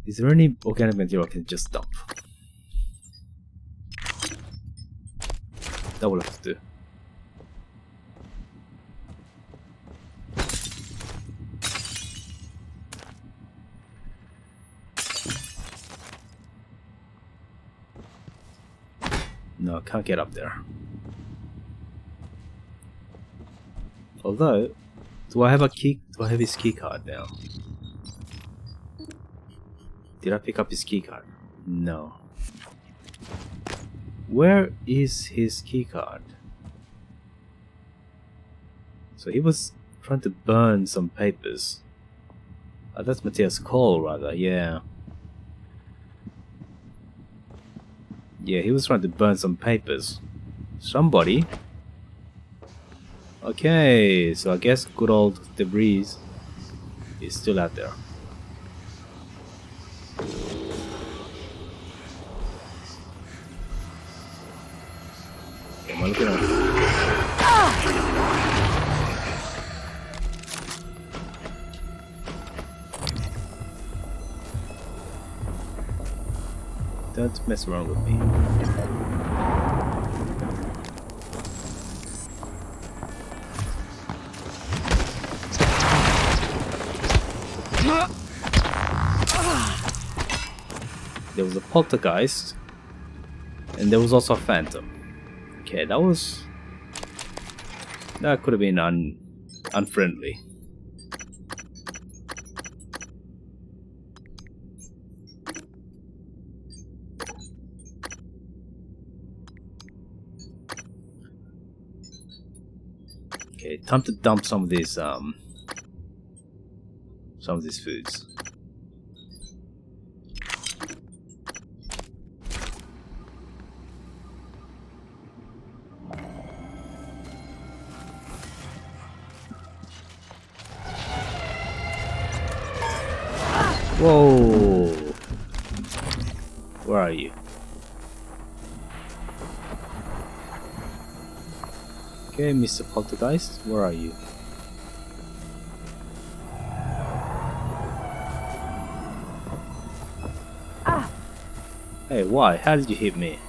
Is there any organic material I can just dump? That will have to do. No, I can't get up there. Although, do I have a key? Do I have his key card now? Did I pick up his key card? No. Where is his key card? So he was trying to burn some papers. That's Matthias Cole, rather. Yeah. Yeah, he was trying to burn some papers. Somebody. Okay, so I guess good old Debris is still out there. Am I looking at? Don't mess around with me. There was a poltergeist, and there was also a phantom. Okay, that could have been unfriendly. Okay, time to dump some of these foods. Whoa! Where are you? Okay, Mr. Poltergeist, where are you? Ah! Hey, why? How did you hit me?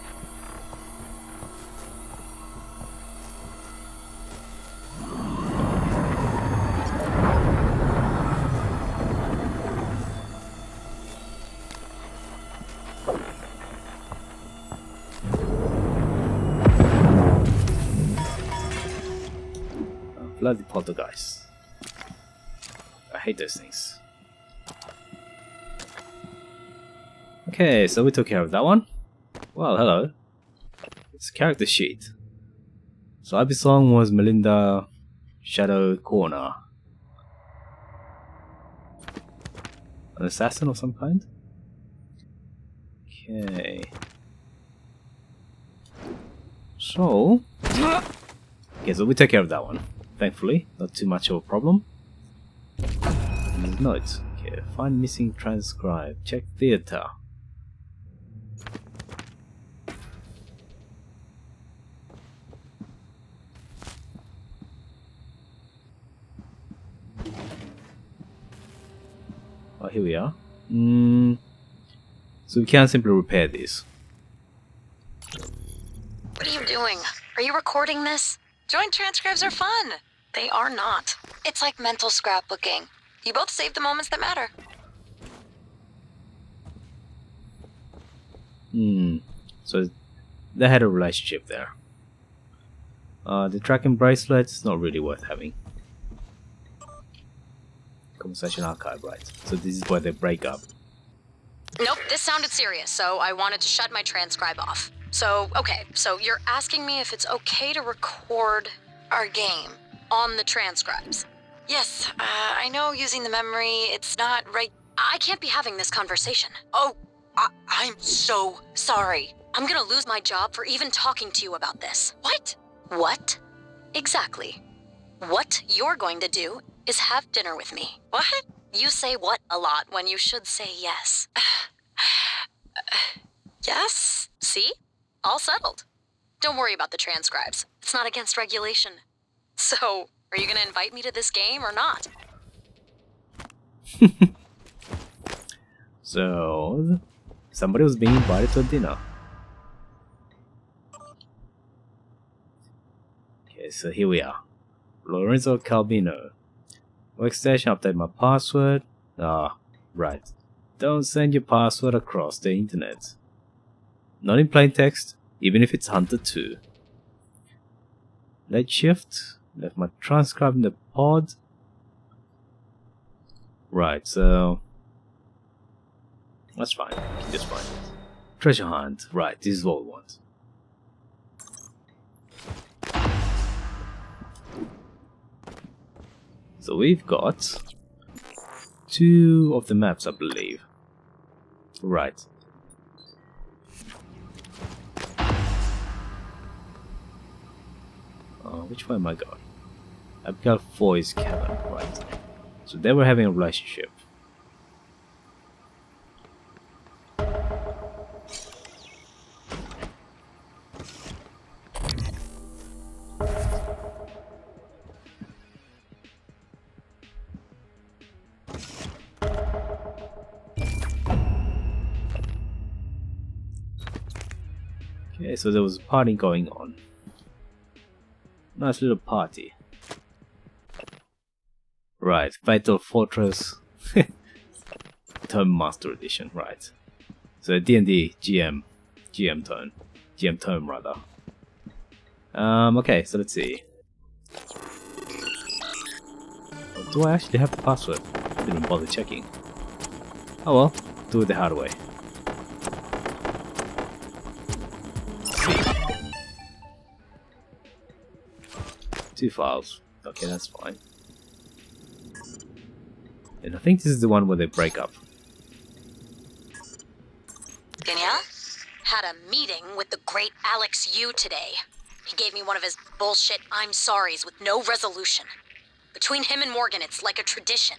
Bloody poltergeist. I hate those things. Okay, so we took care of that one. Well, hello. It's a character sheet. So Abby's song was Melinda Shadow Corner. An assassin of some kind? Okay. So... okay, so we take care of that one. Thankfully, not too much of a problem. Notes. Okay, find missing transcribe. Check theater. Oh, here we are. So we can't simply repair this. What are you doing? Are you recording this? Joint transcribes are fun. They are not. It's like mental scrapbooking. You both save the moments that matter. So they had a relationship there. The tracking bracelet's not really worth having. Conversation archive, right? So this is where they break up. Nope, this sounded serious, so I wanted to shut my transcribe off. So, okay, so you're asking me if it's okay to record our game on the transcribes. Yes, I know using the memory, it's not right. I can't be having this conversation. Oh, I'm so sorry. I'm gonna lose my job for even talking to you about this. What? What? Exactly. What you're going to do is have dinner with me. What? You say what a lot when you should say yes. Yes? See? All settled. Don't worry about the transcribes. It's not against regulation. So, are you gonna invite me to this game or not? So, somebody was being invited to a dinner. Okay, so here we are. Lorenzo Calvino. Workstation, update my password. Right. Don't send your password across the internet. Not in plain text, even if it's Hunter 2. Late shift. Left my transcribe in the pod. Right, so... that's fine. Just fine. Treasure hunt. Right, this is what we want. So we've got 2 of the maps, I believe. Right. Which one am I going? I've got Foy's cabin, right. So they were having a relationship. Okay, so there was a party going on. Nice little party. Right, Fatal Fortress Term Master Edition, right. So D&D GM term rather. Okay, so let's see. Do I actually have the password? Didn't bother checking. Oh well, do it the hard way. Two files. Okay, that's fine. And I think this is the one where they break up. Danielle? Had a meeting with the great Alex Yu today. He gave me one of his bullshit I'm sorries with no resolution. Between him and Morgan, it's like a tradition.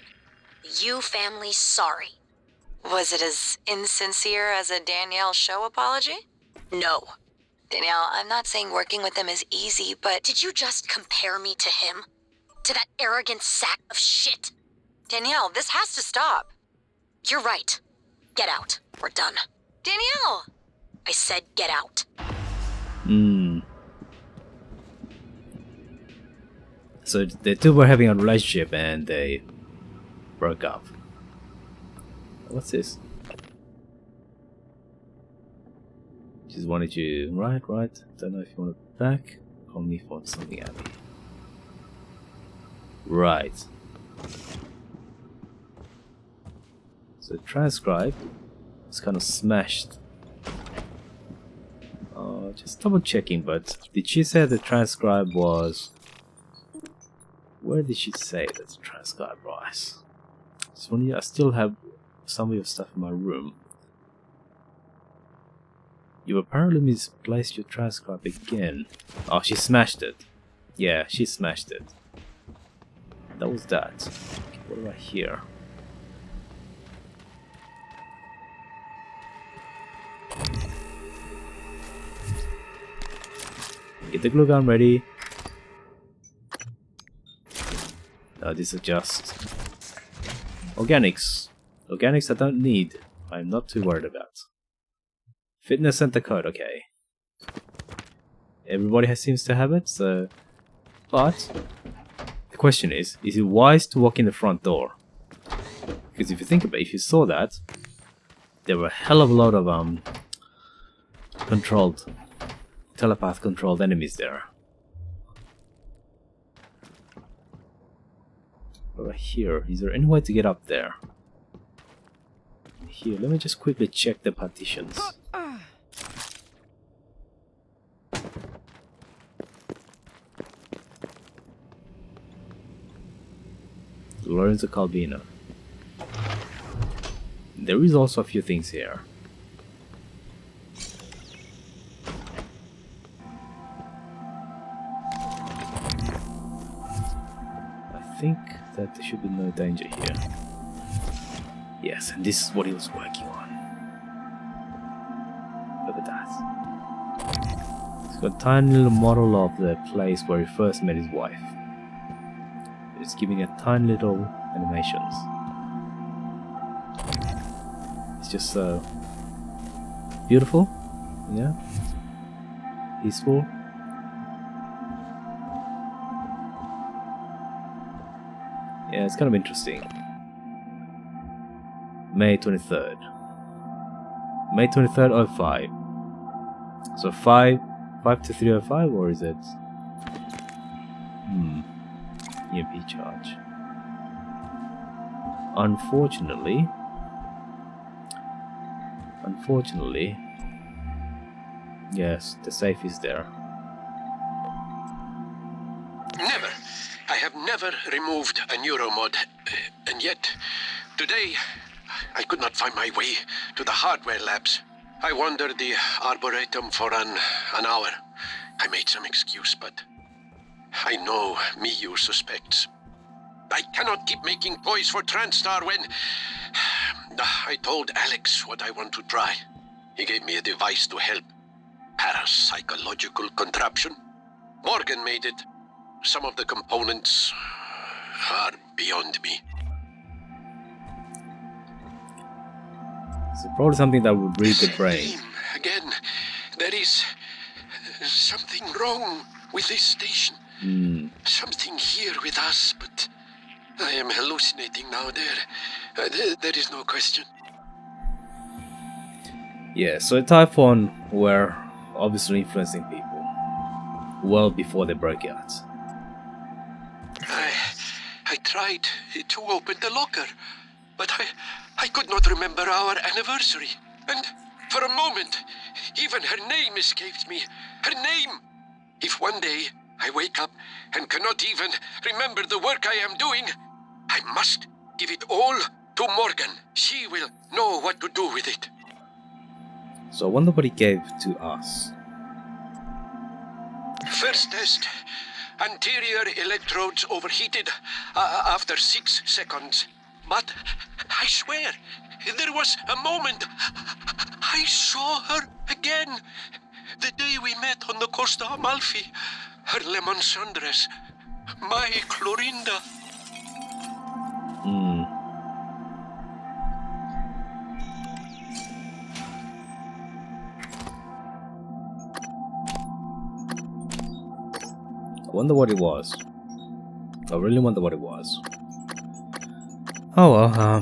The Yu family's sorry. Was it as insincere as a Danielle show apology? No. Danielle, I'm not saying working with him is easy, but... Did you just compare me to him? To that arrogant sack of shit? Danielle, this has to stop. You're right. Get out. We're done. Danielle! I said get out. So the two were having a relationship and they broke up. What's this? Just wanted you... Right. Don't know if you want it back. Call me for something, Abby. Right. So transcribe is kind of smashed. Just double checking, but did she say the transcribe was... Where did she say that the transcribe was? I still have some of your stuff in my room. You apparently misplaced your transcribe again. Oh, she smashed it. Yeah, she smashed it. That was that. Okay, what about here? Get the glue gun ready. These are just organics. Organics I don't need. I'm not too worried about. Fitness center code, okay. Everybody seems to have it, so... But... The question is it wise to walk in the front door? Because if you think about it, if you saw that, there were a hell of a lot of telepath controlled enemies there. Right here, is there any way to get up there? Here, let me just quickly check the partitions. Lorenzo Calvino. There is also a few things here. I think that there should be no danger here. Yes, and this is what he was working on. Look at that. It's got a tiny little model of the place where he first met his wife. It's giving it tiny little animations. It's just so beautiful, yeah, peaceful. Yeah, it's kind of interesting. May 23rd. May 23rd, 05. So 5 to 3:05, or is it? EMP charge. Unfortunately, yes, the safe is there. Never. I have never removed a neuromod, and yet, today, I could not find my way to the hardware labs. I wandered the Arboretum for an hour. I made some excuse, but I know Miyu suspects. I cannot keep making toys for TranStar when... I told Alex what I want to try. He gave me a device to help. Parapsychological contraption. Morgan made it. Some of the components are beyond me. So probably something that would read the brain. Again, there is something wrong with this station. Something here with us, but I am hallucinating now. There is no question. Yeah, so Typhon were obviously influencing people well before they broke out. I tried to open the locker, but I could not remember our anniversary. And for a moment, even her name escaped me. Her name! If one day I wake up and cannot even remember the work I am doing, I must give it all to Morgan. She will know what to do with it. So I wonder what he gave to us. First test. Anterior electrodes overheated after 6 seconds. But I swear, there was a moment I saw her again. The day we met on the Costa Amalfi. Her lemon sundress. My Clorinda. I wonder what it was. I really wonder what it was. Oh well,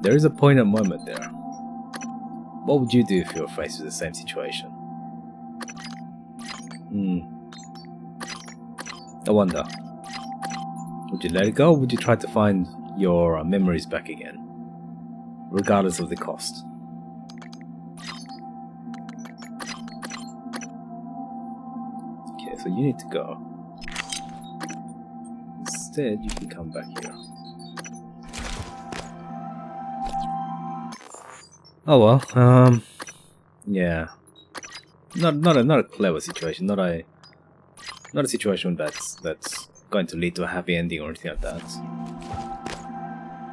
there is a poignant moment there. What would you do if you were faced with the same situation? I wonder. Would you let it go, or would you try to find your memories back again? Regardless of the cost. Okay, so you need to go. Instead, you can come back here. Oh well, yeah. Not a clever situation, not a situation that's going to lead to a happy ending or anything like that.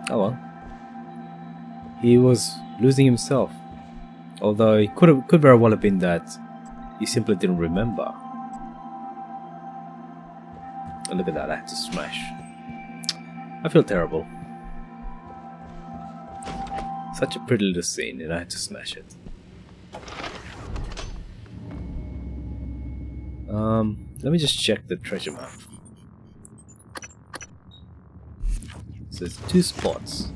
Oh well. He was losing himself. Although it could very well have been that he simply didn't remember. And look at that, I had to smash. I feel terrible. Such a pretty little scene and I had to smash it. Let me just check the treasure map. So it's 2 spots.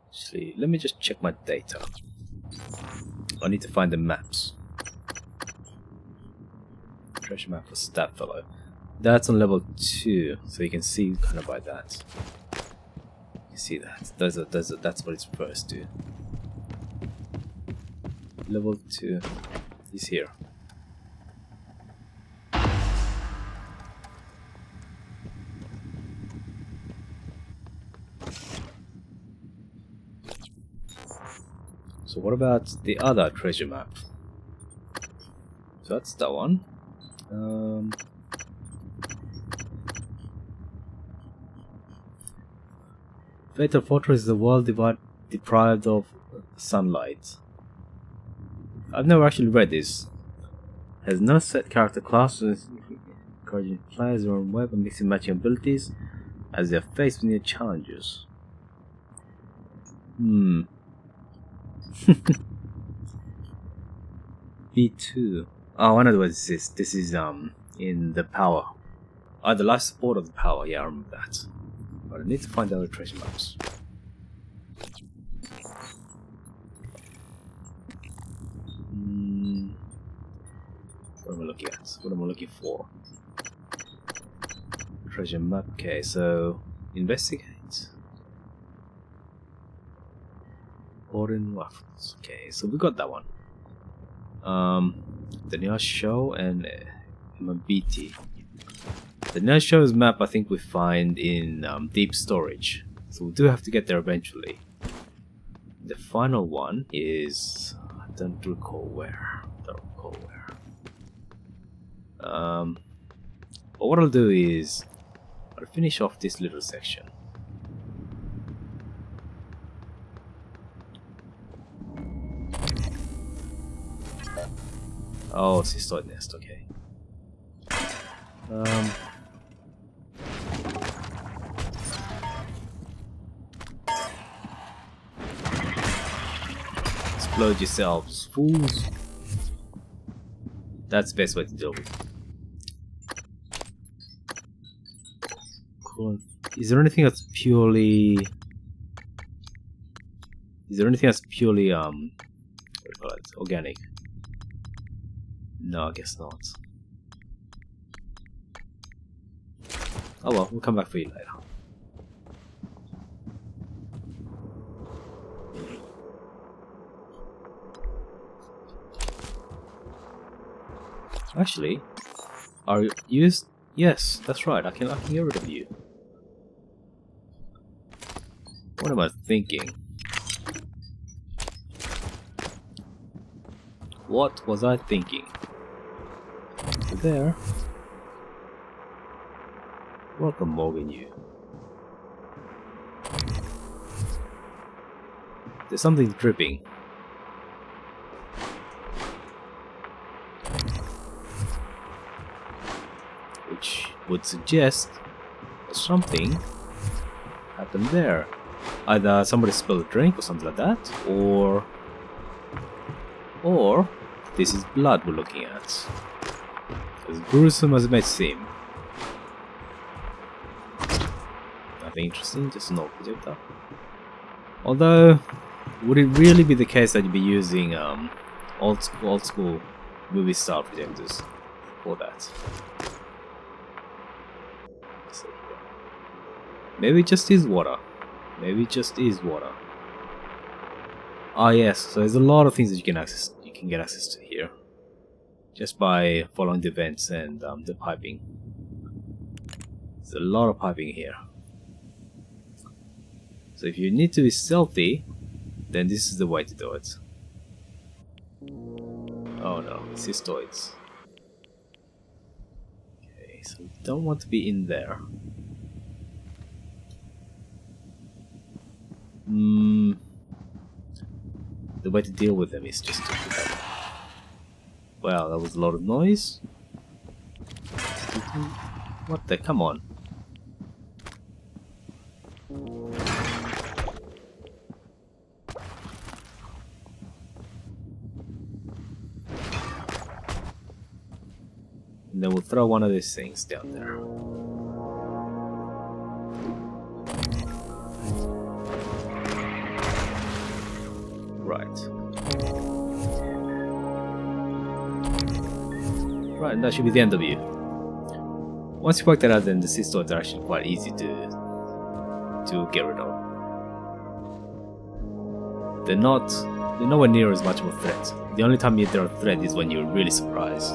Actually, let me just check my data. I need to find the maps. Treasure map for Stab Fellow. That's on level 2, so you can see kind of by that. You see that? That's what it's refers to. Level 2 is here. So what about the other treasure map? So that's that one. Fatal Fortress is a world deprived of sunlight. I've never actually read this. Has no set character classes, encouraging players their own web and mixing matching abilities as they are faced with new challenges. B2. Oh, I know what this is. This is in the power. The life support of the power. Yeah, I remember that. But I need to find other treasure maps. What am I looking at? What am I looking for? Treasure map. Okay, so investigate. Golden waffles. Okay, so we got that one. The near show and BT. The near show's map I think we find in deep storage, so we do have to get there eventually. The final one is I don't recall where. But what I'll do is I'll finish off this little section. Oh, cystoid nest, okay. Explode yourselves, fools. That's the best way to deal with it. Cool. Is there anything that's purely... what do you call it? Organic? No, I guess not. Oh well, we'll come back for you later. Actually, are you? Yes, that's right. I can get rid of you. What am I thinking? What was I thinking? There. Welcome, Morgan, you. There's something dripping. Which would suggest something happened there. Either somebody spilled a drink or something like that, or this is blood we're looking at. As gruesome as it may seem. Nothing interesting, just an old projector. Although, would it really be the case that you'd be using old school movie style projectors for that? Maybe it just is water. Maybe it just is water. Ah yes, so there's a lot of things that you can get access to here. Just by following the vents and the piping. There's a lot of piping here. So if you need to be stealthy, then this is the way to do it. Oh no, cystoids. Okay, so we don't want to be in there. The way to deal with them is just to pick up. Wow, that was a lot of noise. What the? Come on. And then we'll throw one of these things down there. Right. Right, and that should be the end of you. Once you work that out, then the cystoids are actually quite easy to get rid of. They're nowhere near as much of a threat. The only time they're a threat is when you're really surprised.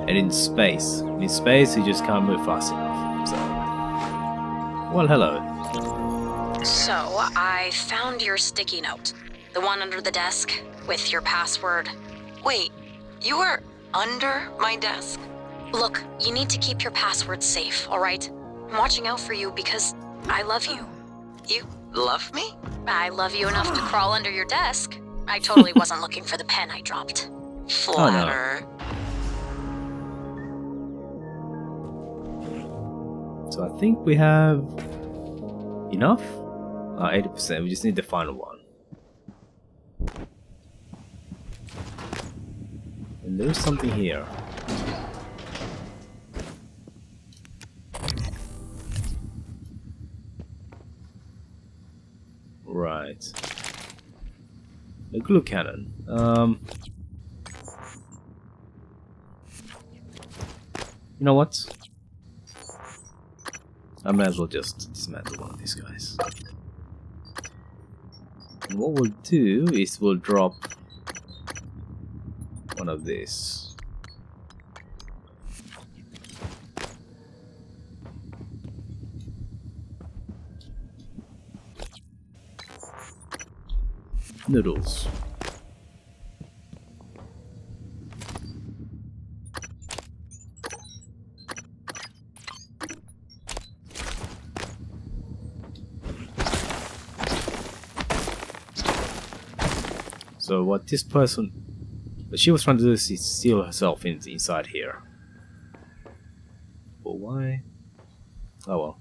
And in space you just can't move fast enough. So, well, hello. So, I found your sticky note. The one under the desk, with your password. Wait, you were under my desk? Look, you need to keep your password safe, alright? I'm watching out for you because I love you. You love me? I love you enough to crawl under your desk. I totally wasn't looking for the pen I dropped. Flatter. Oh, no. So I think we have enough? 80%, we just need the final one. And there's something here. Right. A glue cannon. You know what? I might as well just dismantle one of these guys. And what we'll do is we'll drop one of these. Noodles. So what this person, what she was trying to do is seal herself inside here. But why? Oh well.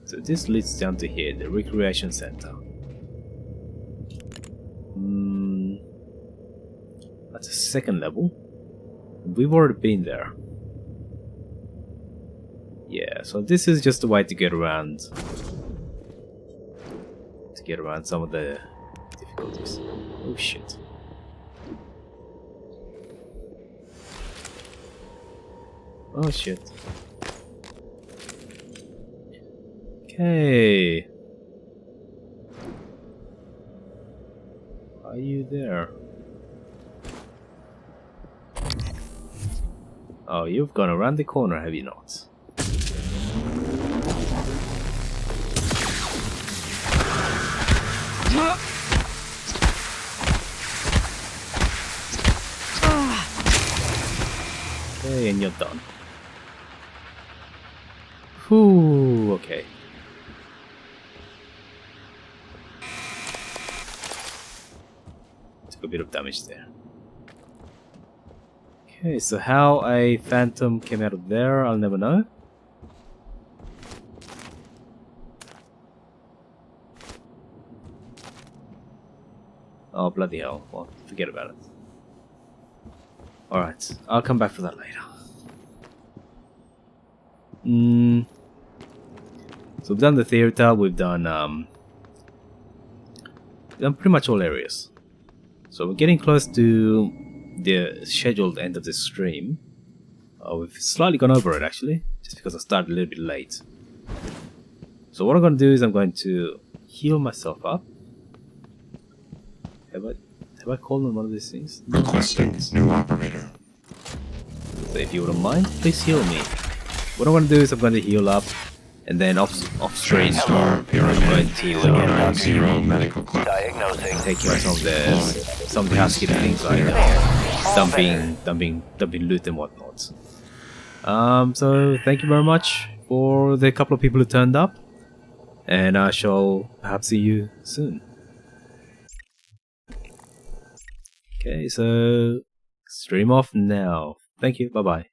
So this leads down to here, the recreation center. That's a second level. We've already been there. Yeah, so this is just a way to get around. Some of the difficulties. Oh shit. Oh shit. Okay. Are you there? Oh, you've gone around the corner, have you not? Okay, and you're done. Whew, okay. Took a bit of damage there. Okay, so how a phantom came out of there, I'll never know. Oh, bloody hell. Well, forget about it. Alright, I'll come back for that later. So we've done the theater, we've done pretty much all areas. So we're getting close to the scheduled end of the stream. We've slightly gone over it actually, just because I started a little bit late. So what I'm going to do is I'm going to heal myself up. Have I called on one of these things? Requesting new operator. So if you wouldn't mind, please heal me. What I'm going to do is I'm going to heal up, and then off screen I'm going to Zero medical club. Diagnosing. take care of some of the housekeeping things like dumping loot and whatnot. So thank you very much for the couple of people who turned up, and I shall perhaps see you soon. Okay, so stream off now. Thank you. Bye bye.